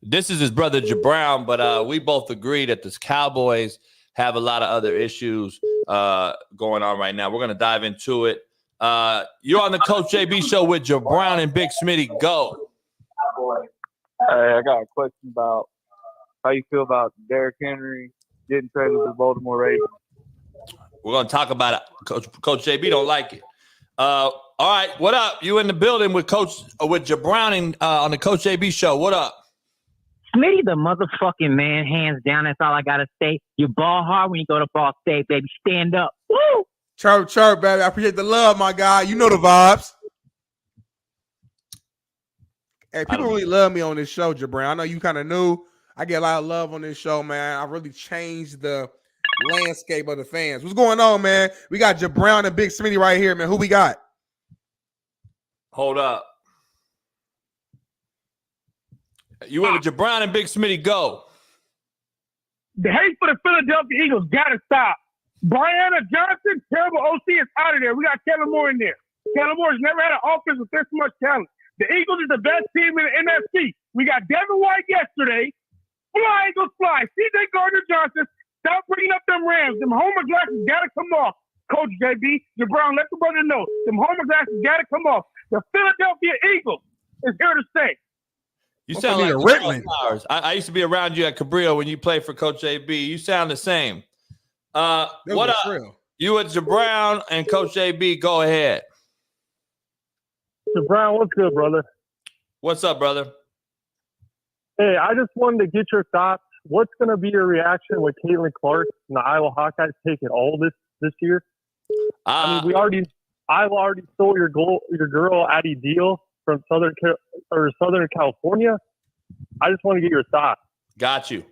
This is his brother Brown, but we both agree that the Cowboys have a lot of other issues going on right now. We're going to dive into it. You're on the Coach JB show with Brown and Big Smitty. Go. Hey, I got a question about how you feel about Derrick Henry getting traded to the Baltimore Ravens. We're going to talk about it. Coach JB don't like it. All right, what up? You in the building with Brown and, on the Coach JB show. What up? Smitty, the motherfucking man, hands down. That's all I gotta say. You ball hard when you go to Ball State, baby. Stand up. Woo! Chirp, baby. I appreciate the love, my guy. You know the vibes. Hey, people really love me on this show, Brown. I know you kind of knew. I get a lot of love on this show, man. I really changed the landscape of the fans. What's going on, man? We got Brown and Big Smitty right here, man. Who we got? Hold up. You went with Brown and Big Smitty. Go. The hate for the Philadelphia Eagles got to stop. Brianna Johnson, terrible OC, is out of there. We got Kellen Moore in there. Kellen Moore's never had an offense with this much talent. The Eagles is the best team in the NFC. We got Devin White yesterday. Fly, Eagles, fly. CJ Gardner-Johnson, stop bringing up them Rams. Them homer glasses got to come off. Coach JB, Brown, let the brother know. Them homer glasses got to come off. The Philadelphia Eagles is here to stay. You sound like Rickman. I used to be around you at Cabrillo when you played for Coach JB. You sound the same. What up? You with Brown and Coach JB. Go ahead. Brown, what's good, brother? What's up, brother? Hey, I just wanted to get your thoughts. What's going to be your reaction with Caitlin Clark and the Iowa Hawkeyes taking all this year? I mean, I already stole your girl Addie Deal from Southern California. I just want to get your thoughts. Got you.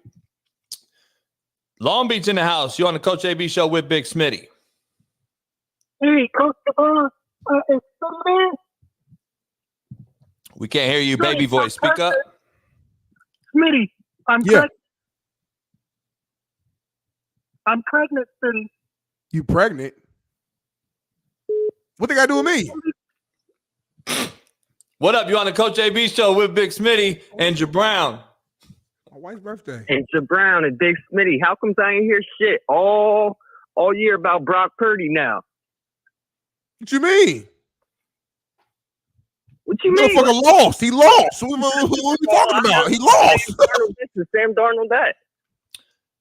Long Beach in the house. You on the Coach AB show with Big Smitty. Hey, Coach it's the man. We can't hear you, baby voice. Speak up. Smitty, I'm pregnant. I'm pregnant, Smitty. You pregnant? What they got to do with me? What up? You on the Coach AB show with Big Smitty and Jabrown. My wife's birthday. And Jabrown and Big Smitty. How come I ain't hear shit all year about Brock Purdy now? What you mean? What you mean? Motherfucker lost. He lost. What are you talking about? He lost. Sam Darnold that.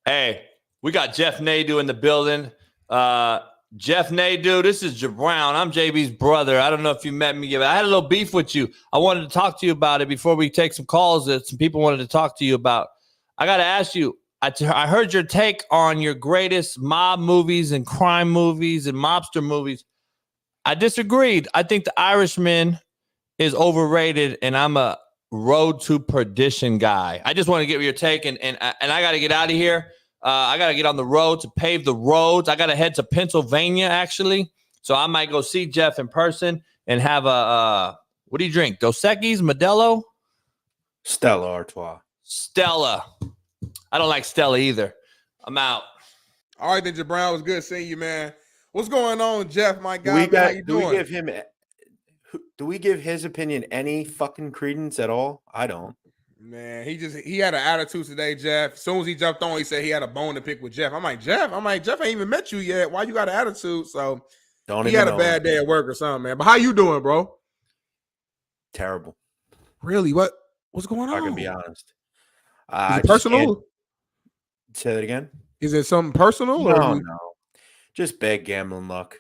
Hey, we got Jeff Nadu in the building. Jeff Nadu, this is Jabrown. I'm JB's brother. I don't know if you met me yet, but I had a little beef with you. I wanted to talk to you about it before we take some calls that some people wanted to talk to you about. I got to ask you, I heard your take on your greatest mob movies and crime movies and mobster movies. I disagreed. I think The Irishman is overrated, and I'm a Road to Perdition guy. I just want to get your take, and I got to get out of here. I got to get on the road to pave the roads. I got to head to Pennsylvania, actually. So I might go see Jeff in person and have what do you drink? Dos Equis, Modelo? Stella Artois. Stella. I don't like Stella either. I'm out. All right, then, Jabrown. It was good seeing you, man. What's going on, Jeff, my guy? How you doing? Do we give his opinion any fucking credence at all? I don't. Man, he had an attitude today, Jeff. As soon as he jumped on, he said he had a bone to pick with Jeff. I'm like, Jeff ain't even met you yet. Why you got an attitude? So he had a bad day at work or something, man. But how you doing, bro? Terrible. Really? What's going on? I can be honest. Is it personal? Say that again. Is it something personal? No. Just bad gambling luck.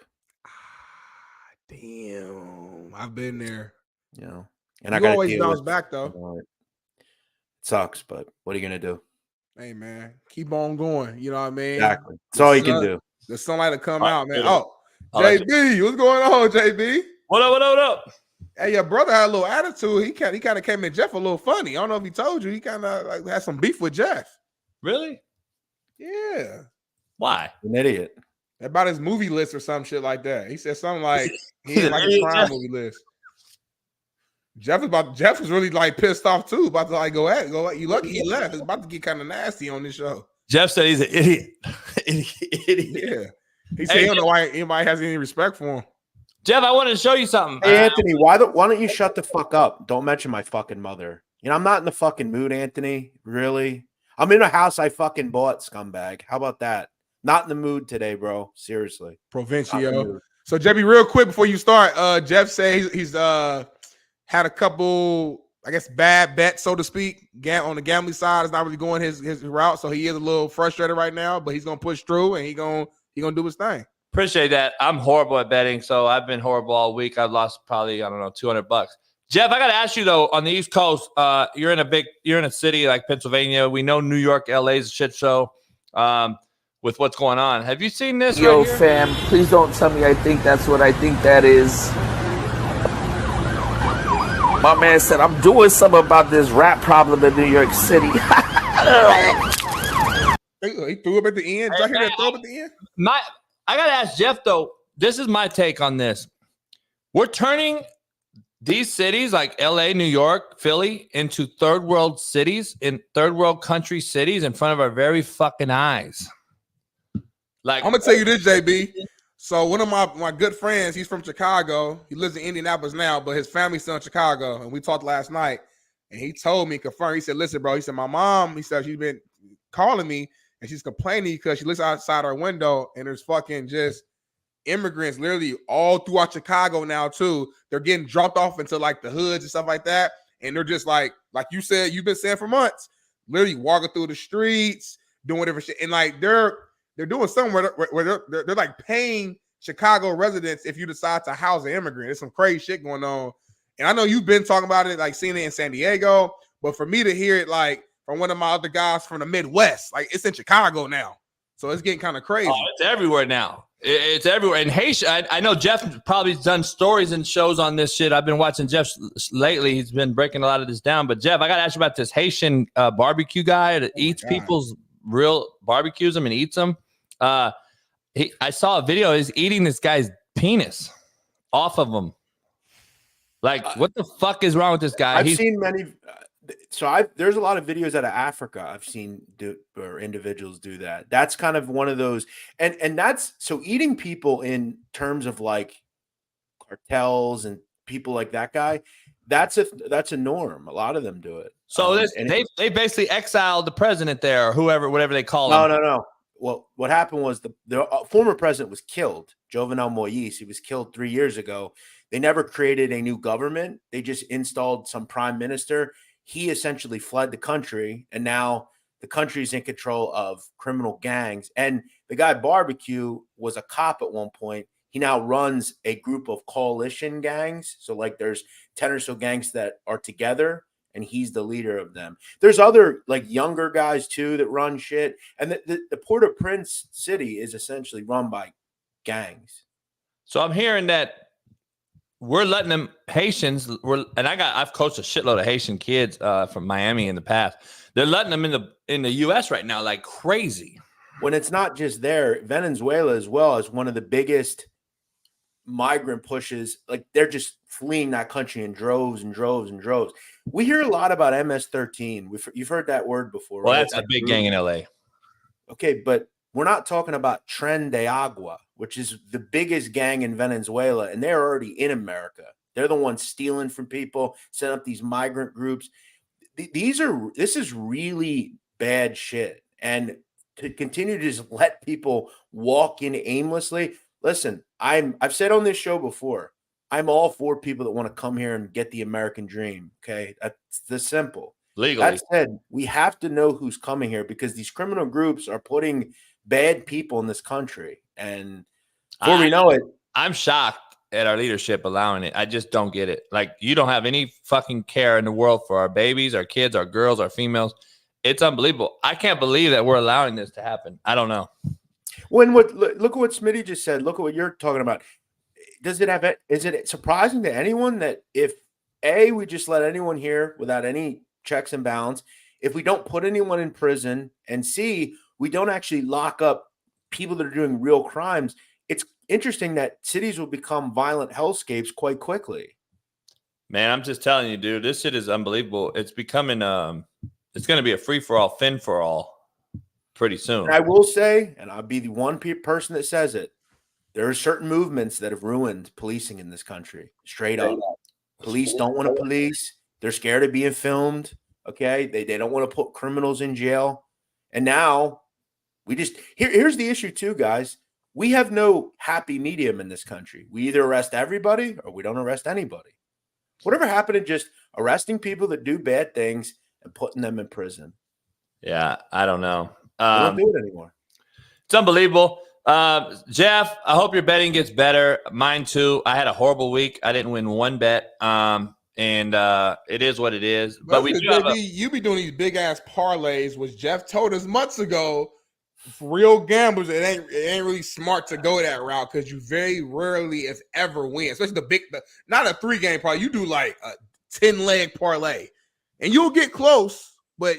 Damn. I've been there. You know. And you I got always bounce back though. It sucks, but what are you gonna do? Hey man, keep on going. You know what I mean? Exactly. That's all you can do. The sunlight will come out, man. Oh, JB, what's going on, JB? What up? Hey, your brother had a little attitude. He kind of came at Jeff a little funny. I don't know if he told you. He kind of like had some beef with Jeff. Really? Yeah. Why? An idiot. About his movie list or some shit like that. He said something like he didn't like his crime movie list. Jeff was really like pissed off too. About to like go at. You lucky he left. It's about to get kind of nasty on this show. Jeff said he's an idiot. Yeah. He said he don't know why anybody has any respect for him. Jeff, I wanted to show you something. Hey, Anthony, why don't you shut the fuck up? Don't mention my fucking mother. You know, I'm not in the fucking mood, Anthony. Really? I'm in a house I fucking bought, scumbag. How about that? Not in the mood today, bro. Seriously. Provincia. So, JB, real quick before you start, Jeff said he's had a couple, I guess, bad bets, so to speak. On the gambling side, is not really going his route, so he is a little frustrated right now. But he's gonna push through and he gonna do his thing. Appreciate that. I'm horrible at betting, so I've been horrible all week. I've lost probably $200. Jeff, I got to ask you though. On the East Coast, you're in a city like Pennsylvania. We know New York, LA is a shit show. With what's going on, have you seen this? Yo, right here? fam, please don't tell me I think that's what I think that is. My man said, I'm doing something about this rap problem in New York City. He threw up at the end. Did I hear that throw up at the end? I got to ask Jeff, though. This is my take on this. We're turning these cities like LA, New York, Philly into third world cities, in third world country cities in front of our very fucking eyes. Like, I'm gonna tell you this, JB. So one of my good friends, he's from Chicago. He lives in Indianapolis now, but his family's still in Chicago. And we talked last night, and he told me, confirmed. He said, "Listen, bro." He said, "My mom," he said, "she's been calling me, and she's complaining because she looks outside her window, and there's fucking just immigrants literally all throughout Chicago now too. They're getting dropped off into like the hoods and stuff like that, and they're just like you said, you've been saying for months, literally walking through the streets, doing whatever shit, and like they're doing something where they're like paying Chicago residents if you decide to house an immigrant. There's some crazy shit going on. And I know you've been talking about it, like seeing it in San Diego, but for me to hear it like from one of my other guys from the Midwest, like it's in Chicago now. So it's getting kind of crazy. Oh, it's everywhere now. It's everywhere. And Haitian, I know Jeff probably done stories and shows on this shit. I've been watching Jeff lately. He's been breaking a lot of this down. But Jeff, I got to ask you about this Haitian barbecue guy that eats people's real barbecues them and eats them. I saw a video. He's eating this guy's penis off of him. Like, what the fuck is wrong with this guy? I've seen many. There's a lot of videos out of Africa I've seen individuals do that. That's kind of one of those, and that's so eating people in terms of like cartels and people like that guy. That's a norm. A lot of them do it. So they basically exiled the president there, or whatever they call him. No. Well, what happened was the former president was killed, Jovenel Moïse. He was killed 3 years ago. They never created a new government. They just installed some prime minister. He essentially fled the country, and now the country is in control of criminal gangs. And the guy Barbecue was a cop at one point. He now runs a group of coalition gangs. So like there's 10 or so gangs that are together, and he's the leader of them. There's other like younger guys too that run shit. And the Port-au-Prince city is essentially run by gangs. So I'm hearing that we're letting them Haitians. I've coached a shitload of Haitian kids from Miami in the past. They're letting them in the U.S. right now like crazy. When it's not just there, Venezuela as well is one of the biggest migrant pushes. Like they're just fleeing that country in droves and droves and droves. We hear a lot about MS-13. You've heard that word before, well, right? That's a big gang in L.A. Okay, but we're not talking about Tren de Agua, which is the biggest gang in Venezuela, and they're already in America. They're the ones stealing from people, setting up these migrant groups. This is really bad shit. And to continue to just let people walk in aimlessly. Listen, I've said on this show before, I'm all for people that want to come here and get the American dream. Okay, that's the simple. Legally. That said, we have to know who's coming here because these criminal groups are putting bad people in this country. And before we know it, I'm shocked at our leadership allowing it. I just don't get it. Like, you don't have any fucking care in the world for our babies, our kids, our girls, our females. It's unbelievable. I can't believe that we're allowing this to happen. I don't know. Look at what Smitty just said. Look at what you're talking about. Is it surprising to anyone that if we just let anyone here without any checks and balance, if we don't put anyone in prison, and C, we don't actually lock up people that are doing real crimes, it's interesting that cities will become violent hellscapes quite quickly. Man, I'm just telling you, dude, this shit is unbelievable. It's becoming it's going to be a free-for-all, fin-for-all pretty soon. And I will say, and I'll be the one person that says it, there are certain movements that have ruined policing in this country. Straight up. Police don't want to police. They're scared of being filmed. Okay. They don't want to put criminals in jail. And now we just here's the issue too, guys. We have no happy medium in this country. We either arrest everybody or we don't arrest anybody. Whatever happened to just arresting people that do bad things and putting them in prison? Yeah, I don't know. We don't do it anymore. It's unbelievable. Jeff, I hope your betting gets better. Mine too. I had a horrible week. I didn't win one bet. And it is what it is. But we do you be doing these big ass parlays, which Jeff told us months ago. For real gamblers, it ain't really smart to go that route because you very rarely, if ever, win. Especially not a 3-game parlay. You do like a 10-leg parlay, and you'll get close, but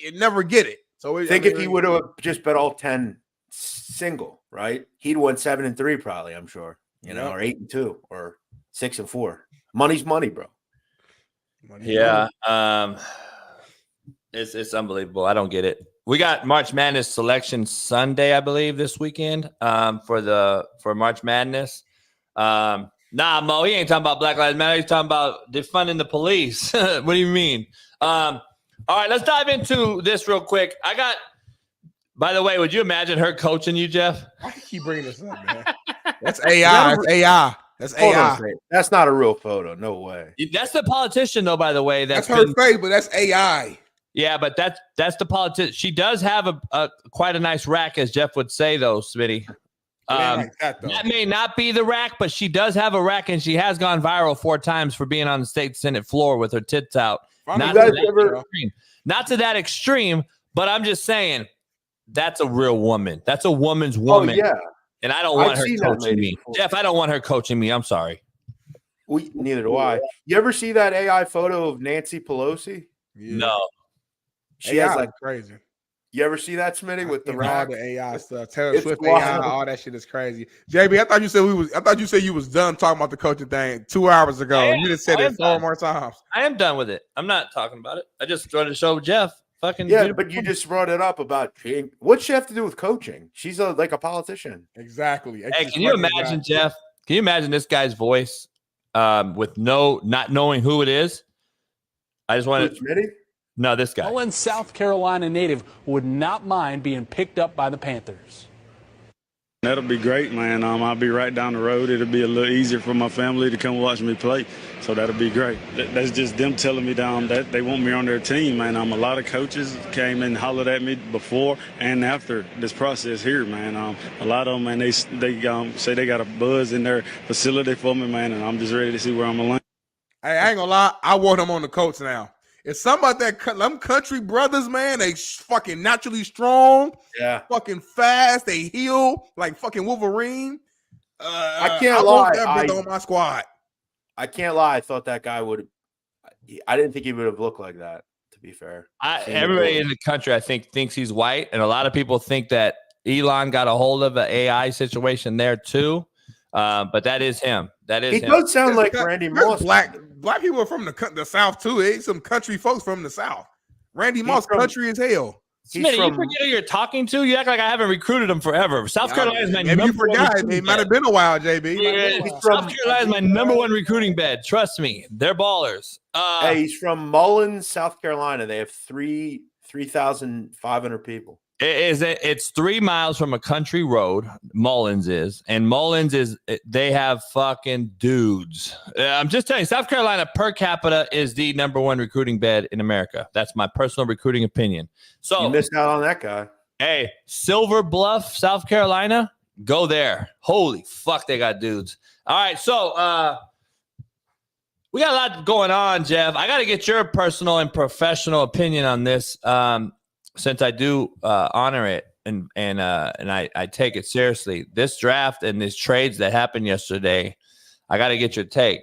you never get it. So if he would have just bet all 10 single, right? He'd won 7-3 probably. I'm sure, or 8-2 or 6-4. Money's money, bro. Yeah, it's unbelievable. I don't get it. We got March Madness selection Sunday, I believe, this weekend for March Madness. Nah, Mo, he ain't talking about Black Lives Matter. He's talking about defunding the police. What do you mean? All right, let's dive into this real quick. By the way, would you imagine her coaching you, Jeff? Why do you keep bringing this up, man? That's AI. That's AI. That's AI. That's not a real photo. No way. That's the politician, though, by the way. That's her face, but that's AI. Yeah, but that's the politician. She does have a quite a nice rack, as Jeff would say, though, Smitty. That may not be the rack, but she does have a rack, and she has gone viral 4 times for being on the state Senate floor with her tits out. Not to that extreme, but I'm just saying that's a real woman. That's a woman's woman. Oh, yeah. And I don't want her coaching me. Jeff, I don't want her coaching me. I'm sorry. Neither do I. You ever see that AI photo of Nancy Pelosi? Yeah. No. She has like crazy. You ever see that, Smitty, with the all rack? the AI stuff, Taylor It's Swift wild. AI, all that shit is crazy. JB, I thought you said you was done talking about the coaching thing 2 hours ago. You just said it 4 more times. I am done with it. I'm not talking about it. I just wanted to show Jeff. Fucking Yeah, but you just brought it up about what's she have to do with coaching? She's like a politician. Exactly. Hey, can you imagine, Jeff? Can you imagine this guy's voice with not knowing who it is? I just wanted Smitty? No, this guy. Mullen, South Carolina native, would not mind being picked up by the Panthers. That'll be great, man. I'll be right down the road. It'll be a little easier for my family to come watch me play. So that'll be great. That's just them telling me that they want me on their team, man. A lot of coaches came and hollered at me before and after this process here, man. A lot of them, man, they say they got a buzz in their facility for me, man, and I'm just ready to see where I'm going to land. Hey, I ain't gonna lie. I want him on the coach now. It's something about them country brothers, man. They fucking naturally strong. Yeah. Fucking fast. They heal like fucking Wolverine. I can't I lie. want that brother on my squad. I can't lie. I thought that guy would. I didn't think he would have looked like that, to be fair. Everybody in the country, I think, thinks he's white. And a lot of people think that Elon got a hold of an AI situation there, too. But that is him. That is him. He does sound like Randy Moss. Black people are from the South, too. Ain't some country folks from the South. Randy Moss, country as hell. Smitty, you forget who you're talking to? You act like I haven't recruited him forever. South Carolina is my Maybe number you forgot. one. It might have been a while, JB. Yeah, South Carolina is my number one recruiting bed. Trust me. They're ballers. Hey, he's from Mullen, South Carolina. They have 3,500 people. It's 3 miles from a country road. Mullins is, and Mullins is. They have fucking dudes. I'm just telling you, South Carolina per capita is the number one recruiting bed in America. That's my personal recruiting opinion. So you missed out on that guy. Hey, Silver Bluff, South Carolina, go there. Holy fuck, they got dudes. All right, so we got a lot going on, Jeff. I got to get your personal and professional opinion on this. Since I do honor it and I take it seriously, this draft and these trades that happened yesterday, I got to get your take.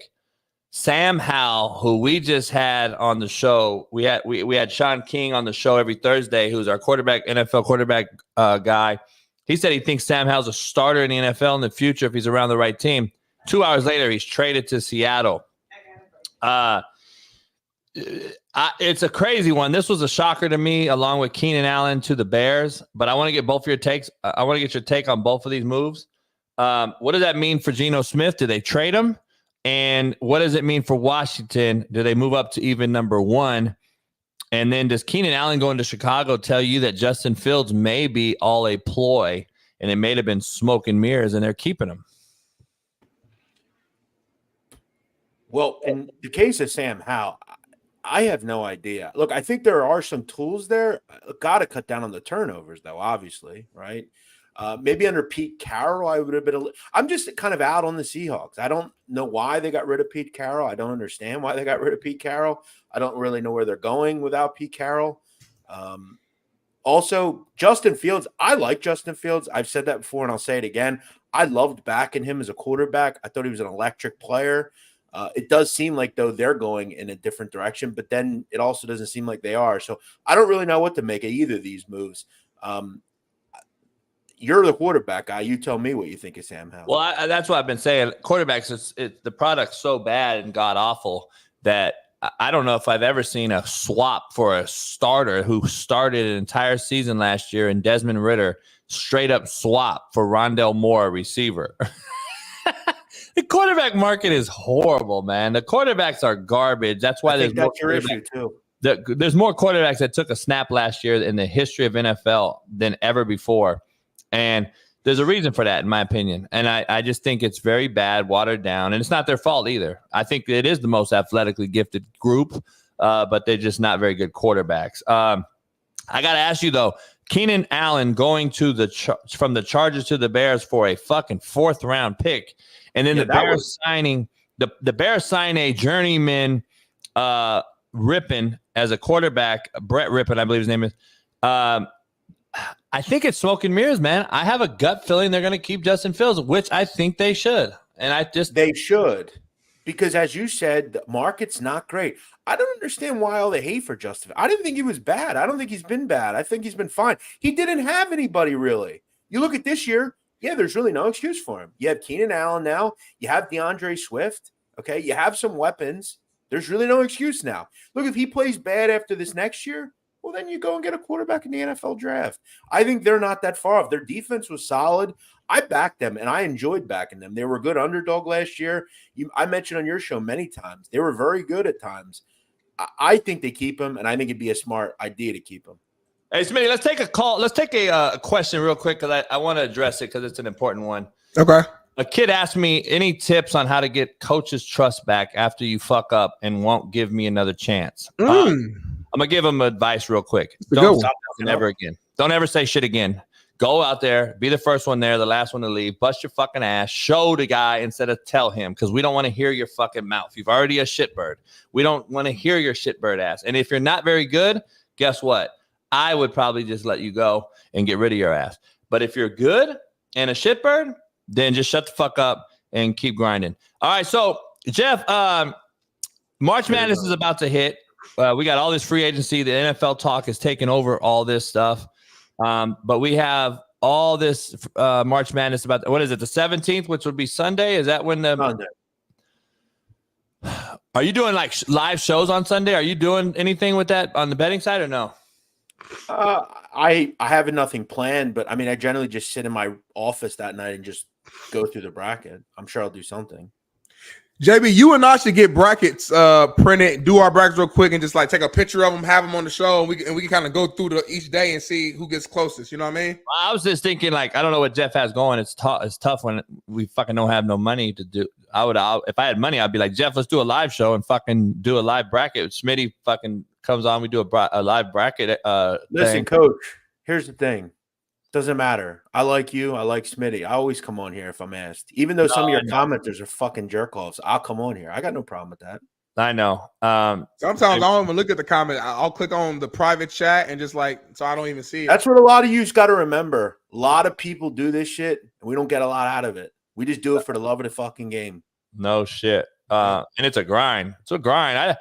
Sam Howell, who we just had on the show, we had Sean King on the show every Thursday, who's our NFL quarterback guy. He said he thinks Sam Howell's a starter in the NFL in the future if he's around the right team. 2 hours later, he's traded to Seattle. It's a crazy one. This was a shocker to me, along with Keenan Allen to the Bears. But I want to get both of your takes. I want to get your take on both of these moves. What does that mean for Geno Smith? Do they trade him? And what does it mean for Washington? Do they move up to even number one? And then does Keenan Allen going to Chicago tell you that Justin Fields may be all a ploy and it may have been smoke and mirrors and they're keeping him? Well, in the case of Sam Howell, I have no idea. Look, I think there are some tools there. Got to cut down on the turnovers, though, obviously, right? Maybe under Pete Carroll, I would have been I'm just kind of out on the Seahawks. I don't know why they got rid of Pete Carroll. I don't understand why they got rid of Pete Carroll. I don't really know where they're going without Pete Carroll. Also, Justin Fields. I like Justin Fields. I've said that before, and I'll say it again. I loved backing him as a quarterback. I thought he was an electric player. It does seem like, though, they're going in a different direction, but then it also doesn't seem like they are. So I don't really know what to make of either of these moves. You're the quarterback guy. You tell me what you think of Sam Howell. Well, that's what I've been saying. Quarterbacks, the product's so bad and god awful that I don't know if I've ever seen a swap for a starter who started an entire season last year, and Desmond Ridder straight up swap for Rondell Moore, a receiver. The quarterback market is horrible, man. The quarterbacks are garbage. That's why there's more issue too. There's more quarterbacks that took a snap last year in the history of NFL than ever before. And there's a reason for that, in my opinion. And I just think it's very bad, watered down. And it's not their fault either. I think it is the most athletically gifted group, but they're just not very good quarterbacks. I got to ask you, though, Keenan Allen going to from the Chargers to the Bears for a fucking 4th-round pick. And then the Bears signing the Bears sign a journeyman Rippon as a quarterback. Brett Rippon, I believe his name is. I think it's smoke and mirrors, man. I have a gut feeling they're going to keep Justin Fields, which I think they should. And they should, because as you said, the market's not great. I don't understand why all the hate for Justin. I didn't think he was bad. I don't think he's been bad. I think he's been fine. He didn't have anybody really. You look at this year, yeah, there's really no excuse for him. You have Keenan Allen now. You have DeAndre Swift. Okay, you have some weapons. There's really no excuse now. Look, if he plays bad after this next year, well, then you go and get a quarterback in the NFL draft. I think they're not that far off. Their defense was solid. I backed them, and I enjoyed backing them. They were a good underdog last year. I mentioned on your show many times. They were very good at times. I think they keep him, and I think it'd be a smart idea to keep him. Hey, Smitty, let's take a call. Let's take a question real quick because I want to address it because it's an important one. Okay. A kid asked me any tips on how to get coach's trust back after you fuck up and won't give me another chance. I'm going to give him advice real quick. Don't stop ever again. Don't ever say shit again. Go out there, be the first one there, the last one to leave, bust your fucking ass, show the guy instead of tell him, because we don't want to hear your fucking mouth. You've already a shitbird. We don't want to hear your shitbird ass. And if you're not very good, guess what? I would probably just let you go and get rid of your ass. But if you're good and a shitbird, then just shut the fuck up and keep grinding. All right, so Jeff, March Madness is about to hit. We got all this free agency. The NFL talk is taking over all this stuff. But we have all this March Madness about, what is it, the 17th, which would be Sunday? Is that when the Sunday? Are you doing like live shows on Sunday? Are you doing anything with that on the betting side or no? I have nothing planned, but I mean, I generally just sit in my office that night and just go through the bracket. I'm sure I'll do something. JB, you and I should get brackets printed, do our brackets real quick, and just like take a picture of them, have them on the show, and we can kind of go through each day and see who gets closest. You know what I mean? I was just thinking, like, I don't know what Jeff has going. It's tough when we fucking don't have no money to do. If I had money, I'd be like, Jeff, let's do a live show and fucking do a live bracket. Smitty fucking comes on, we do a live bracket. Listen, thing. Coach, here's the thing. Doesn't matter. I like you. I like Smitty. I always come on here if I'm asked. Even though some of your commenters are fucking jerk-offs, I'll come on here. I got no problem with that. I know. Sometimes I don't even look at the comment. I'll click on the private chat and just like, so I don't even see it. That's what a lot of you's got to remember. A lot of people do this shit, and we don't get a lot out of it. We just do it for the love of the fucking game. No shit. And it's a grind. It's a grind.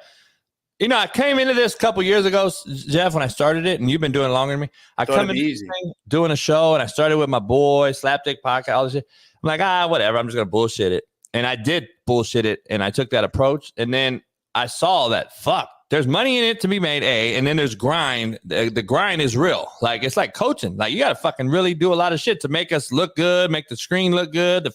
I came into this a couple years ago, Jeff, when I started it, and you've been doing it longer than me. I come into this thing, doing a show, and I started with my boy, Slapdick Podcast, all this shit. I'm like, whatever. I'm just going to bullshit it. And I did bullshit it, and I took that approach. And then I saw that, fuck, there's money in it to be made, and then there's grind. The grind is real. Like, it's like coaching. Like, you got to fucking really do a lot of shit to make us look good, make the screen look good,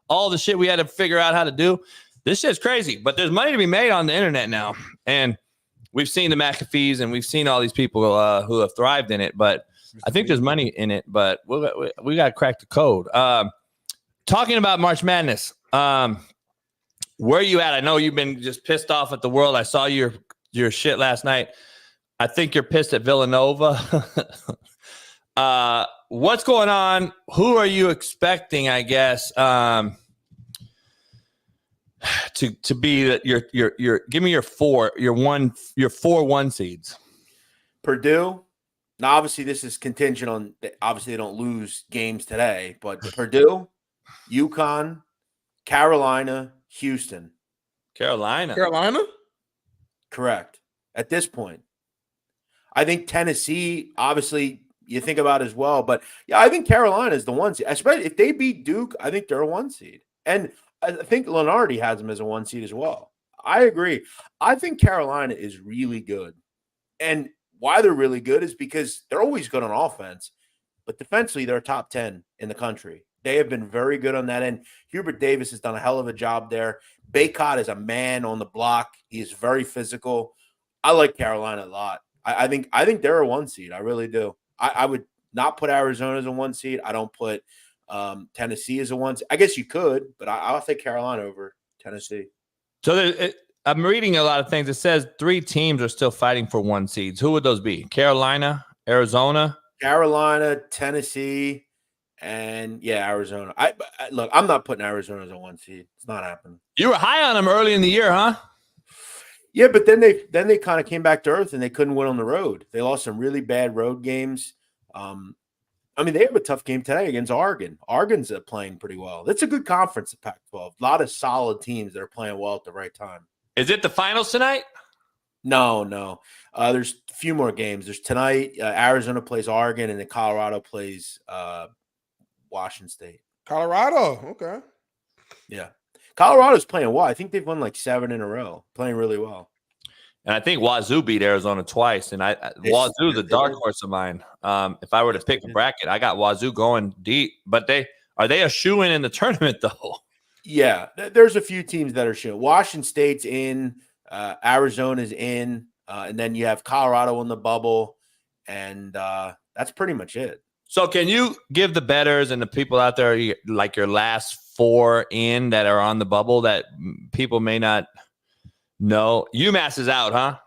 all the shit we had to figure out how to do. This shit's crazy, but there's money to be made on the internet now. And we've seen the McAfees and we've seen all these people who have thrived in it, but I think there's money in it, but we got to crack the code. Talking about March Madness, where are you at? I know you've been just pissed off at the world. I saw your shit last night. I think you're pissed at Villanova. What's going on? Who are you expecting, I guess, to be your give me your 4 1 seeds. Purdue. Now, obviously, this is contingent on obviously they don't lose games today, but Purdue, UConn, Carolina, Houston. Carolina. Correct. At this point, I think Tennessee, obviously, you think about as well, but yeah, I think Carolina is the 1 seed. Especially if they beat Duke, I think they're a 1 seed. And I think Lenardi has them as a 1 seed as well. I agree. I think Carolina is really good. And why they're really good is because they're always good on offense, but defensively, they're top 10 in the country. They have been very good on that end. Hubert Davis has done a hell of a job there. Baycott is a man on the block. He is very physical. I like Carolina a lot. I think they're a 1 seed. I really do. I would not put Arizona as a 1 seed. I don't put Tennessee as a 1 seed. I guess you could, but I'll take Carolina over Tennessee. So I'm reading a lot of things. It says 3 teams are still fighting for 1 seeds. Who would those be? Carolina, Arizona? Carolina, Tennessee, and Arizona. Look, I'm not putting Arizona as a 1 seed. It's not happening. You were high on them early in the year, huh? Yeah, but then they kind of came back to earth and they couldn't win on the road. They lost some really bad road games. I mean, they have a tough game today against Oregon. Oregon's playing pretty well. It's a good conference, the Pac-12. A lot of solid teams that are playing well at the right time. Is it the finals tonight? No. There's a few more games. There's tonight, Arizona plays Oregon, and then Colorado plays Washington State. Colorado, okay. Yeah. Colorado's playing well. I think they've won like 7 in a row, playing really well. And I think Wazoo beat Arizona twice. And Wazoo's a dark horse of mine. If I were to pick a bracket, I got Wazoo going deep. But are they a shoo-in in the tournament, though? Yeah, there's a few teams that are shooting. Washington State's in, Arizona's in, and then you have Colorado in the bubble, and that's pretty much it. So can you give the bettors and the people out there like your last 4 in that are on the bubble that people may not know? UMass is out, huh?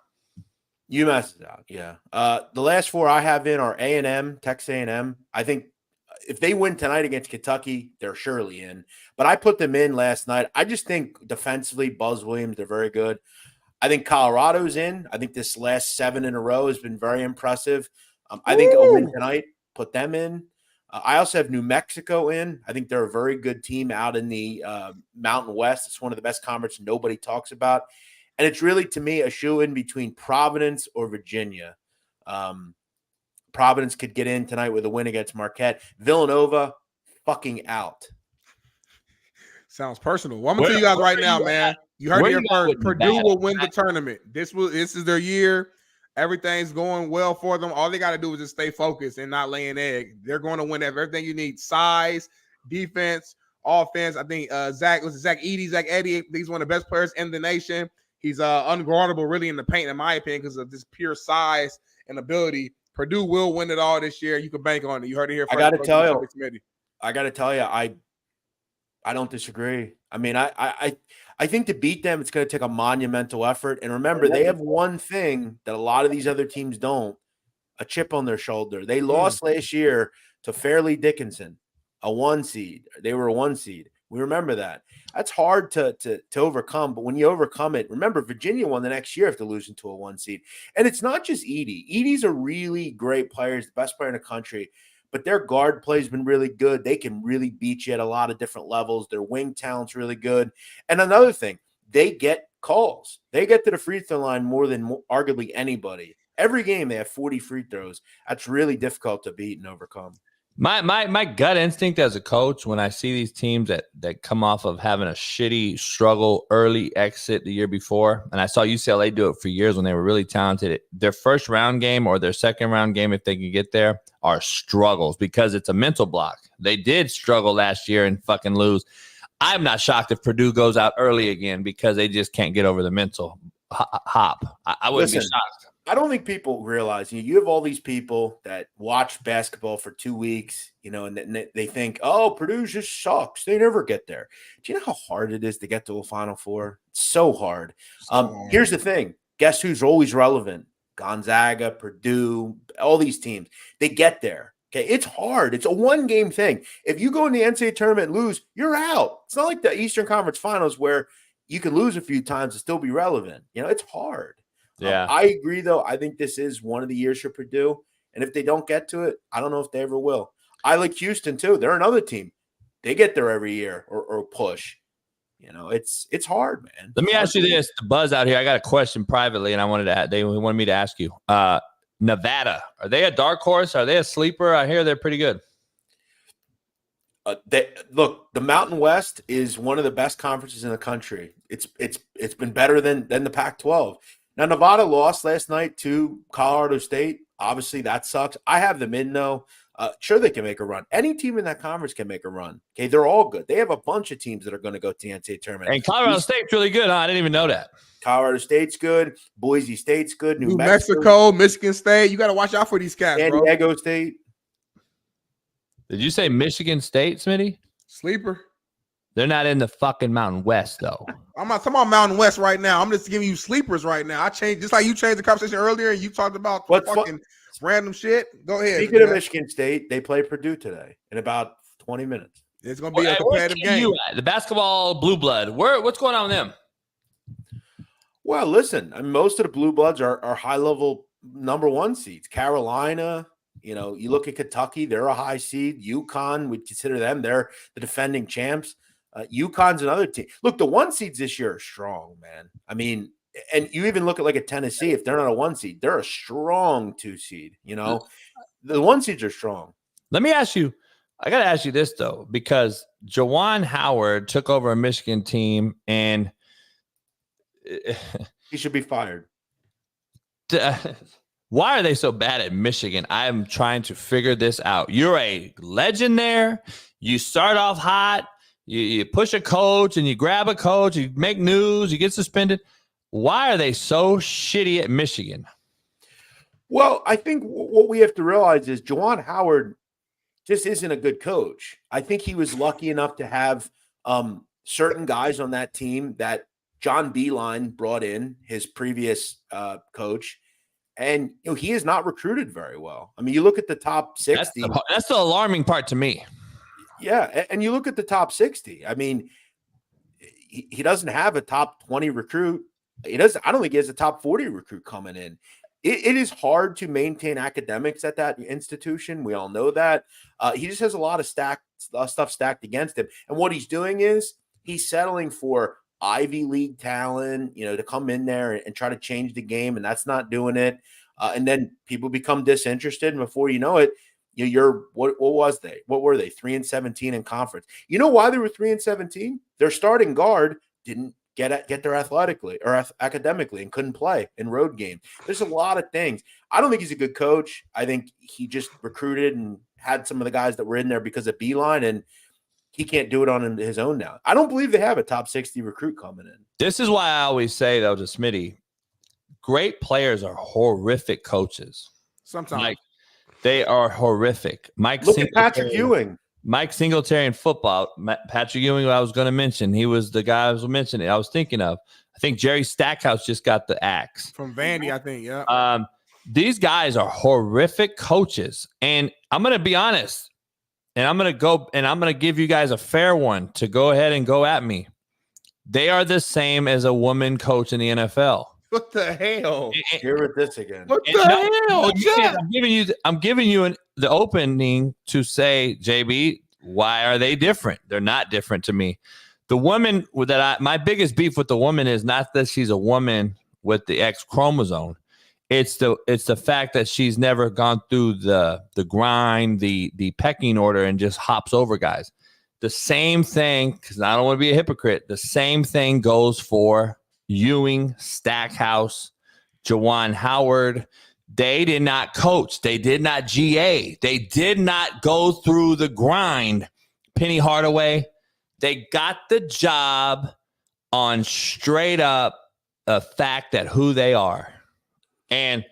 UMass is out, yeah. The last 4 I have in are A&M, Texas A&M. I think if they win tonight against Kentucky, they're surely in. But I put them in last night. I just think defensively, Buzz Williams, they're very good. I think Colorado's in. I think this last 7 in a row has been very impressive. I think a win tonight, put them in. I also have New Mexico in. I think they're a very good team out in the Mountain West. It's one of the best conferences nobody talks about. And it's really, to me, a shoe-in between Providence or Virginia. Providence could get in tonight with a win against Marquette. Villanova, fucking out. Sounds personal. Well, I'm going to tell you guys right now, man. You heard it here first. Purdue will win the tournament. This is their year. Everything's going well for them. All they got to do is just stay focused and not lay an egg. They're going to win everything you need. Size, defense, offense. I think Zach Edey, he's one of the best players in the nation. He's unguardable really in the paint, in my opinion, because of this pure size and ability. Purdue will win it all this year. You can bank on it. You heard it here first. I got to tell you, I don't disagree. I mean, I think to beat them, it's going to take a monumental effort. And remember, they have one thing that a lot of these other teams don't, a chip on their shoulder. They lost last year to Fairleigh Dickinson, a 1 seed. They were a 1 seed. We remember that. That's hard to overcome. But when you overcome it, remember, Virginia won the next year after losing to a 1 seed. And it's not just Edey. Edey's a really great player. He's the best player in the country. But their guard play has been really good. They can really beat you at a lot of different levels. Their wing talent's really good. And another thing, they get calls. They get to the free throw line more than arguably anybody. Every game they have 40 free throws. That's really difficult to beat and overcome. My gut instinct as a coach, when I see these teams that come off of having a shitty struggle early exit the year before, and I saw UCLA do it for years when they were really talented, their first round game or their second round game, if they can get there, are struggles because it's a mental block. They did struggle last year and fucking lose. I'm not shocked if Purdue goes out early again because they just can't get over the mental hop. I wouldn't be shocked. I don't think people realize you have all these people that watch basketball for 2 weeks, and they think, oh, Purdue just sucks. They never get there. Do you know how hard it is to get to a Final Four? It's so hard. Here's the thing. Guess who's always relevant? Gonzaga, Purdue, all these teams. They get there. Okay, it's hard. It's a one-game thing. If you go in the NCAA tournament and lose, you're out. It's not like the Eastern Conference Finals where you can lose a few times and still be relevant. It's hard. Yeah, I agree, though. I think this is one of the years for Purdue. And if they don't get to it, I don't know if they ever will. I like Houston, too. They're another team. They get there every year or push. It's hard, man. Let me ask you this. The buzz out here, I got a question privately, and they wanted me to ask you. Nevada, are they a dark horse? Are they a sleeper? I hear they're pretty good. Look, the Mountain West is one of the best conferences in the country. It's been better than the Pac-12. Now, Nevada lost last night to Colorado State. Obviously, that sucks. I have them in, though. Sure, they can make a run. Any team in that conference can make a run. Okay, they're all good. They have a bunch of teams that are going to go to the NCAA tournament. And Colorado State's really good, huh? I didn't even know that. Colorado State's good. Boise State's good. New Mexico, Michigan State. You got to watch out for these cats, San Diego State. Did you say Michigan State, Smitty? Sleeper. They're not in the fucking Mountain West, though. I'm not talking about Mountain West right now. I'm just giving you sleepers right now. I changed, just like you changed the conversation earlier and you talked about fucking random shit. Go ahead. Speaking of Michigan State, they play Purdue today in about 20 minutes. It's going to be a competitive game. The basketball blue blood. What's going on with them? Well, listen, most of the blue bloods are high-level number 1 seeds. Carolina, You know, you look at Kentucky, they're a high seed. UConn, we'd consider them. They're the defending champs. UConn's another team. Look, the 1 seeds this year are strong, man. I mean, and you even look at like a Tennessee, if they're not a 1 seed, they're a strong 2 seed. You know, the 1 seeds are strong. Let me ask you, I got to ask you this, though, because Juwan Howard took over a Michigan team and he should be fired. Why are they so bad at Michigan? I'm trying to figure this out. You're a legend there. You start off hot. You push a coach and you grab a coach. You make news. You get suspended. Why are they so shitty at Michigan? Well, I think what we have to realize is Juwan Howard just isn't a good coach. I think he was lucky enough to have certain guys on that team that John Beeline brought in, his previous coach, and you know, he is not recruited very well. I mean, you look at the top 60. That's the alarming part to me. Yeah, and you look at the top 60. I mean, he doesn't have a top 20 recruit. He doesn't. I don't think he has a top 40 recruit coming in. It is hard to maintain academics at that institution. We all know that. He just has a lot of stuff stacked against him. And what he's doing is he's settling for Ivy League talent, you know, to come in there and try to change the game, and that's not doing it. And then people become disinterested, and before you know it, you're what was they? What were they? 3-17 in conference. You know why they were 3-17? Their starting guard didn't get there athletically or academically and couldn't play in road games. There's a lot of things. I don't think he's a good coach. I think he just recruited and had some of the guys that were in there because of Beeline, and he can't do it on his own now. I don't believe they have a top 60 recruit coming in. This is why I always say, though, to Smitty, great players are horrific coaches. Sometimes. Like, they are horrific. Look at Patrick Ewing. Mike Singletary in football. Patrick Ewing, who I was going to mention. He was the guy I was mentioning. I was thinking of. I think Jerry Stackhouse just got the axe. From Vandy, I think, yeah. These guys are horrific coaches. And I'm going to be honest. And I'm going to give you guys a fair one to go ahead and go at me. They are the same as a woman coach in the NFL. What the hell? Here with this again. What the hell? I'm giving you the opening to say, JB, why are they different? They're not different to me. The woman my biggest beef with the woman is not that she's a woman with the X chromosome. It's the fact that she's never gone through the grind, the pecking order, and just hops over guys. The same thing, because I don't want to be a hypocrite, the same thing goes for Ewing, Stackhouse, Juwan Howard. They did not coach. They did not GA. They did not go through the grind. Penny Hardaway, they got the job on straight up a fact that who they are. And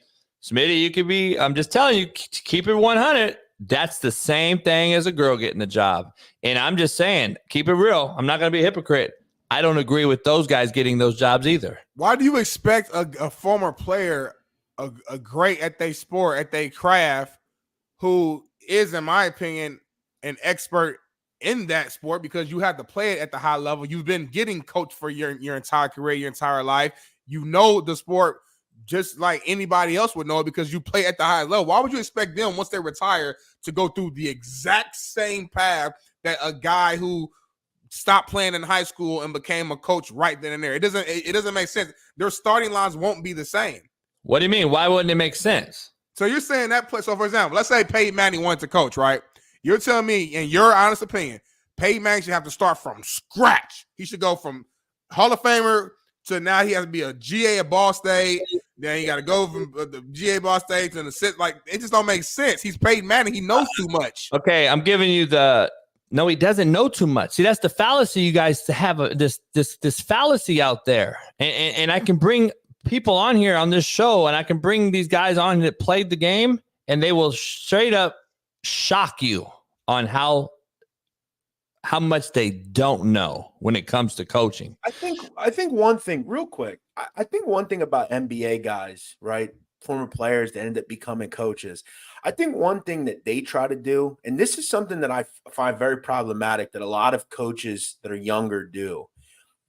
Smitty, you could be, I'm just telling you, keep it 100. That's the same thing as a girl getting the job. And I'm just saying, keep it real. I'm not going to be a hypocrite. I don't agree with those guys getting those jobs either. Why do you expect a former player, a great at their sport, at their craft, who is, in my opinion, an expert in that sport, because you have to play it at the high level. You've been getting coached for your entire career, your entire life. You know the sport just like anybody else would know it because you play at the high level. Why would you expect them, once they retire, to go through the exact same path that a guy who stopped playing in high school and became a coach right then and there? It doesn't make sense. Their starting lines won't be the same. What do you mean? Why wouldn't it make sense? So you're saying that play. So for example, let's say Peyton Manning wanted to coach, right? You're telling me, in your honest opinion, Peyton Manning should have to start from scratch. He should go from Hall of Famer to now he has to be a GA at Ball State. Then you got to go from the GA Ball State to the sit. Like, it just don't make sense. He's Peyton Manning. He knows too much. Okay, I'm giving you no, he doesn't know too much. See, that's the fallacy, you guys, to have this fallacy out there. And I can bring people on here on this show, and I can bring these guys on that played the game, and they will straight up shock you on how much they don't know when it comes to coaching. I think one thing, real quick, I think one thing about NBA guys, right, former players that end up becoming coaches, I think one thing that they try to do, and this is something that I find very problematic that a lot of coaches that are younger do,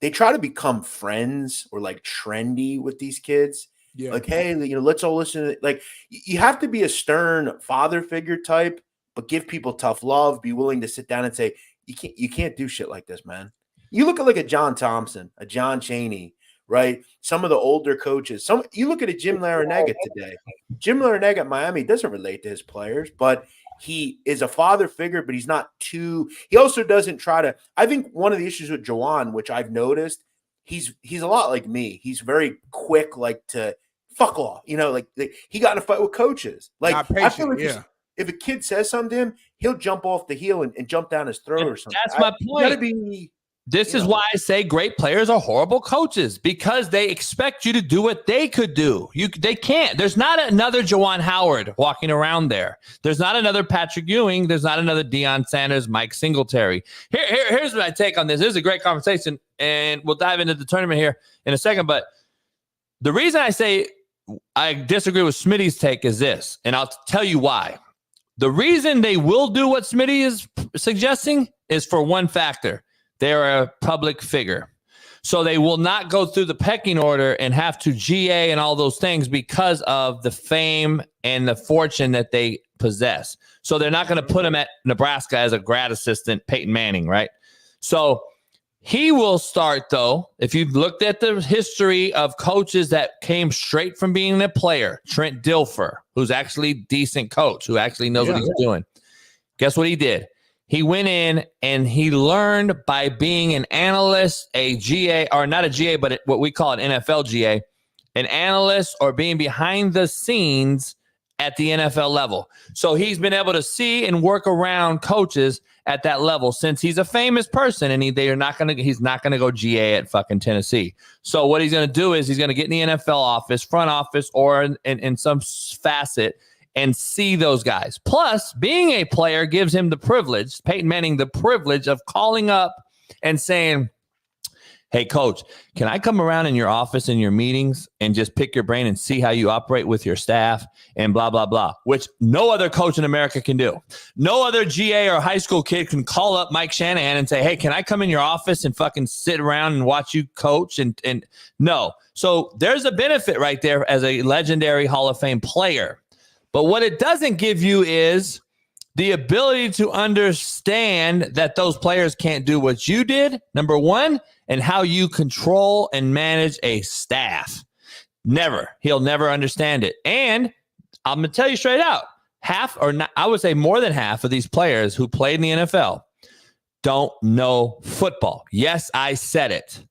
they try to become friends or like trendy with these kids. Yeah. Like, hey, let's all listen. Like, you have to be a stern father figure type, but give people tough love. Be willing to sit down and say, you can't do shit like this, man. You look at like a John Thompson, a John Chaney, right? Some of the older coaches. You look at a Jim Larinaga today. Jim Larinaga at Miami doesn't relate to his players, but he is a father figure, but he's not too. He also doesn't try to. I think one of the issues with Juwan, which I've noticed, he's a lot like me. He's very quick, like to fuck off. Like he got in a fight with coaches. Like Not patient, I feel like yeah. if a kid says something to him, he'll jump off the heel and jump down his throat or something. That's my You point. gotta be. This is why I say great players are horrible coaches, because they expect you to do what they could do. They can't. There's not another Juwan Howard walking around there. There's not another Patrick Ewing. There's not another Deion Sanders, Mike Singletary. Here's what I take on this. This is a great conversation, and we'll dive into the tournament here in a second. But the reason I say I disagree with Smitty's take is this, and I'll tell you why. The reason they will do what Smitty is suggesting is for one factor. They're a public figure. So they will not go through the pecking order and have to GA and all those things because of the fame and the fortune that they possess. So they're not going to put him at Nebraska as a grad assistant, Peyton Manning, right? So he will start, though, if you've looked at the history of coaches that came straight from being a player, Trent Dilfer, who's actually a decent coach, who actually knows what he's doing. Guess what he did? He went in and he learned by being an analyst, a GA, or not a GA, but what we call an NFL GA, an analyst or being behind the scenes at the NFL level. So he's been able to see and work around coaches at that level since he's a famous person, and he's not gonna go GA at fucking Tennessee. So what he's gonna do is he's gonna get in the NFL office, front office, or in some facet, and see those guys. Plus, being a player gives him the privilege, Peyton Manning, the privilege of calling up and saying, hey, coach, can I come around in your office in your meetings and just pick your brain and see how you operate with your staff and blah, blah, blah, which no other coach in America can do. No other GA or high school kid can call up Mike Shanahan and say, hey, can I come in your office and fucking sit around and watch you coach? And no. So there's a benefit right there as a legendary Hall of Fame player. But what it doesn't give you is the ability to understand that those players can't do what you did, number one, and how you control and manage a staff. Never. He'll never understand it. And I'm going to tell you straight out, half or not, I would say more than half of these players who played in the NFL don't know football. Yes, I said it.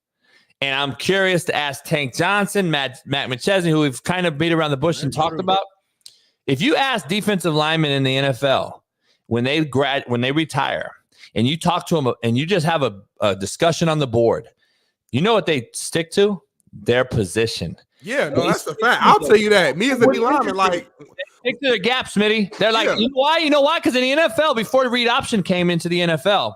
And I'm curious to ask Tank Johnson, Matt McChesney, who we've kind of beat around the bush and talked about. If you ask defensive linemen in the NFL when they retire, and you talk to them and you just have a discussion on the board, you know what they stick to? Their position. Yeah, no, that's a fact. I'll tell you that. Me as a D lineman, like, stick to their gap, Smitty. They're like, you know why? You know why? Because in the NFL, before the read option came into the NFL,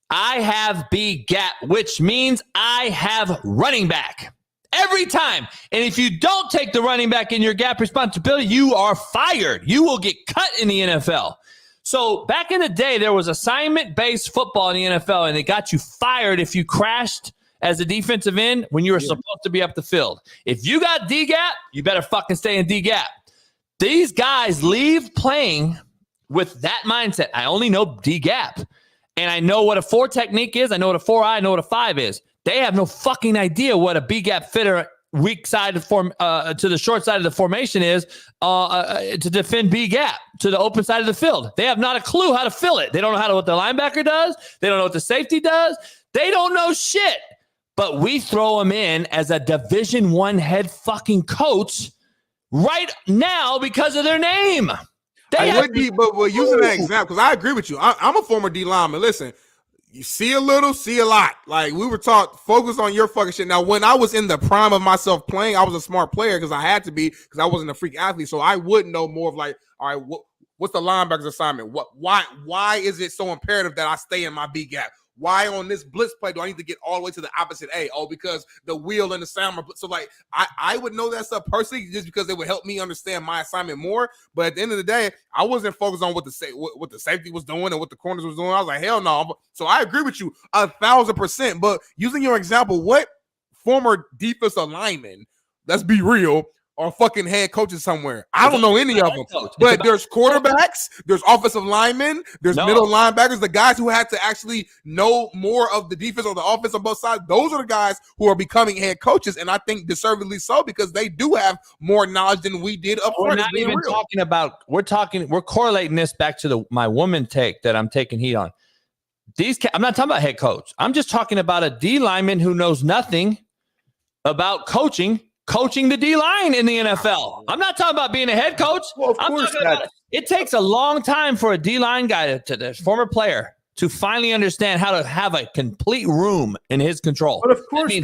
I have B gap, which means I have running back. Every time. And if you don't take the running back in your gap responsibility, you are fired. You will get cut in the NFL. So back in the day, there was assignment-based football in the NFL, and it got you fired if you crashed as a defensive end when you were supposed to be up the field. If you got D-gap, you better fucking stay in D-gap. These guys leave playing with that mindset. I only know D-gap. And I know what a 4 technique is. I know what a 4-eye. I know what a 5 is. They have no fucking idea what a B-gap fitter weak side of to the short side of the formation is to defend B-gap to the open side of the field. They have not a clue how to fill it. They don't know what the linebacker does. They don't know what the safety does. They don't know shit. But we throw them in as a Division I head fucking coach right now because of their name. But using that example, because I agree with you. I'm a former D lineman. Listen, you see a little, see a lot. Like we were taught, focus on your fucking shit. Now, when I was in the prime of myself playing, I was a smart player because I had to be because I wasn't a freak athlete. So I would know more of like, all right, what's the linebacker's assignment? Why is it so imperative that I stay in my B gap? Why on this blitz play do I need to get all the way to the opposite A? Oh, because the wheel and the sound. So like I would know that stuff personally just because it would help me understand my assignment more. But at the end of the day, I wasn't focused on what the safety was doing and what the corners was doing. I was like, hell no. So I agree with you 1,000%. But using your example, what former defensive lineman let's be real, are fucking head coaches somewhere. I don't know any of them. Coach. But there's quarterbacks, there's offensive linemen, there's middle linebackers, the guys who had to actually know more of the defense or the offense on both sides. Those are the guys who are becoming head coaches, and I think deservedly so because they do have more knowledge than we did up front. We're not even talking about. We're correlating this back to my woman take that I'm taking heat on. I'm not talking about head coach. I'm just talking about a D lineman who knows nothing about coaching the D line in the NFL. I'm not talking about being a head coach. Well, of course, it takes a long time for a D line guy to the former player to finally understand how to have a complete room in his control. But of course,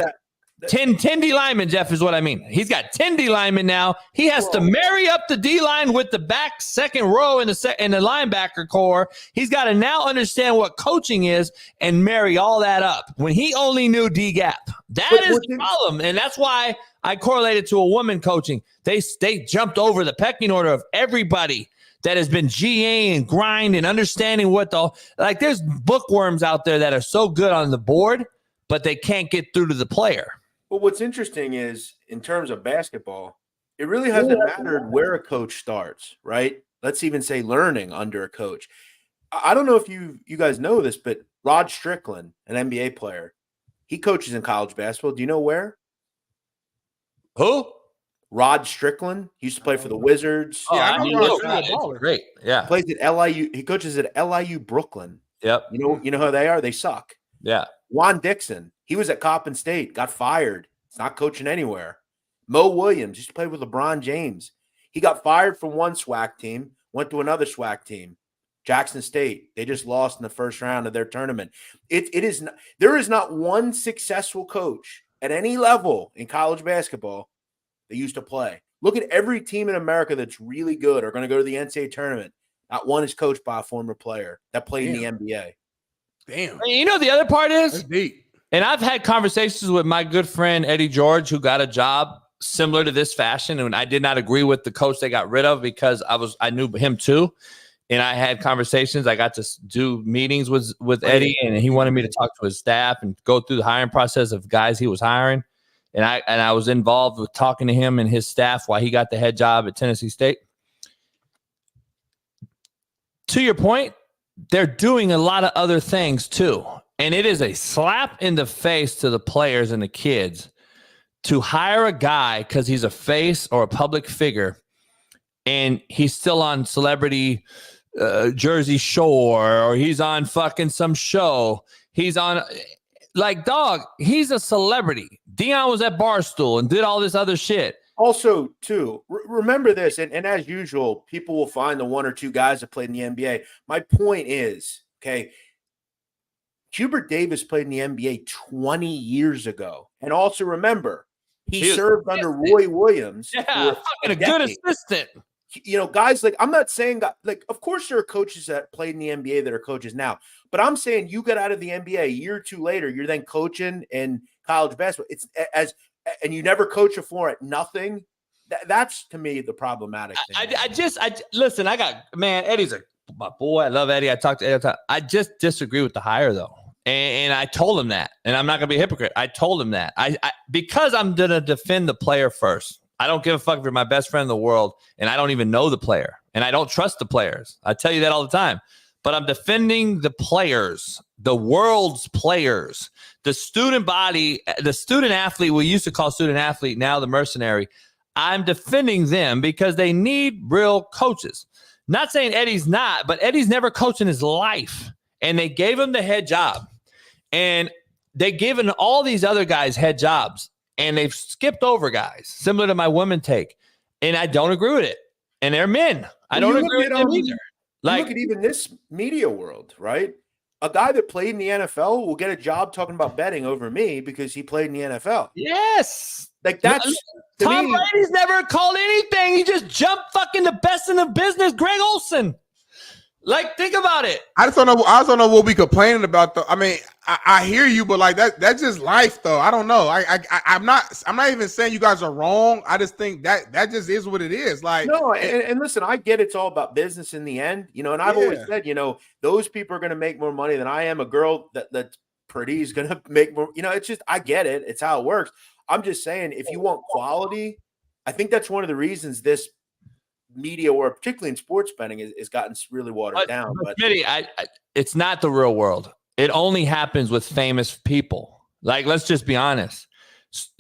10 D linemen, Jeff, is what I mean. He's got 10 D linemen now. He has to marry up the D line with the back second row in the linebacker core. He's got to now understand what coaching is and marry all that up. When he only knew D gap, that is the problem, and that's why I correlated to a woman coaching. They jumped over the pecking order of everybody that has been GA and grind and understanding there's bookworms out there that are so good on the board, but they can't get through to the player. Well, what's interesting is in terms of basketball, it really hasn't mattered where a coach starts, right? Let's even say learning under a coach. I don't know if you guys know this, but Rod Strickland, an NBA player, he coaches in college basketball. Do you know where? Who? Rod Strickland. He used to play for the Wizards. I know Rod Strickland. Great. Yeah. Plays at LIU. He coaches at LIU Brooklyn. Yep. You know who they are? They suck. Yeah. Juan Dixon. He was at Coppin State, got fired. He's not coaching anywhere. Mo Williams used to play with LeBron James. He got fired from one SWAC team, went to another SWAC team. Jackson State. They just lost in the first round of their tournament. There is not one successful coach at any level in college basketball that used to play. Look at every team in America that's really good or going to go to the NCAA tournament. Not one is coached by a former player that played in the NBA. Damn. You know the other part is, that's deep. And I've had conversations with my good friend Eddie George, who got a job similar to this fashion, and I did not agree with the coach they got rid of because I knew him too, and I had conversations. I got to do meetings with Eddie, and he wanted me to talk to his staff and go through the hiring process of guys he was hiring, and I was involved with talking to him and his staff while he got the head job at Tennessee State. To your point, they're doing a lot of other things too. And it is a slap in the face to the players and the kids to hire a guy because he's a face or a public figure and he's still on Celebrity Jersey Shore or he's on fucking some show. He's on dog, he's a celebrity. Deion was at Barstool and did all this other shit. Also, too, remember this, and as usual, people will find the one or two guys that played in the NBA. My point is, okay, Hubert Davis played in the NBA 20 years ago. And also remember, he served under Roy Williams. Yeah, fucking a good assistant. You know, guys, I'm not saying, of course there are coaches that played in the NBA that are coaches now. But I'm saying you got out of the NBA a year or two later, you're then coaching in college basketball. And you never coach before at nothing. That's, to me, the problematic thing. Listen, Eddie's my boy. I love Eddie. I talk to Eddie all the time. I just disagree with the hire, though. And I told him that. And I'm not going to be a hypocrite. I told him that. Because I'm going to defend the player first. I don't give a fuck if you're my best friend in the world, and I don't even know the player. And I don't trust the players. I tell you that all the time. But I'm defending the players, the world's players, the student body, the student athlete, we used to call student athlete, now the mercenary. I'm defending them because they need real coaches. Not saying Eddie's not, but Eddie's never coached in his life. And they gave him the head job. And they've given all these other guys head jobs. And they've skipped over guys, similar to my women take. And I don't agree with it. And they're men. I don't agree with them either. Look at even this media world, right? A guy that played in the NFL will get a job talking about betting over me because he played in the NFL. Yes. That's Tom Brady's never called anything. He just jumped fucking the best in the business, Greg Olson. Think about it. I just don't know what we complaining about though. I mean, I hear you, but that's just life though. I don't know. I'm not even saying you guys are wrong. I just think that just is what it is. And listen, I get it's all about business in the end, and I've always said, those people are going to make more money than I am. A girl that's pretty is going to make more, it's just, I get it. It's how it works. I'm just saying, if you want quality, I think that's one of the reasons this media, or particularly in sports betting, is gotten really watered down. But Smitty, it's not the real world. It only happens with famous people. Like, let's just be honest.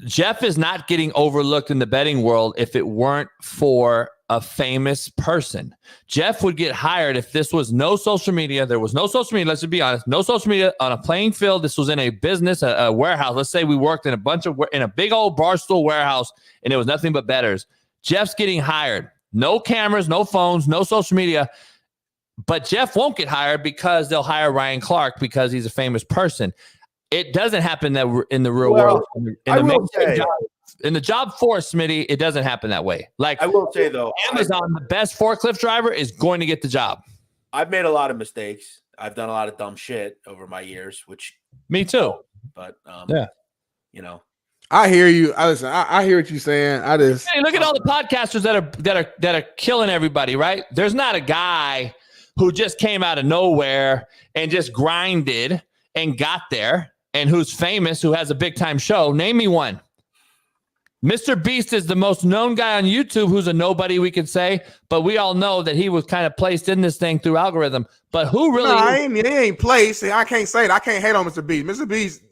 Jeff is not getting overlooked in the betting world if it weren't for a famous person. Jeff would get hired if this was no social media. There was no social media. Let's just be honest. No social media on a playing field. This was in a business, a warehouse. Let's say we worked in a big old Barstool warehouse, and it was nothing but bettors. Jeff's getting hired. No cameras, no phones, no social media. But Jeff won't get hired because they'll hire Ryan Clark because he's a famous person. It doesn't happen that in the real world. In the job force, Smitty, it doesn't happen that way. Like, I will say, though, Amazon, the best forklift driver is going to get the job. I've made a lot of mistakes. I've done a lot of dumb shit over my years, which me too. But you know, I hear you. I hear what you're saying. Hey, look at all the podcasters that are killing everybody, right? There's not a guy who just came out of nowhere and just grinded and got there and who's famous, who has a big time show. Name me one. Mr. Beast is the most known guy on YouTube who's a nobody, we could say, but we all know that he was kind of placed in this thing through algorithm. But who really he ain't placed. I can't say it. I can't hate on Mr. Beast. Mr. Beast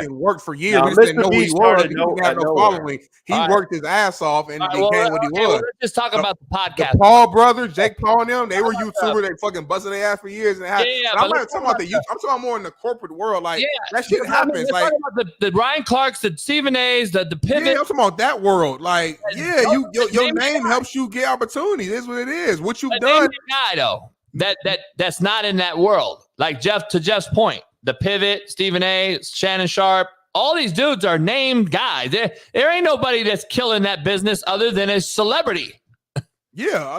worked for years. No, We just didn't know who he was. He didn't didn't have no following. He worked his ass off and became what he was. Let's just talk about the podcast. The Paul brothers, Jake Paul and them, they were YouTubers. They fucking busted their ass for years. And I'm not talking about the youth. I'm talking more in the corporate world. Like, that shit happens. Like, the Ryan Clarks, the Stephen A's, the pivot. Yeah, I'm talking about that world. Like, your name helps you get opportunities. That's what it is. What you've done. Guy, though, that's not in that world. Like to Jeff's point, the pivot, Stephen A, Shannon Sharp, all these dudes are named guys. There ain't nobody that's killing that business other than a celebrity. Yeah,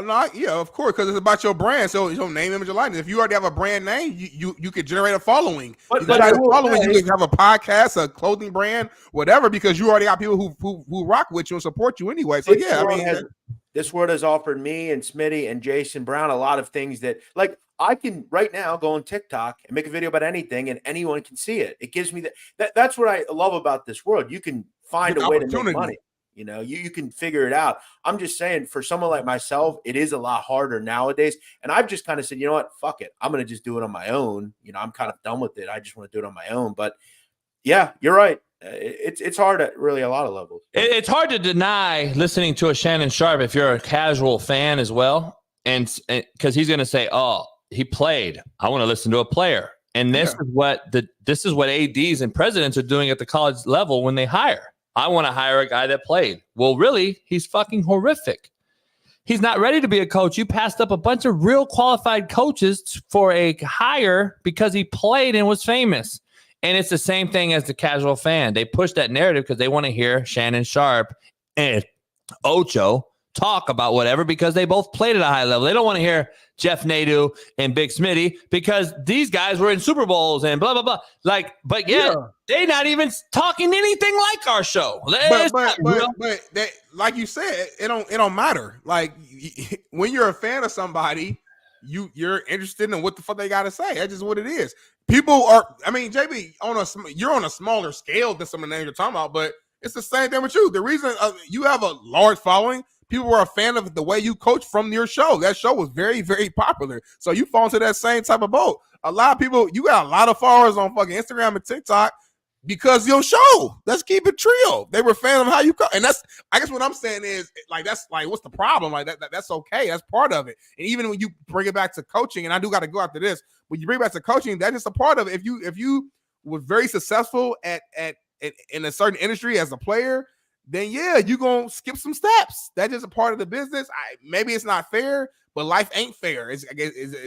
of course, because it's about your brand. So you don't name, image, or likeness. If you already have a brand name, you could generate a following. You can have a podcast, a clothing brand, whatever, because you already got people who rock with you and support you anyway. So this world has offered me and Smitty and Jason Brown a lot of things that, like, I can right now go on TikTok and make a video about anything and anyone can see it. It gives me that's what I love about this world. You can find a way to make money. You know, you can figure it out. I'm just saying, for someone like myself, it is a lot harder nowadays. And I've just kind of said, you know what, fuck it. I'm going to just do it on my own. You know, I'm kind of done with it. I just want to do it on my own. But yeah, you're right. It's hard at really a lot of levels. It's hard to deny listening to a Shannon Sharp if you're a casual fan as well. And because he's going to say, oh, he played. I want to listen to a player. And this is what ADs and presidents are doing at the college level when they hire. I want to hire a guy that played. Well, really, he's fucking horrific. He's not ready to be a coach. You passed up a bunch of real qualified coaches for a hire because he played and was famous. And it's the same thing as the casual fan. They push that narrative because they want to hear Shannon Sharp and Ocho talk about whatever because they both played at a high level. They don't want to hear Jeff Nadu and Big Smitty because these guys were in Super Bowls and blah, blah, blah. Like, but they're not even talking anything like our show. But that, like you said, it don't matter. Like, when you're a fan of somebody, you're interested in what the fuck they got to say. That's just what it is. People are, I mean, JB, you're on a smaller scale than some of the names you're talking about, but it's the same thing with you. The reason you have a large following, people were a fan of the way you coach from your show. That show was very, very popular. So you fall into that same type of boat. A lot of people, you got a lot of followers on fucking Instagram and TikTok because your show. Let's keep it real. They were fans of how you coach. And that's, I guess what I'm saying is, like, that's like, what's the problem? Like, that's okay. That's part of it. And even when you bring it back to coaching, and I do got to go after this, when you bring it back to coaching, that's just a part of it. If you were very successful at in a certain industry as a player, then yeah, you're going to skip some steps. That's just a part of the business. Maybe it's not fair, but life ain't fair.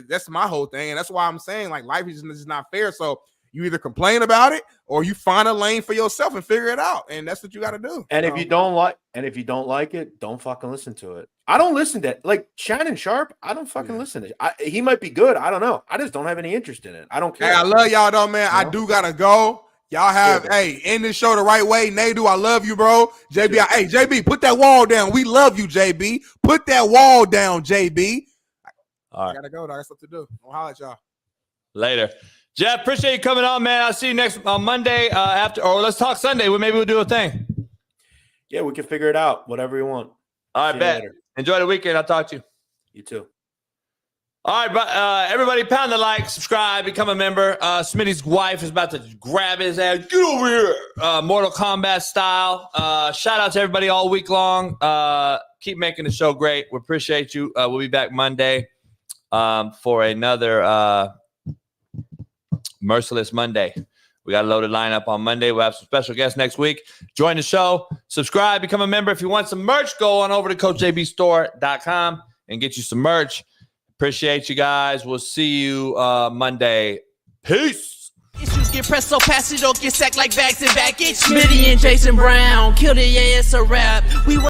That's my whole thing. And that's why I'm saying, like, life is just not fair. So you either complain about it or you find a lane for yourself and figure it out. And that's what you got to do. And if you don't like it, don't fucking listen to it. I don't listen to it. Like Shannon Sharp, I don't fucking listen to it. He might be good. I don't know. I just don't have any interest in it. I don't care. Hey, I love y'all though, man. I do got to go. Y'all have, end this show the right way. Nadu, I love you, bro. JB, JB, put that wall down. We love you, JB. Put that wall down, JB. All right. I gotta go. I got stuff to do. I'll holler at y'all. Later. Jeff, appreciate you coming on, man. I'll see you next Monday or let's talk Sunday. Maybe we'll do a thing. Yeah, we can figure it out. Whatever you want. All right, See you bet. later. Enjoy the weekend. I'll talk to you. You too. All right, but everybody pound the like, subscribe, become a member. Smitty's wife is about to grab his ass. Get over here. Mortal Kombat style. Shout out to everybody all week long. Keep making the show great. We appreciate you. We'll be back Monday for another Merciless Monday. We got a loaded lineup on Monday. We'll have some special guests next week. Join the show. Subscribe. Become a member. If you want some merch, go on over to CoachJBStore.com and get you some merch. Appreciate you guys. We'll see you Monday. Peace. Issues get pressed so fast you don't get sacked like bags and baggage. Smitty and Jason Brown, kill the ass a rap. We